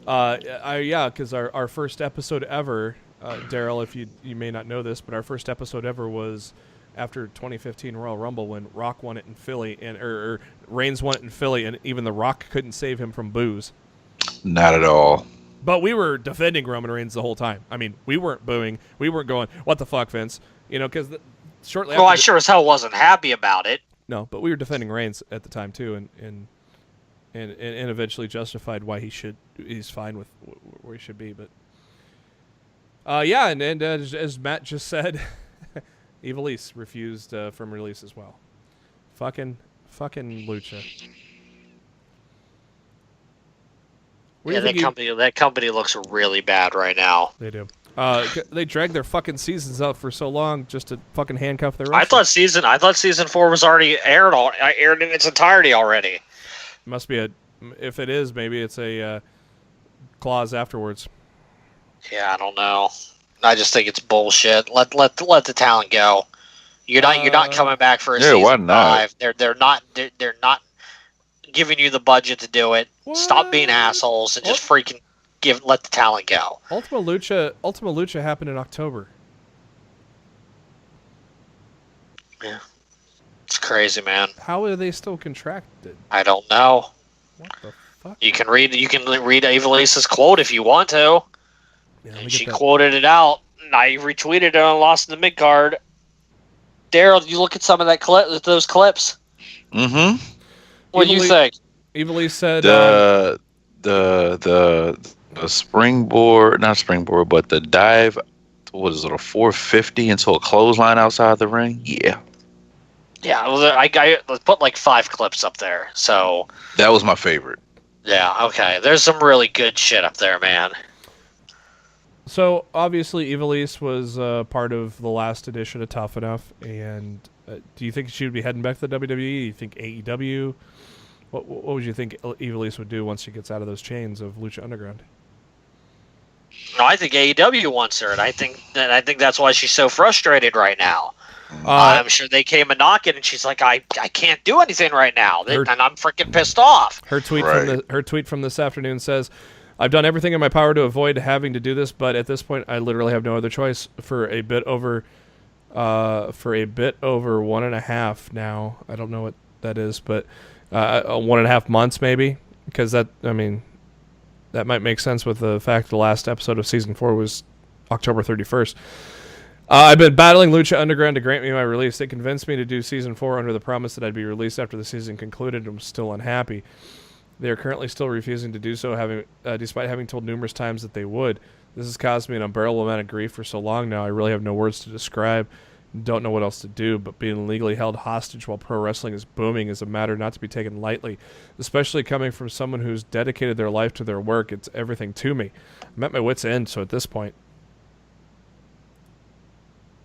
Because our first episode ever, Darryl, if you may not know this, but our first episode ever was after 2015 Royal Rumble when Rock won it in Philly or Reigns won it in Philly, and even The Rock couldn't save him from boos. Not at all. But we were defending Roman Reigns the whole time. I mean, we weren't booing. We weren't going, "What the fuck, Vince?" You know, because shortly after. Well, I sure as hell wasn't happy about it. No, but we were defending Reigns at the time too, and eventually justified why he's fine with where he should be. But as Matt just said, Evilise refused from release as well. Fucking Lucha. Yeah, that company looks really bad right now. They do. They dragged their fucking seasons out for so long just to fucking handcuff their. I thought season 4 was already aired in its entirety already. Must be if it is, maybe it's a clause afterwards. Yeah, I don't know. I just think it's bullshit. Let the talent go. You're not coming back for a season why not? 5. They're not giving you the budget to do it. What? Stop being assholes and just freaking let the talent go. Ultima Lucha happened in October. Yeah. It's crazy, man. How are they still contracted? I don't know. What the fuck? You can read Evilise's quote if you want to. Yeah, let me And get she that. quoted it out, and I retweeted it on Lost in the Midcard. Darryl, you look at some of those clips. Mm-hmm. What do you think? Evilise said The springboard, not springboard, but the dive, what is it, a 450 into a clothesline outside the ring? Yeah. Yeah, I put like 5 clips up there. So That was my favorite. yeah, okay. There's some really good shit up there, man. So obviously, Evilise was part of the last edition of Tough Enough, and do you think she would be heading back to the WWE? Do you think AEW? What would you think Evilise would do once she gets out of those chains of Lucha Underground? No, I think AEW wants her, and I think that's why she's so frustrated right now. I'm sure they came and knocking, and she's like, I can't do anything right now, and I'm freaking pissed off. Her tweet from this afternoon says, "I've done everything in my power to avoid having to do this, but at this point, I literally have no other choice. For a bit over 1.5 now. I don't know what that is, but 1.5 months maybe, because that might make sense with the fact the last episode of season 4 was October 31st. I've been battling Lucha Underground to grant me my release. They convinced me to do season 4 under the promise that I'd be released after the season concluded, and was still unhappy. They are currently still refusing to do so, despite having told numerous times that they would. This has caused me an unbearable amount of grief for so long now. I really have no words to describe. Don't know what else to do, but being legally held hostage while pro wrestling is booming is a matter not to be taken lightly, especially coming from someone who's dedicated their life to their work. It's everything to me. I'm at my wit's end, so at this point,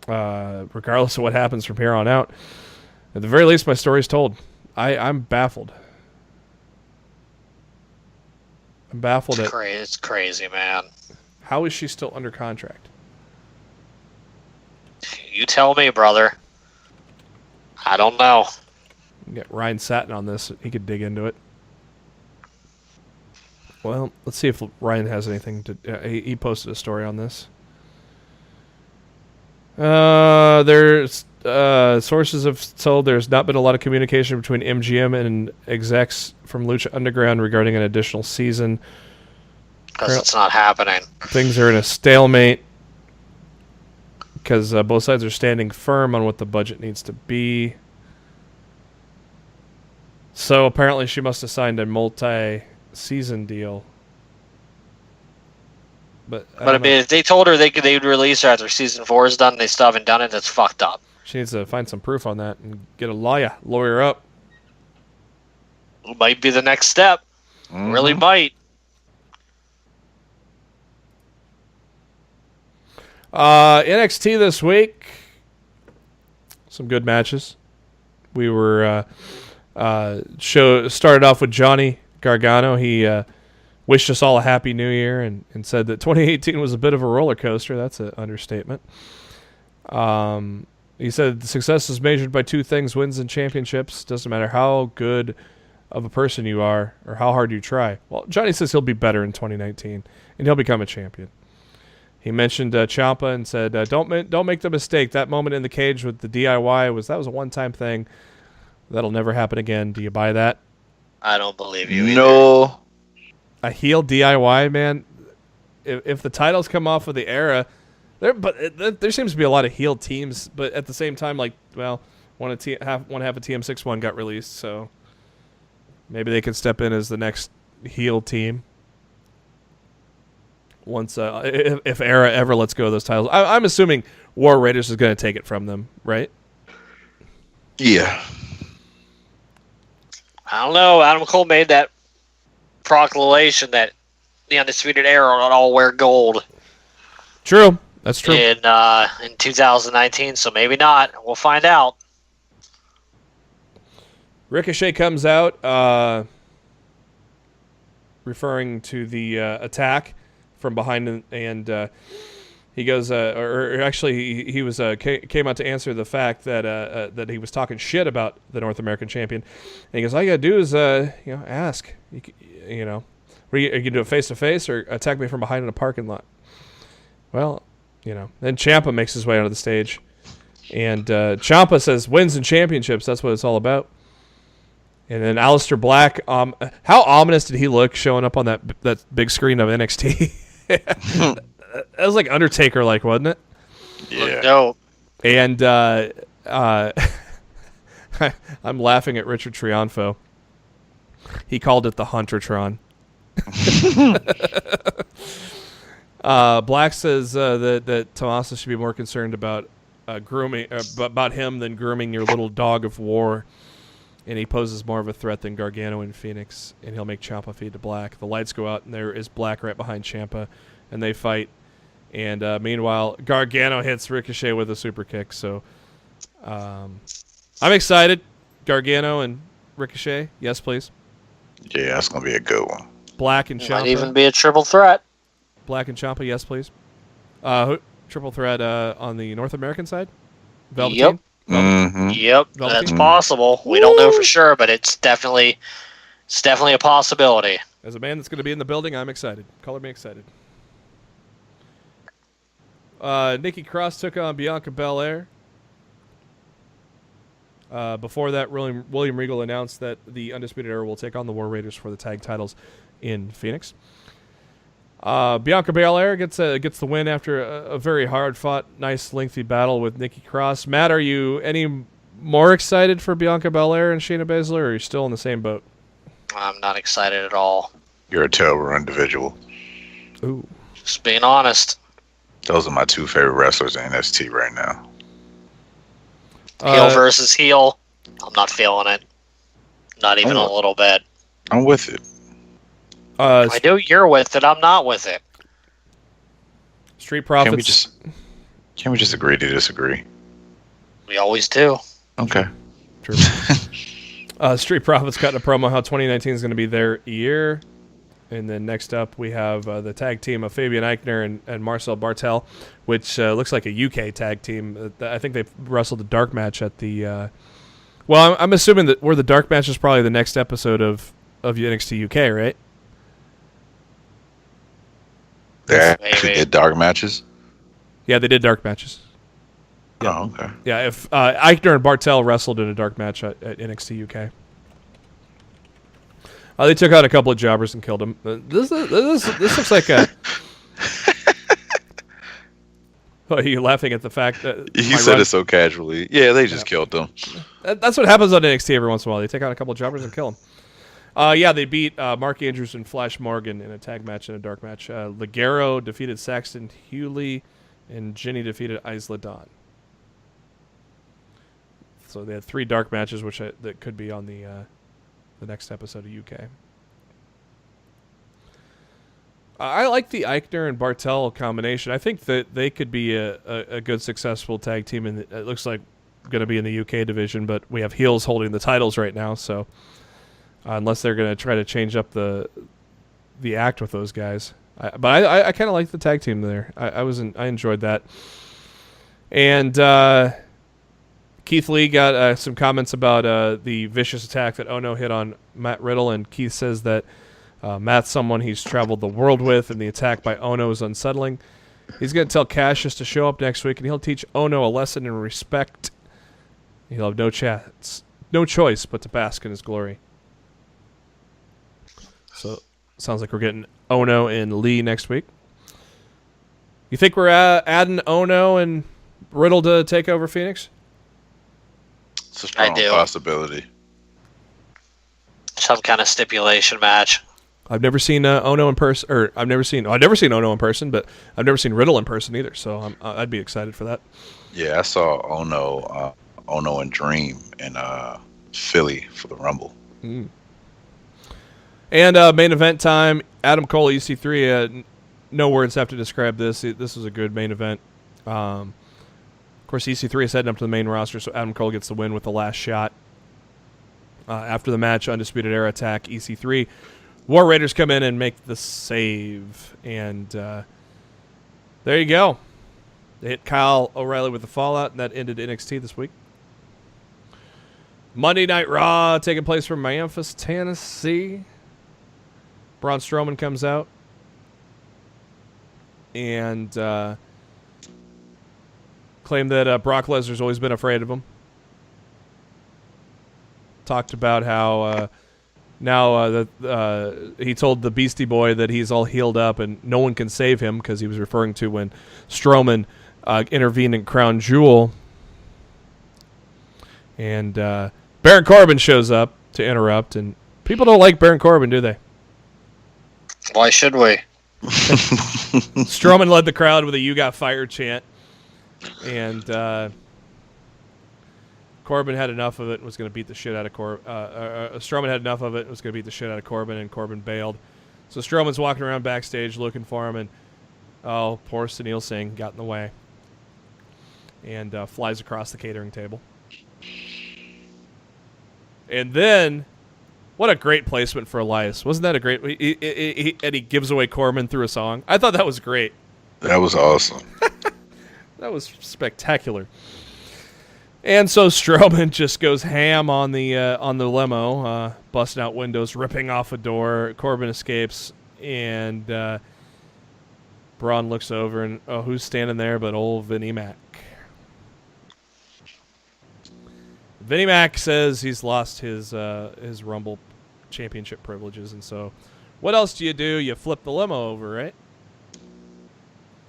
regardless of what happens from here on out, at the very least, my story's told. I'm baffled. I'm baffled at... It's crazy, man. How is she still under contract? You tell me, brother. I don't know. Get Ryan Satin on this. He could dig into it. Well, let's see if Ryan has anything to... he posted a story on this. There's sources have told there's not been a lot of communication between MGM and execs from Lucha Underground regarding an additional season. Because it's not happening. Things are in a stalemate because both sides are standing firm on what the budget needs to be. So apparently she must have signed a multi-season deal. But I mean, if they told her they'd release her after season 4 is done, and they still haven't done it, that's fucked up. She needs to find some proof on that and get a lawyer up. Might be the next step. Mm-hmm. Really might. NXT this week, some good matches. We were started off with Johnny Gargano. He wished us all a happy new year and said that 2018 was a bit of a roller coaster. That's an understatement. He said success is measured by 2 things: wins and championships. Doesn't matter how good of a person you are or how hard you try. Well, Johnny says he'll be better in 2019 and he'll become a champion. He mentioned Ciampa and said, "Don't make the mistake. That moment in the cage with the DIY was a one-time thing. That'll never happen again." Do you buy that? I don't believe you either. No. A heel DIY, man. If the titles come off of the era, there seems to be a lot of heel teams, but at the same time, one half of TM61 got released, so maybe they could step in as the next heel team. Once, if Era ever lets go of those titles, I'm assuming War Raiders is going to take it from them, right? Yeah. I don't know. Adam Cole made that proclamation that the Undisputed Era would all wear gold. True, that's true. In 2019, so maybe not. We'll find out. Ricochet comes out, referring to the attack from behind, and he goes, actually, he was came out to answer the fact that that he was talking shit about the North American champion, and he goes, all you gotta do is ask, are you gonna do it face to face or attack me from behind in a parking lot? Well, then Ciampa makes his way onto the stage, and Ciampa says wins and championships, that's what it's all about. And then Aleister Black, how ominous did he look showing up on that big screen of NXT? That was like Undertaker, wasn't it? Yeah. No. And I'm laughing at Richard Triunfo. He called it the Huntertron. Black says that Tommaso should be more concerned about grooming about him than grooming your little dog of war. And he poses more of a threat than Gargano and Phoenix, and he'll make Ciampa feed to Black. The lights go out, and there is Black right behind Ciampa, and they fight. And meanwhile, Gargano hits Ricochet with a super kick. So I'm excited. Gargano and Ricochet, yes, please. Yeah, that's going to be a good one. Black and Ciampa. Might even be a triple threat. Black and Ciampa, yes, please. Triple threat on the North American side? Velveteen? Yep. Mm-hmm. Yep, Velveteen? that's possible. We don't know for sure, but it's definitely a possibility. As a man that's going to be in the building, I'm excited. Color me excited. Nikki Cross took on Bianca Belair. Before that, William Regal announced that the Undisputed Era will take on the War Raiders for the tag titles in Phoenix. Bianca Belair gets the win after a very hard-fought, nice, lengthy battle with Nikki Cross. Matt, are you any more excited for Bianca Belair and Shayna Baszler, or are you still in the same boat? I'm not excited at all. You're a terrible individual. Ooh. Just being honest. Those are my two favorite wrestlers in NXT right now. Heel versus heel. I'm not feeling it. Not even a little bit. I'm with it. I know you're with it. I'm not with it. Street Profits. Can we just agree to disagree? We always do. Okay. True. Street Profits cut in a promo how 2019 is going to be their year. And then next up, we have the tag team of Fabian Eichner and Marcel Bartel, which looks like a UK tag team. I think they wrestled a dark match at the... well, I'm assuming that the dark match is probably the next episode of NXT UK, right? They actually did dark matches? Yeah, they did dark matches. Yeah. Oh, okay. Yeah, if Eichner and Bartel wrestled in a dark match at NXT UK. They took out a couple of jobbers and killed them. This looks like a... Oh, are you laughing at the fact that... You said it so casually. Yeah, they just killed them. That's what happens on NXT every once in a while. They take out a couple of jobbers and kill them. Yeah, they beat Mark Andrews and Flash Morgan in a tag match and a dark match. Ligero defeated Saxton Hewley, and Ginny defeated Isla Dawn. So they had 3 dark matches, which that could be on the next episode of UK. I like the Eichner and Bartel combination. I think that they could be a good, successful tag team. And it looks like going to be in the UK division, but we have heels holding the titles right now. So unless they're going to try to change up the act with those guys, but I kind of like the tag team there. I enjoyed that. And Keith Lee got some comments about the vicious attack that Ono hit on Matt Riddle, and Keith says that Matt's someone he's traveled the world with, and the attack by Ono is unsettling. He's going to tell Cassius to show up next week, and he'll teach Ono a lesson in respect. He'll have no choice but to bask in his glory. So, sounds like we're getting Ono and Lee next week. You think we're adding Ono and Riddle to take over Phoenix? It's a strong possibility. Some kind of stipulation match. I've never seen Ono in person, or I've never seen Ono in person, but I've never seen Riddle in person either. So I'd be excited for that. Yeah, I saw Ono and Dream in Philly for the Rumble. Mm. And main event time, Adam Cole, EC3. No words have to describe this. This was a good main event. Of course, EC3 is heading up to the main roster, so Adam Cole gets the win with the last shot. After the match, Undisputed Era attack EC3. War Raiders come in and make the save. And there you go. They hit Kyle O'Reilly with the fallout, and that ended NXT this week. Monday Night Raw taking place from Memphis, Tennessee. Braun Strowman comes out and claimed that Brock Lesnar's always been afraid of him. Talked about how now he told the Beastie Boy that he's all healed up and no one can save him, because he was referring to when Strowman intervened in Crown Jewel. And Baron Corbin shows up to interrupt, and people don't like Baron Corbin, do they? Why should we? Strowman led the crowd with a "You Got Fired" chant, and Corbin had enough of it and was going to beat the shit out of Corbin. Strowman had enough of it and was going to beat the shit out of Corbin, and Corbin bailed. So Strowman's walking around backstage looking for him, and poor Sunil Singh got in the way and flies across the catering table. And then, what a great placement for Elias. Wasn't that a great... and he gives away Corbin through a song. I thought that was great. That was awesome. That was spectacular. And so Strowman just goes ham on the limo, busting out windows, ripping off a door. Corbin escapes, and Braun looks over, and who's standing there but old Vinnie Mac? Vinnie Mac says he's lost his Rumble championship privileges, and so what else do? You flip the limo over, right?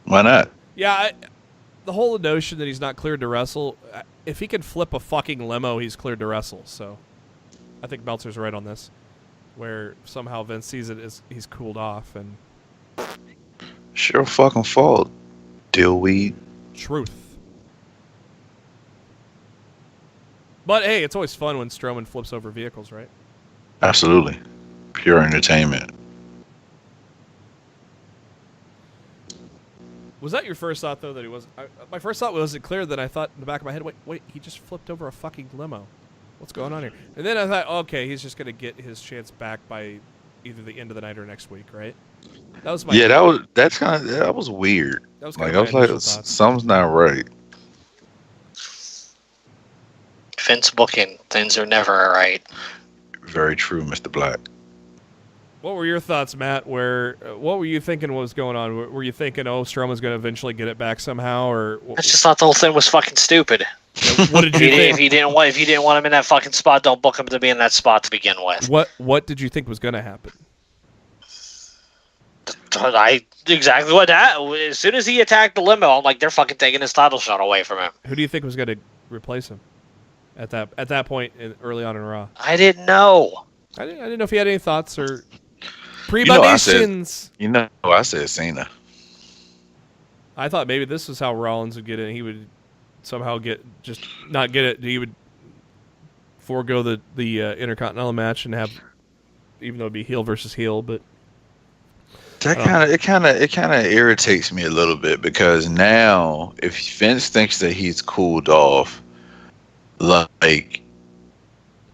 Why not? Yeah, the whole notion that he's not cleared to wrestle, if he can flip a fucking limo, he's cleared to wrestle. So I think Meltzer's right on this, where somehow Vince sees it as he's cooled off. And sure fucking fault, dillweed. Truth. But hey, it's always fun when Strowman flips over vehicles, right? Absolutely. Pure entertainment. Was that your first thought, though, that he was? My first thought was it clear that I thought in the back of my head, wait, he just flipped over a fucking limo. What's going on here? And then I thought, okay, he's just going to get his chance back by either the end of the night or next week, right? That was my that was weird. That was like, kind of I was like, something's not right. Vince booking, things are never right. Very true, Mr. Black. What were your thoughts, Matt? What were you thinking was going on? Were you thinking, Strowman's going to eventually get it back somehow, or? I just thought the whole thing was fucking stupid. What did you think? If you didn't want him in that fucking spot, don't book him to be in that spot to begin with. What did you think was going to happen? Exactly what that. As soon as he attacked the limo, I'm like, they're fucking taking his title shot away from him. Who do you think was going to replace him at that point early on in Raw? I didn't know. I didn't know if you had any thoughts or premonitions. I said Cena. I thought maybe this was how Rollins would get in. He would somehow not get it. He would forego the Intercontinental match and have, even though it'd be heel versus heel, but. It kind of irritates me a little bit, because now if Vince thinks that he's cooled off, like,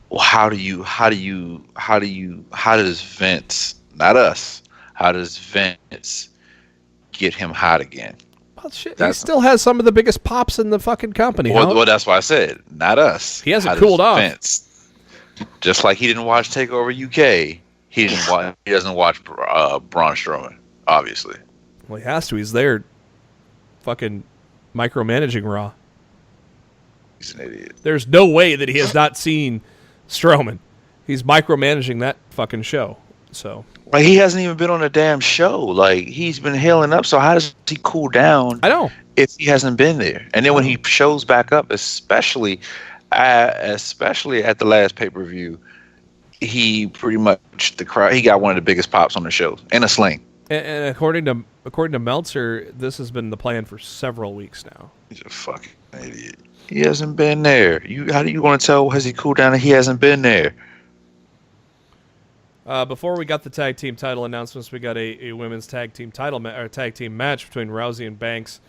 well, how does Vince, not us, how does Vince get him hot again? Well, shit, he still has some of the biggest pops in the fucking company. Well, that's why I said, not us. He hasn't cooled off. Vince, just like he didn't watch Takeover UK. He doesn't watch Braun Strowman, obviously. Well, he has to. He's there, fucking micromanaging Raw. He's an idiot. There's no way that he has not seen Strowman. He's micromanaging that fucking show. So, like, he hasn't even been on a damn show. Like, he's been healing up. So how does he cool down? I know, if he hasn't been there. And then when he shows back up, especially at the last pay-per-view, he pretty much he got one of the biggest pops on the show in a sling. And according to Meltzer, this has been the plan for several weeks now. He's a fucking idiot. He hasn't been there. How do you want to tell has he cooled down if he hasn't been there? Before we got the tag team title announcements, we got a women's tag team tag team match between Rousey and Banks,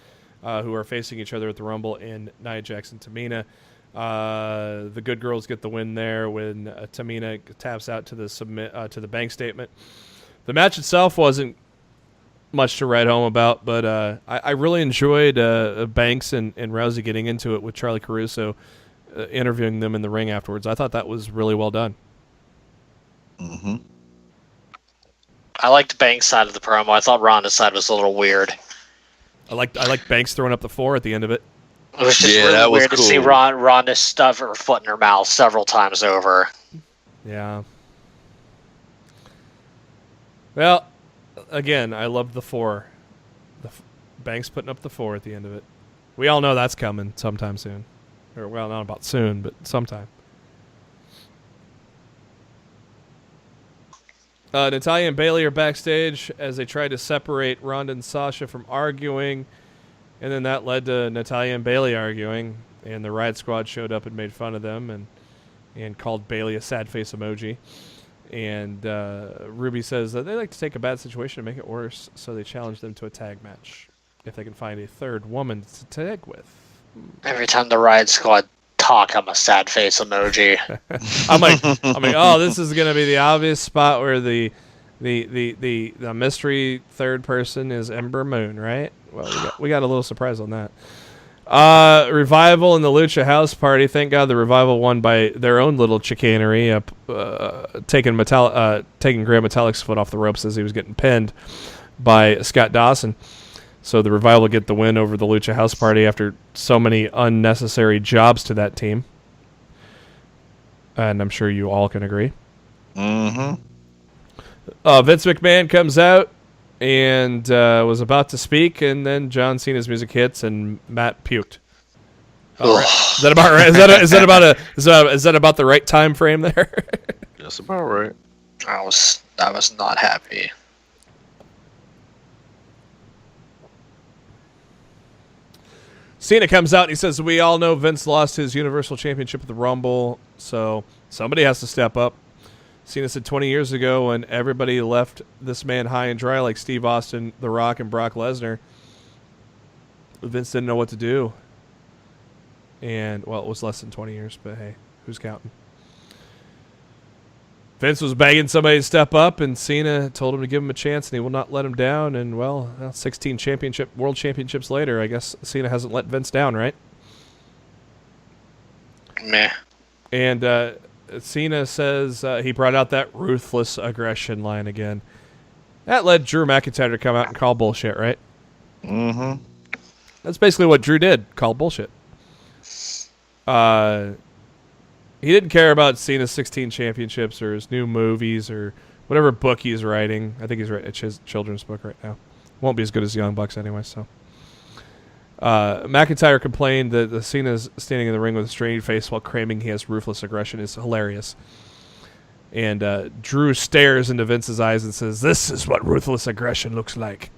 who are facing each other at the Rumble, and Nia Jax and Tamina. The good girls get the win there when Tamina taps out to the bank statement. The match itself wasn't much to write home about, but I really enjoyed Banks and Rousey getting into it with Charlie Caruso, interviewing them in the ring afterwards. I thought that was really well done. Mm-hmm. I liked Banks' side of the promo. I thought Ronda's side was a little weird. I liked Banks throwing up the 4 at the end of it. It was just really weird to see Ronda stuff her foot in her mouth several times over. Yeah. Well, again, I loved the 4. Banks putting up the 4 at the end of it. We all know that's coming sometime soon. Or, well, not about soon, but sometime. Natalya and Bayley are backstage as they try to separate Ronda and Sasha from arguing. And then that led to Natalya and Bayley arguing. And the Riot Squad showed up and made fun of them and called Bayley a sad face emoji. And Ruby says that they like to take a bad situation and make it worse, so they challenge them to a tag match if they can find a third woman to tag with. Every time the Riot Squad talk, I'm a sad face emoji. I'm like, oh, this is gonna be the obvious spot where the mystery third person is Ember Moon, right? Well, we got a little surprise on that. Revival and the Lucha House Party. Thank God the Revival won by their own little chicanery, taking Graham Metallic's foot off the ropes as he was getting pinned by Scott Dawson. So the Revival get the win over the Lucha House Party after so many unnecessary jobs to that team. And I'm sure you all can agree. Mm-hmm. Vince McMahon comes out and was about to speak, and then John Cena's music hits, and Matt puked. Right. Is that about right? Is that about the right time frame there? That's about right. I was not happy. Cena comes out and he says, "We all know Vince lost his Universal Championship at the Rumble, so somebody has to step up." Cena said 20 years ago when everybody left this man high and dry like Steve Austin, The Rock, and Brock Lesnar, Vince didn't know what to do. And, well, it was less than 20 years, but hey, who's counting? Vince was begging somebody to step up, and Cena told him to give him a chance, and he will not let him down. And, well, 16 world championships later, I guess Cena hasn't let Vince down, right? Meh. And Cena says he brought out that ruthless aggression line again. That led Drew McIntyre to come out and call bullshit, right? Mm-hmm. That's basically what Drew did, call bullshit. He didn't care about Cena's 16 championships or his new movies or whatever book he's writing. I think he's writing a children's book right now. Won't be as good as the Young Bucks anyway, so. McIntyre complained that the Cena's standing in the ring with a strained face while claiming he has ruthless aggression is hilarious. And Drew stares into Vince's eyes and says, "This is what ruthless aggression looks like."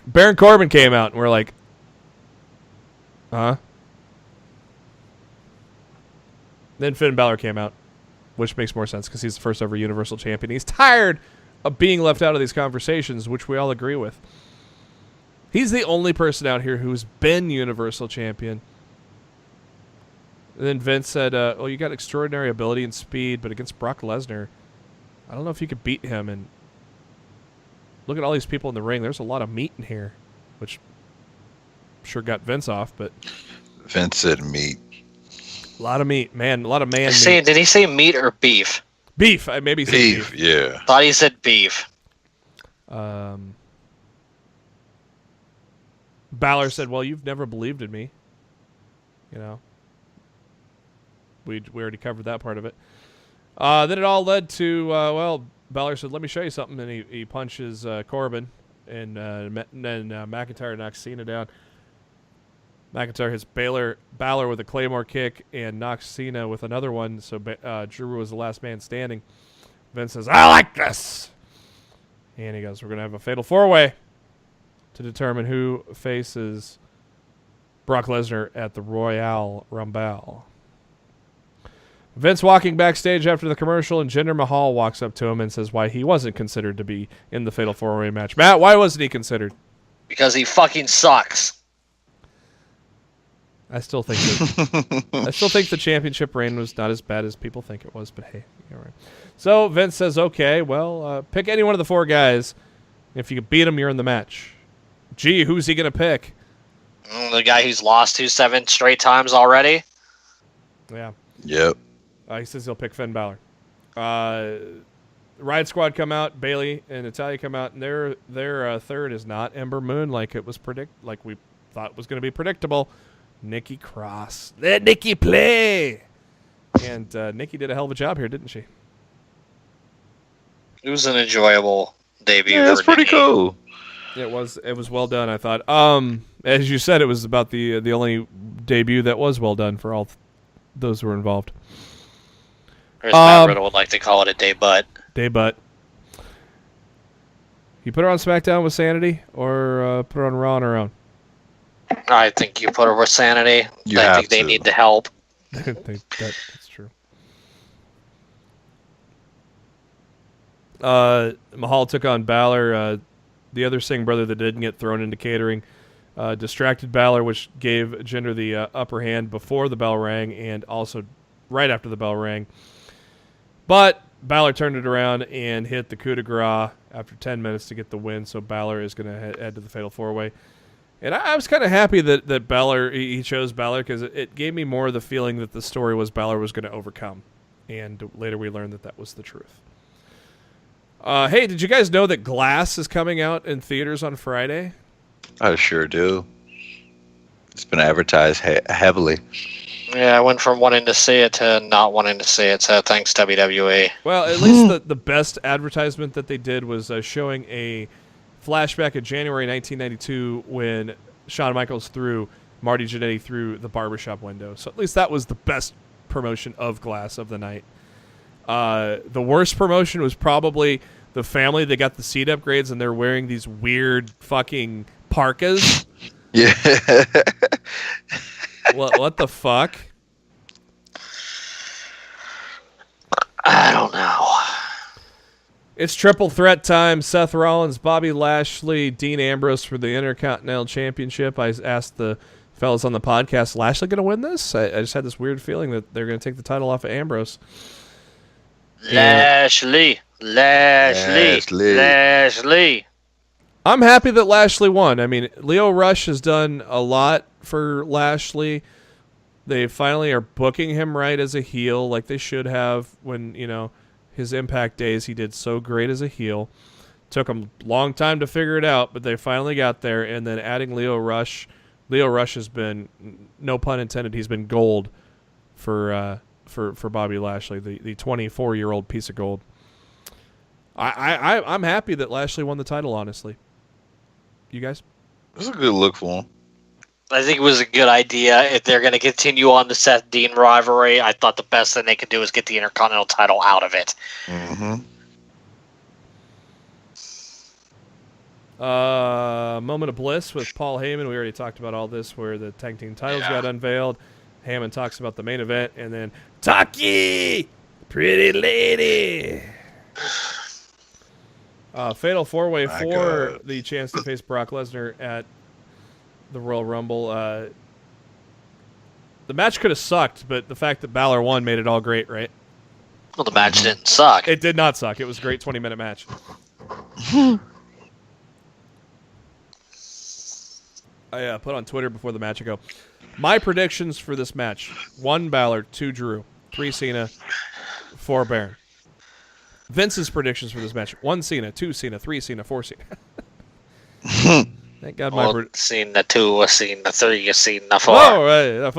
Baron Corbin came out and we're like, huh? Then Finn Balor came out, which makes more sense because he's the first ever Universal Champion. He's tired of being left out of these conversations, which we all agree with. He's the only person out here who's been Universal Champion. And then Vince said, "Oh, you got extraordinary ability and speed, but against Brock Lesnar, I don't know if you could beat him." And look at all these people in the ring. There's a lot of meat in here, which sure got Vince off. But Vince said meat. A lot of meat, man. A lot of man meat. Did he say meat or beef? Beef. I maybe said beef. Yeah. Thought he said beef. Balor said, "Well, you've never believed in me." You know. We already covered that part of it. Then it all led to, Balor said, "Let me show you something," and he punches Corbin, and then McIntyre knocks Cena down. McIntyre hits Balor with a Claymore kick and knocks Cena with another one, so Drew was the last man standing. Vince says, "I like this!" And he goes, "We're going to have a fatal four-way to determine who faces Brock Lesnar at the Royal Rumble." Vince walking backstage after the commercial, and Jinder Mahal walks up to him and says why he wasn't considered to be in the fatal four-way match. Matt, why wasn't he considered? Because he fucking sucks. I still think the championship reign was not as bad as people think it was, but hey, you're right. So Vince says, "Okay, well, pick any one of the four guys. If you can beat him, you're in the match." Gee, who's he gonna pick? The guy who's lost 7 straight times already. Yeah. Yep. He says he'll pick Finn Balor. Riot Squad come out, Bayley and Natalya come out, and their third is not Ember Moon like we thought was going to be predictable. Nikki Cross. Let Nikki play. And Nikki did a hell of a job here, didn't she? It was an enjoyable debut. Yeah, that's pretty cool. It was well done, I thought. As you said, it was about the only debut that was well done for all those who were involved. Or as Matt Riddle would like to call it, a debut. Debut. You put her on SmackDown with Sanity, or put her on Raw on her own? I think you put her with Sanity. I think they need the help. That's true. Mahal took on Balor. The other Singh brother that didn't get thrown into catering distracted Balor, which gave Jinder the upper hand before the bell rang and also right after the bell rang. But Balor turned it around and hit the coup de grace after 10 minutes to get the win. So Balor is going to head to the Fatal 4-Way. And I was kind of happy that Balor, he chose Balor, because it gave me more of the feeling that the story was Balor was going to overcome. And later we learned that was the truth. Hey, did you guys know that Glass is coming out in theaters on Friday? I sure do. It's been advertised heavily. Yeah, I went from wanting to see it to not wanting to see it, so thanks, WWE. Well, at least the best advertisement that they did was showing a flashback of January 1992 when Shawn Michaels threw Marty Jannetty through the barbershop window. So at least that was the best promotion of Glass of the night. The worst promotion was probably the family that got the seat upgrades and they're wearing these weird fucking parkas. Yeah. What the fuck? I don't know. It's triple threat time. Seth Rollins, Bobby Lashley, Dean Ambrose for the Intercontinental Championship. I asked the fellas on the podcast, Lashley going to win this? I just had this weird feeling that they're going to take the title off of Ambrose. Lashley. I'm happy that Lashley won. I mean, Leo Rush has done a lot for Lashley. They finally are booking him right as a heel, like they should have when, his Impact days, he did so great as a heel. Took him a long time to figure it out, but they finally got there. And then adding Leo Rush has been, no pun intended, he's been gold for Bobby Lashley, the 24-year-old piece of gold. I'm happy that Lashley won the title, honestly. You guys? It was a good look for him. I think it was a good idea. If they're going to continue on the Seth Dean rivalry, I thought the best thing they could do is get the Intercontinental title out of it. Mm-hmm. Moment of bliss with Paul Heyman. We already talked about all this, where the tag team titles got unveiled. Heyman talks about the main event, and then Taki, pretty lady. Fatal 4-Way for the chance to face Brock Lesnar at the Royal Rumble. The match could have sucked, but the fact that Balor won made it all great, right? Well, the match didn't suck. It did not suck. It was a great 20-minute match. I put on Twitter before the match, I go, my predictions for this match: 1 Balor, 2 Drew, 3 Cena, 4 Baron. Vince's predictions for this match: 1 Cena, 2 Cena, 3 Cena, 4 Cena. Thank God my Cena 2, Cena 3, Cena 4. Oh, right.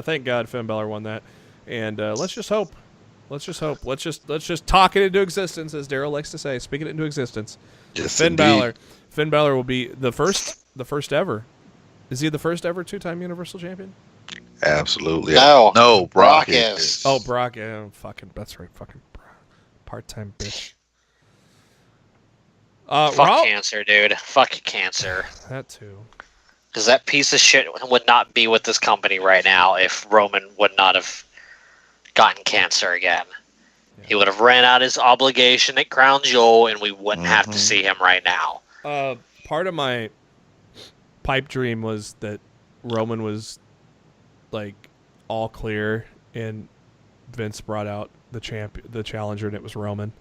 Thank God Finn Balor won that. And let's just hope. Let's just talk it into existence, as Darryl likes to say. Speak it into existence. Yes, Finn Balor will be the first ever. Is he the first ever 2-time Universal Champion? Absolutely. No, Brock is. Oh, Brock. Yeah, that's right. Fucking part-time bitch. Fuck cancer, dude. Fuck cancer. That too. Because that piece of shit would not be with this company right now if Roman would not have gotten cancer again. Yeah. He would have ran out his obligation at Crown Jewel, and we wouldn't have to see him right now. Part of my pipe dream was that Roman was like all clear, and Vince brought out the challenger, and it was Roman.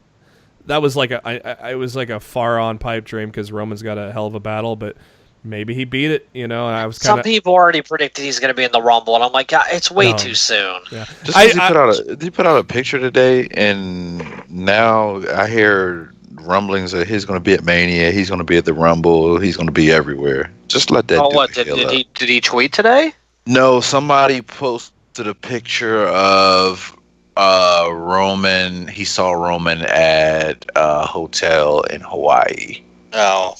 That was like I was like a far on pipe dream because Roman's got a hell of a battle, but maybe he beat it, And I was some people already predicted he's going to be in the Rumble, and I'm like, yeah, it's way too soon. Yeah, he put out a picture today, and now I hear rumblings that he's going to be at Mania, he's going to be at the Rumble, he's going to be everywhere. Just let that. Oh, what did he tweet today? No, somebody posted a picture of Roman. He saw Roman at a hotel in Hawaii. Oh,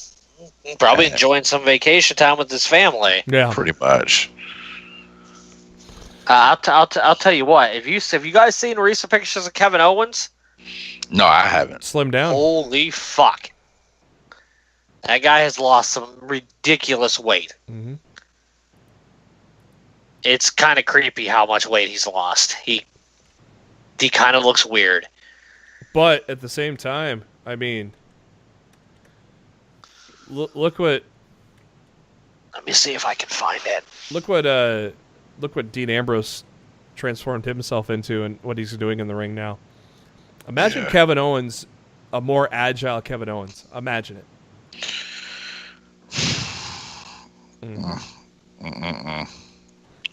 probably enjoying some vacation time with his family. Yeah, pretty much. I'll tell you what. Have you guys seen recent pictures of Kevin Owens? No, I haven't. Slimmed down. Holy fuck! That guy has lost some ridiculous weight. Mm-hmm. It's kind of creepy how much weight he's lost. He kind of looks weird. But at the same time, I mean, look what. Let me see if I can find it. Look what Dean Ambrose transformed himself into, and what he's doing in the ring now. Imagine Kevin Owens a more agile Kevin Owens. Imagine it.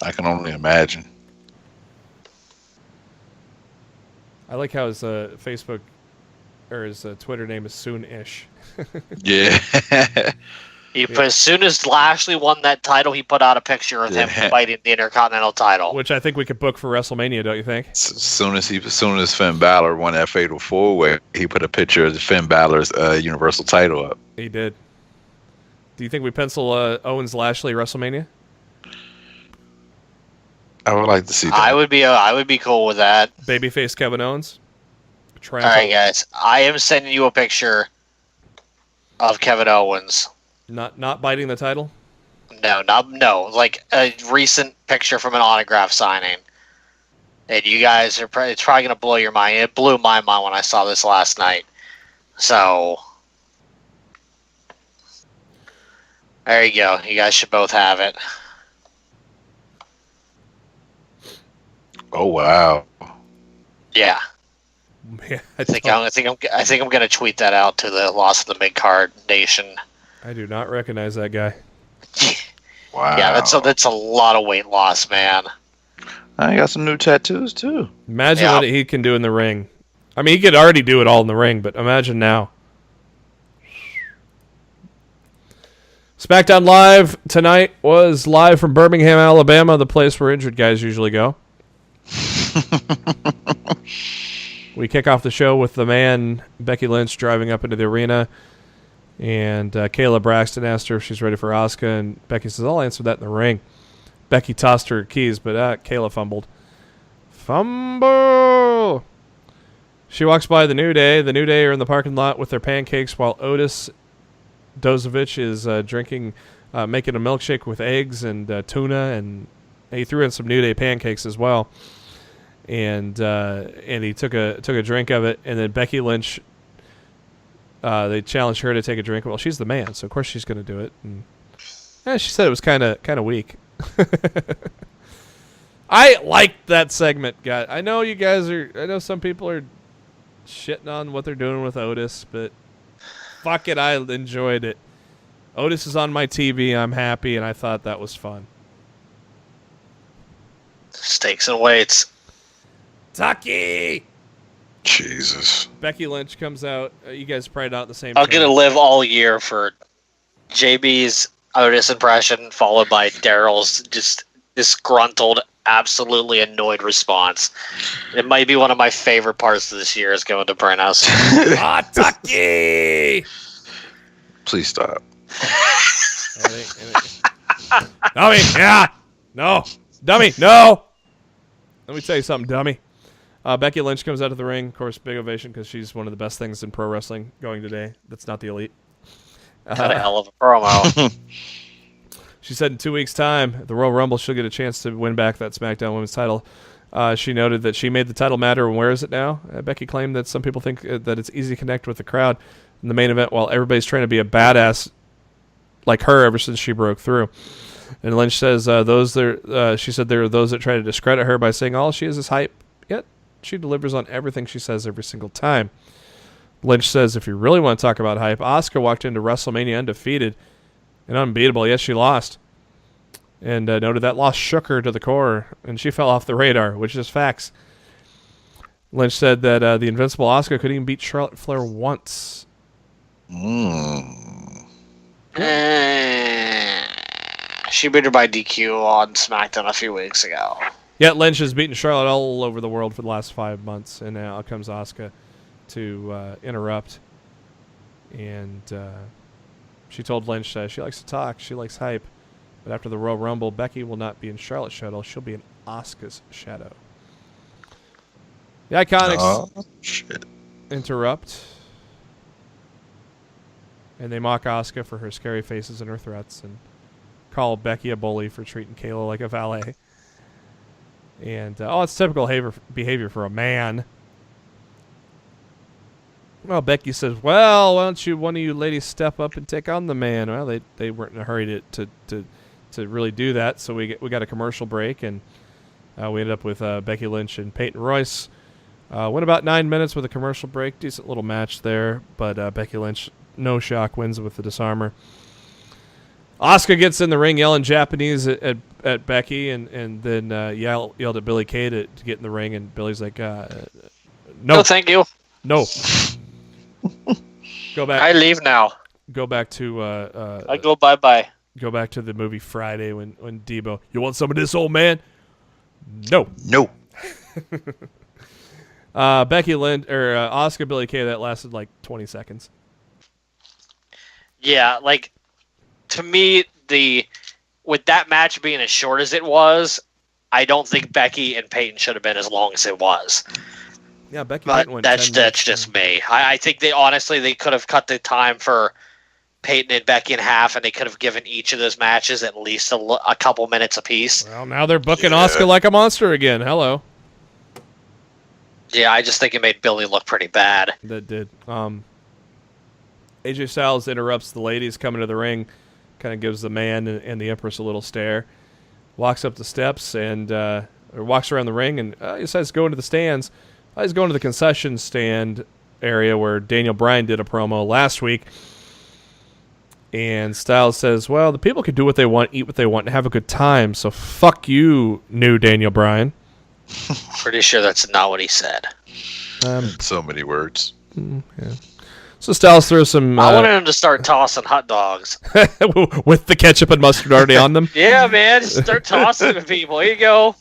I can only imagine. I like how his Facebook or his Twitter name is Soon-ish. Yeah. He put, as soon as Lashley won that title, he put out a picture of him fighting the Intercontinental title. Which I think we could book for WrestleMania, don't you think? As soon as Finn Balor won that Fatal 4-Way, he put a picture of Finn Balor's Universal title up. He did. Do you think we pencil Owens Lashley WrestleMania? I would like to see that. I would be cool with that. Babyface Kevin Owens. All right, guys. I am sending you a picture of Kevin Owens. Not biting the title? No. Like a recent picture from an autograph signing. And you guys it's probably going to blow your mind. It blew my mind when I saw this last night. So, there you go. You guys should both have it. Oh wow. Yeah. Man, I think I'm going to tweet that out to the Lost of the Midcard Nation. I do not recognize that guy. Wow. Yeah, that's a lot of weight loss, man. I got some new tattoos too. Imagine what he can do in the ring. I mean, he could already do it all in the ring, but imagine now. SmackDown Live tonight was live from Birmingham, Alabama, the place where injured guys usually go. We kick off the show with the man, Becky Lynch, driving up into the arena. And Kayla Braxton asked her if she's ready for Asuka, and Becky says, I'll answer that in the ring. Becky tossed her keys, but Kayla fumbled. Fumble! She walks by the New Day. The New Day are in the parking lot with their pancakes while Otis Dozovich is making a milkshake with eggs and tuna, and he threw in some New Day pancakes as well. And he took a drink of it, and then Becky Lynch, they challenged her to take a drink. Well, she's the man, so of course she's going to do it. And she said it was kind of weak. I liked that segment, guys. I know you guys are. I know some people are shitting on what they're doing with Otis, but fuck it, I enjoyed it. Otis is on my TV. I'm happy, and I thought that was fun. Stakes and weights. Tucky! Jesus. Becky Lynch comes out. You guys probably not at the same I'm time. going to live all year for JB's Otis impression, followed by Darryl's just disgruntled, absolutely annoyed response. It might be one of my favorite parts of this year is going to Brenna's. Tucky! Please stop. Dummy, yeah. No. Dummy, no. Let me tell you something, dummy. Becky Lynch comes out of the ring. Of course, big ovation because she's one of the best things in pro wrestling going today. That's not the Elite. Got a hell of a promo. She said in 2 weeks' time, at the Royal Rumble, she'll get a chance to win back that SmackDown Women's title. She noted that she made the title matter and wears it now. Becky claimed that some people think that it's easy to connect with the crowd in the main event while everybody's trying to be a badass like her ever since she broke through. And Lynch says she said there are those that try to discredit her by saying all she is hype, yet she delivers on everything she says every single time. Lynch says if you really want to talk about hype, Asuka walked into WrestleMania undefeated and unbeatable, yet she lost. And noted that loss shook her to the core, and she fell off the radar, which is facts. Lynch said that the invincible Asuka couldn't even beat Charlotte Flair once. She beat her by DQ on SmackDown a few weeks ago. Yet Lynch has beaten Charlotte all over the world for the last 5 months, and now comes Asuka to interrupt. And she told Lynch she likes to talk, she likes hype, but after the Royal Rumble, Becky will not be in Charlotte's shadow, she'll be in Asuka's shadow. The Iconics interrupt, and they mock Asuka for her scary faces and her threats, and call Becky a bully for treating Kayla like a valet. And, it's typical behavior for a man. Well, Becky says, well, why don't one of you ladies step up and take on the man? Well, they weren't in a hurry to really do that, so we got a commercial break, and we ended up with Becky Lynch and Peyton Royce Went about 9 minutes with a commercial break. Decent little match there, but Becky Lynch, no shock, wins with the disarmer. Asuka gets in the ring yelling Japanese at Becky, and then yelled at Billie Kay to get in the ring, and Billy's like, no, thank you. No. Go back. I leave now. Go back to I go bye-bye. Go back to the movie Friday when Debo, you want some of this, old man? No. Becky Lynch or Asuka Billie Kay, that lasted like 20 seconds. Yeah, like to me, with that match being as short as it was, I don't think Becky and Peyton should have been as long as it was. Yeah, Becky. But that's just me. I think they could have cut the time for Peyton and Becky in half, and they could have given each of those matches at least a couple minutes apiece. Well, now they're booking Asuka like a monster again. Hello. Yeah, I just think it made Billy look pretty bad. That did. AJ Styles interrupts the ladies coming to the ring, kind of gives the man and the Empress a little stare, walks up the steps and or walks around the ring, and he decides to go into the stands. He's going to the concession stand area where Daniel Bryan did a promo last week. And Styles says, well, the people can do what they want, eat what they want, and have a good time, so fuck you, new Daniel Bryan. Pretty sure that's not what he said. So many words. Yeah. So Styles throws some... I wanted him to start tossing hot dogs. with the ketchup and mustard already on them? Yeah, man. Just start tossing to people. Here you go.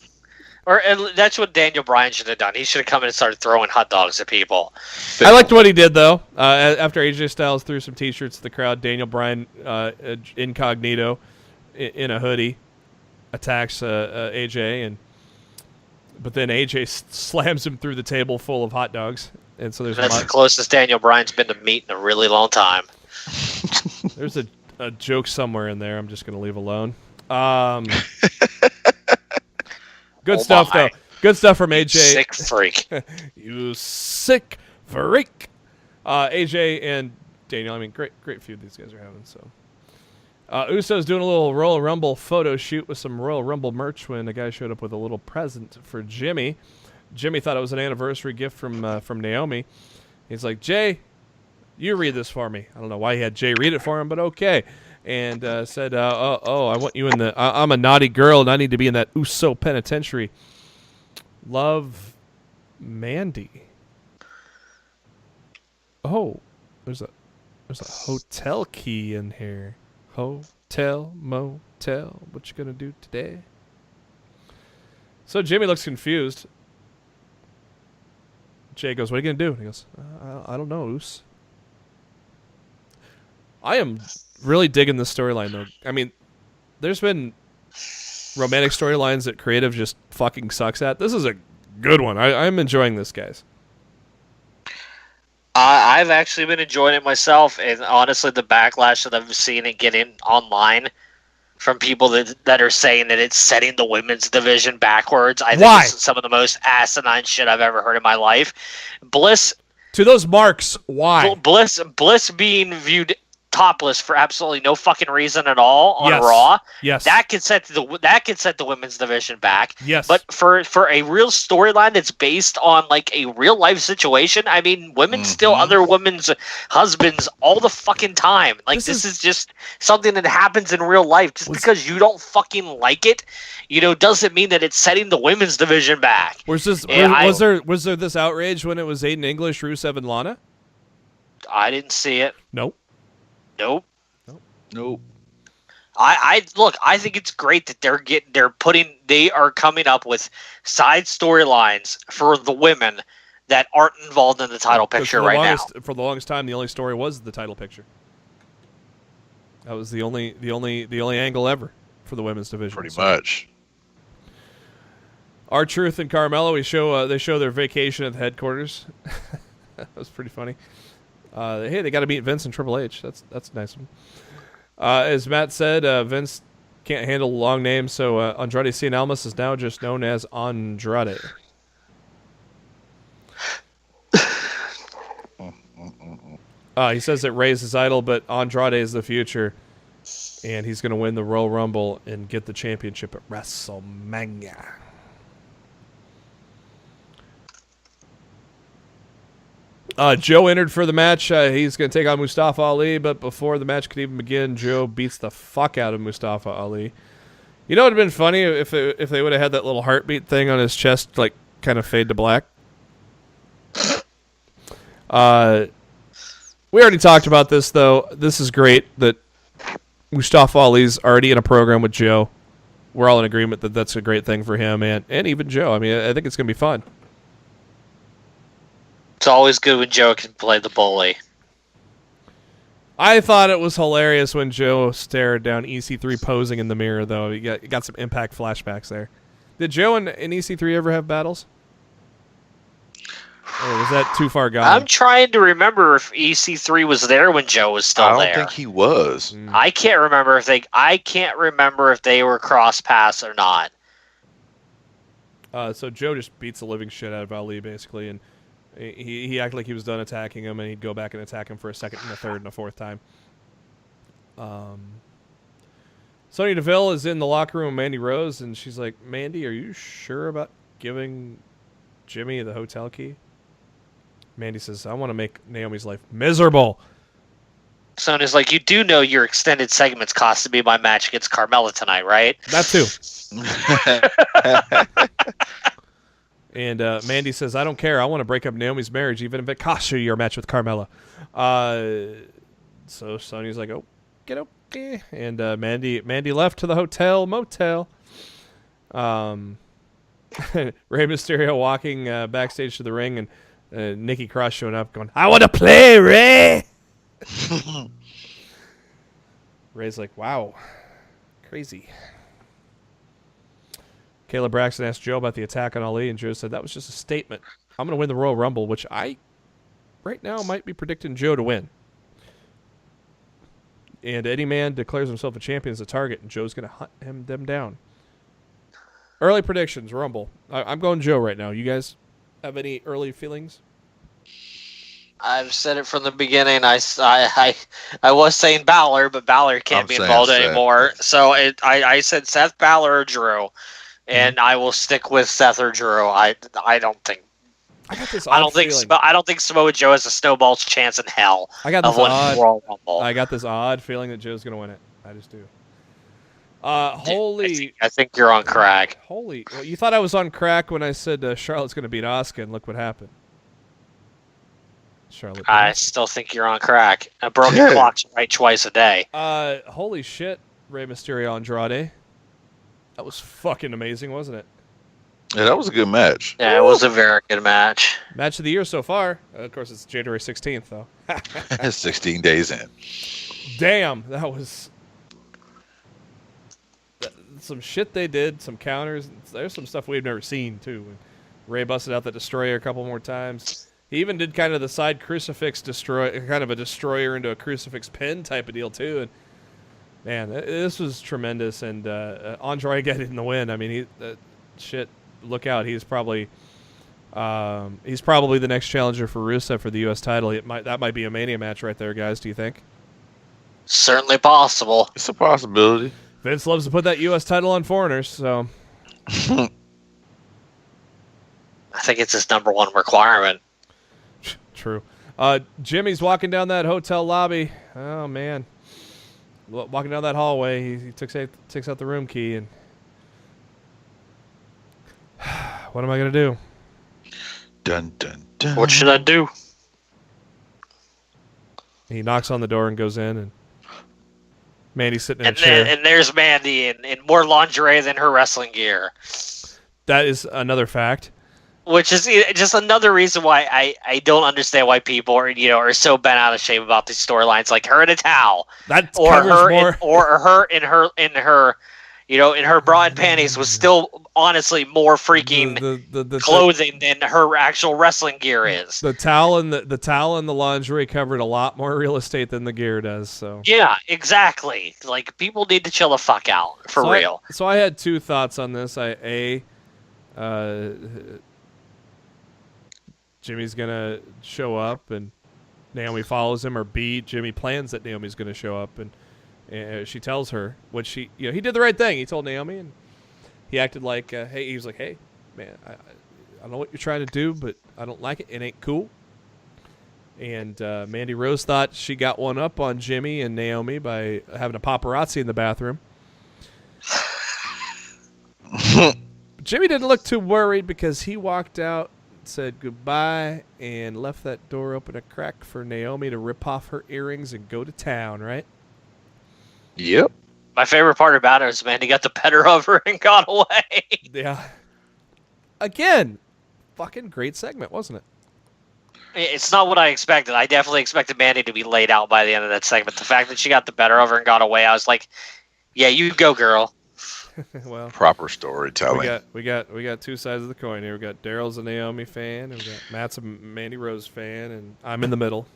That's what Daniel Bryan should have done. He should have come in and started throwing hot dogs at people. I liked what he did, though. After AJ Styles threw some T-shirts to the crowd, Daniel Bryan, incognito, in a hoodie, attacks AJ, but then AJ slams him through the table full of hot dogs. And so that's the closest Daniel Bryan's been to meat in a really long time. There's a joke somewhere in there I'm just going to leave alone. Good stuff, though. Good stuff from AJ. Sick freak. You sick freak. AJ and Daniel, I mean, great feud these guys are having. So, Uso's doing a little Royal Rumble photo shoot with some Royal Rumble merch when a guy showed up with a little present for Jimmy. Jimmy thought it was an anniversary gift from Naomi. He's like, Jay, you read this for me. I don't know why he had Jay read it for him, but okay. And said, I want you in the... I'm a naughty girl, and I need to be in that Uso penitentiary. Love, Mandy. Oh, there's a hotel key in here. Hotel, motel, what you gonna do today? So Jimmy looks confused. Jay goes, what are you gonna do? And he goes, I don't know, Us. I am really digging this storyline, though. I mean, there's been romantic storylines that creative just fucking sucks at. This is a good one. I'm enjoying this, guys. I've actually been enjoying it myself, and honestly, the backlash that I've seen it getting online from people that are saying that it's setting the women's division backwards, I think it's some of the most asinine shit I've ever heard in my life. Bliss... To those marks, why? Bliss being viewed topless for absolutely no fucking reason at all on Raw. Yes. That could set the women's division back. Yes. But for a real storyline that's based on like a real life situation, I mean, women steal other women's husbands all the fucking time. Like this is just something that happens in real life. Just because you don't fucking like it, doesn't mean that it's setting the women's division back. Was there this outrage when it was Aiden English, Rusev, and Lana? I didn't see it. Nope. I think it's great that they are coming up with side storylines for the women that aren't involved in the title picture right now. For the longest time, the only story was the title picture. That was the only angle ever for the women's division. Pretty much. R-Truth and Carmelo, they show their vacation at the headquarters. That was pretty funny. Hey, they got to meet Vince and Triple H. That's a nice one. As Matt said, Vince can't handle long names, so Andrade Cien Almas is now just known as Andrade. He says that Rey's his idol, but Andrade is the future, and he's going to win the Royal Rumble and get the championship at WrestleMania. Joe entered for the match. He's going to take on Mustafa Ali, but before the match could even begin, Joe beats the fuck out of Mustafa Ali. You know, it would have been funny if they would have had that little heartbeat thing on his chest, like, kind of fade to black. We already talked about this, though. This is great that Mustafa Ali's already in a program with Joe. We're all in agreement that that's a great thing for him and even Joe. I mean, I think it's going to be fun. It's always good when Joe can play the bully. I thought it was hilarious when Joe stared down EC3 posing in the mirror, though. You got some Impact flashbacks there. Did Joe and EC3 ever have battles? Or was that too far gone? I'm trying to remember if EC3 was there when Joe was still there. I don't think he was. I can't remember if they were cross paths or not. So Joe just beats the living shit out of Ali, basically, and he acted like he was done attacking him, and he'd go back and attack him for a second and a third and a fourth time. Sonya Deville is in the locker room with Mandy Rose, and she's like, Mandy, are you sure about giving Jimmy the hotel key? Mandy says, I want to make Naomi's life miserable. Sonya's like, you do know your extended segments cost to be my match against Carmella tonight, right? That too. And Mandy says, I don't care. I want to break up Naomi's marriage, even if it costs you your match with Carmella. So Sonya's like, oh, get okay. And Mandy left to the motel. Rey Mysterio walking backstage to the ring, and Nikki Cross showing up going, I want to play, Rey! Rey's like, wow, crazy. Kayla Braxton asked Joe about the attack on Ali, and Joe said, that was just a statement. I'm going to win the Royal Rumble, which I, right now, might be predicting Joe to win. And any man declares himself a champion as a target, and Joe's going to hunt them down. Early predictions, Rumble. I'm going Joe right now. You guys have any early feelings? I've said it from the beginning. I was saying Balor, but Balor can't be involved anymore. So I said Seth, Balor, or Drew, and I will stick with Seth or Drew. I don't think Samoa Joe has a snowball's chance in hell of winning the Royal Rumble. I got this odd feeling that Joe's going to win it. I just do. I think you're on crack. Well, you thought I was on crack when I said Charlotte's going to beat Asuka, and look what happened. Charlotte. I still think you're on crack. A broken clock's right twice a day. Holy shit, Rey Mysterio Andrade. That was fucking amazing, wasn't it? Yeah, that was a good match. Yeah, it was a very good match. Match of the year so far. Of course, it's January 16th, though. 16 days in. Damn, that was some shit they did, some counters. There's some stuff we've never seen, too. Rey busted out the Destroyer a couple more times. He even did kind of the side crucifix kind of a destroyer into a crucifix pin type of deal, too. And man, this was tremendous. And Andrade getting the win. I mean, look out. He's probably the next challenger for Rusev for the U.S. title. That might be a Mania match right there, guys. Do you think? Certainly possible. It's a possibility. Vince loves to put that U.S. title on foreigners, so. I think it's his number one requirement. True. Jimmy's walking down that hotel lobby. Oh, man. Walking down that hallway, he takes out the room key, and what am I going to do? Dun, dun, dun. What should I do? He knocks on the door and goes in, and Mandy's sitting in a chair. And there's Mandy in more lingerie than her wrestling gear. That is another fact. Which is just another reason why I don't understand why people are so bent out of shape about these storylines, like her in a towel, or her in her bra and panties was still honestly more freaking the clothing than her actual wrestling gear is. The towel and the lingerie covered a lot more real estate than the gear does. So yeah, exactly. Like, people need to chill the fuck out for real. So I had two thoughts on this. Jimmy's going to show up and Naomi follows him, or B, Jimmy plans that Naomi's going to show up and she tells her, which he did the right thing. He told Naomi, and he acted like, he was like, hey, man, I don't know what you're trying to do, but I don't like it. It ain't cool. And Mandy Rose thought she got one up on Jimmy and Naomi by having a paparazzi in the bathroom. Jimmy didn't look too worried because he walked out, said goodbye, and left that door open a crack for Naomi to rip off her earrings and go to town, right? Yep. My favorite part about it is Mandy got the better of her and got away. Yeah. Again, fucking great segment, wasn't it? It's not what I expected. I definitely expected Mandy to be laid out by the end of that segment. The fact that she got the better of her and got away, I was like, yeah, you go, girl. Well, Proper storytelling. we got two sides of the coin here. We got Darryl's a Naomi fan, and we got Matt's a Mandy Rose fan, and I'm in the middle.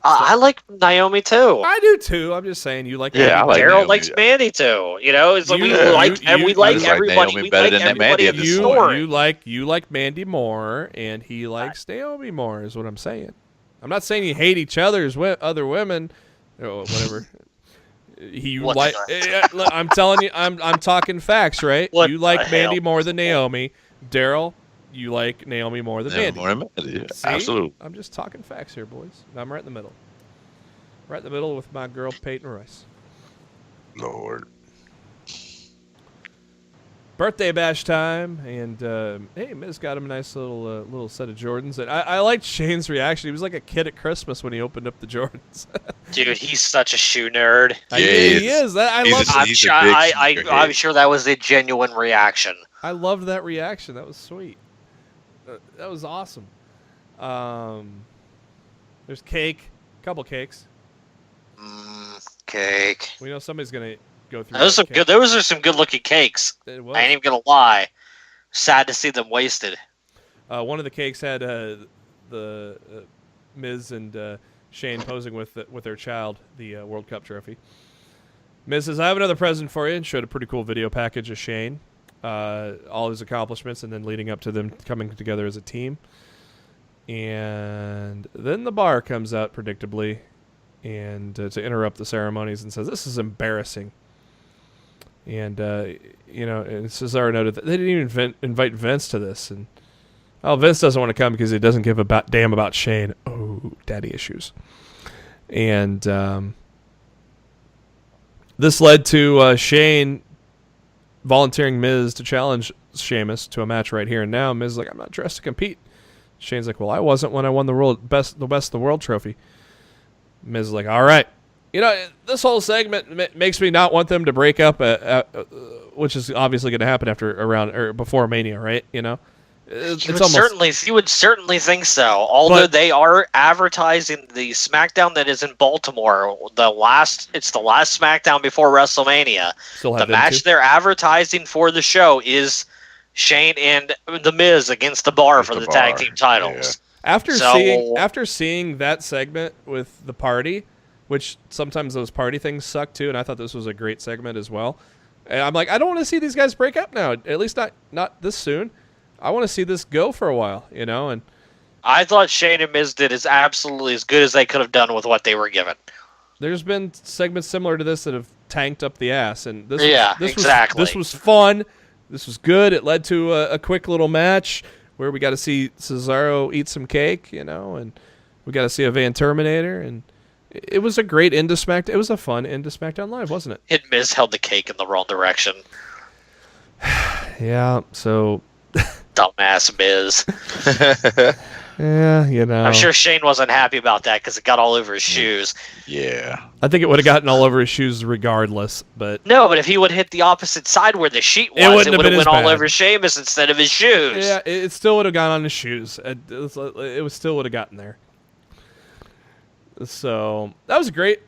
I like Naomi too. I do too. I'm just saying you like. Yeah, I like Daryl Naomi. likes Mandy too. You know, it's like we You like everybody. Naomi We better like than that everybody Mandy in at the this story. you like Mandy more, and he likes Naomi more. Is what I'm saying. I'm not saying you hate each other's other women, or whatever. I'm telling you, I'm talking facts, right? What you like the Mandy hell? more than Naomi. Daryl, you like Naomi more than Mandy. More than Mandy. See? Absolutely. I'm just talking facts here, boys. I'm right in the middle. Right in the middle with my girl Peyton Royce. Lord. Birthday bash time, and hey, Miz got him a nice little set of Jordans. And I liked Shane's reaction. He was like a kid at Christmas when he opened up the Jordans. Dude, he's such a shoe nerd. He is. I love. I'm sure that was a genuine reaction. I loved that reaction. That was sweet. That was awesome. There's cake, couple cakes. Cake. We know somebody's gonna go through. Those are some good looking cakes. It was. I ain't even gonna lie. Sad to see them wasted. One of the cakes had the Miz and Shane posing with their child, the World Cup trophy. Miz says, "I have another present for you," and showed a pretty cool video package of Shane, all his accomplishments, and then leading up to them coming together as a team. And then the bar comes out predictably, and to interrupt the ceremonies, and says, "This is embarrassing." And and Cesaro noted that they didn't even invite Vince to this, and Vince doesn't want to come because he doesn't give a damn about Shane. Oh, daddy issues. And this led to Shane volunteering Miz to challenge Sheamus to a match right here and now. Miz is like, "I'm not dressed to compete." Shane's like, "Well, I wasn't when I won the best of the world trophy." Miz is like, "All right." This whole segment makes me not want them to break up, which is obviously going to happen before Mania, right? You would certainly think so. Although they are advertising the SmackDown that is in Baltimore, it's the last SmackDown before WrestleMania. The match they're advertising for the show is Shane and The Miz against the Bar for the tag team titles. Yeah. After seeing that segment with the party, which sometimes those party things suck too, and I thought this was a great segment as well. And I'm like, I don't want to see these guys break up now. At least not this soon. I want to see this go for a while, And I thought Shane and Miz did absolutely as good as they could have done with what they were given. There's been segments similar to this that have tanked up the ass, and this was fun. This was good. It led to a quick little match where we got to see Cesaro eat some cake, and we got to see a Van Terminator, and it was a great end to SmackDown. It was a fun end to SmackDown Live, wasn't it? And Miz held the cake in the wrong direction. Yeah, so... Dumbass Miz. Yeah, I'm sure Shane wasn't happy about that because it got all over his shoes. Yeah. I think it would have gotten all over his shoes regardless, but... No, but if he would hit the opposite side where the sheet was, it would have went all over Sheamus instead of his shoes. Yeah, it still would have gone on his shoes. It still would have gotten there. So, that was a great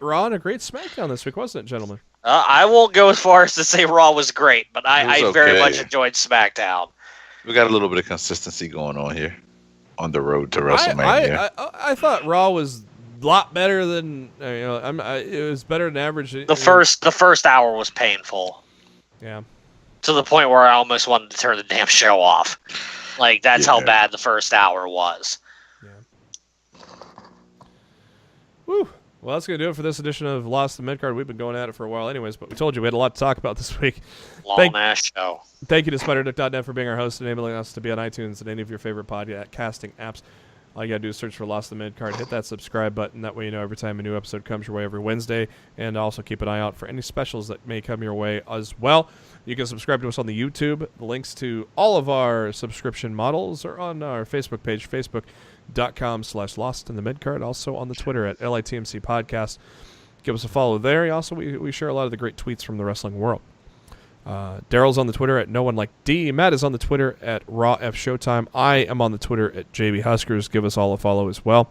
Raw and a great SmackDown this week, wasn't it, gentlemen? I won't go as far as to say Raw was great, but I very much enjoyed SmackDown. We got a little bit of consistency going on here on the road to WrestleMania. I thought Raw was a lot better than it was better than average. The first hour was painful. Yeah. To the point where I almost wanted to turn the damn show off. Like that's how bad the first hour was. Yeah. Woo. Well, that's going to do it for this edition of Lost in Midcard. We've been going at it for a while anyways, but we told you we had a lot to talk about this week. Long-ass show. Thank you to SpiderDuck.net for being our host and enabling us to be on iTunes and any of your favorite podcasting apps. All you got to do is search for Lost in the Midcard. Hit that subscribe button. That way you know every time a new episode comes your way every Wednesday. And also keep an eye out for any specials that may come your way as well. You can subscribe to us on the YouTube. The links to all of our subscription models are on our Facebook page, facebook.com/Lost in the Midcard. Also on the Twitter at LITMC Podcast. Give us a follow there. Also, we share a lot of the great tweets from the wrestling world. Darryl's on the Twitter at No One Like D. Matt is on the Twitter at Raw F Showtime. I am on the Twitter at JB Huskers. Give us all a follow as well.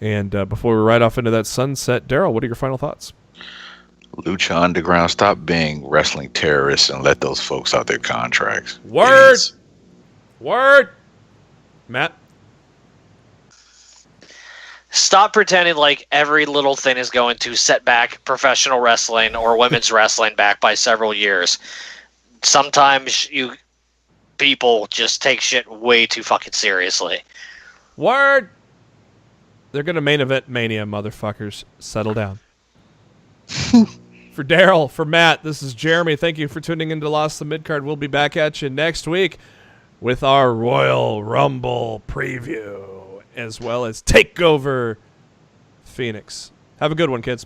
And before we ride off into that sunset, Darryl, what are your final thoughts? Lucha Underground, stop being wrestling terrorists and let those folks out their contracts. Word! Please. Word! Matt? Stop pretending like every little thing is going to set back professional wrestling or women's wrestling back by several years. Sometimes you people just take shit way too fucking seriously. Word! They're going to main event Mania, motherfuckers. Settle down. For Darryl, for Matt, this is Jeremy. Thank you for tuning into Lost the Midcard. We'll be back at you next week with our Royal Rumble preview, as well as Takeover Phoenix. Have a good one, kids.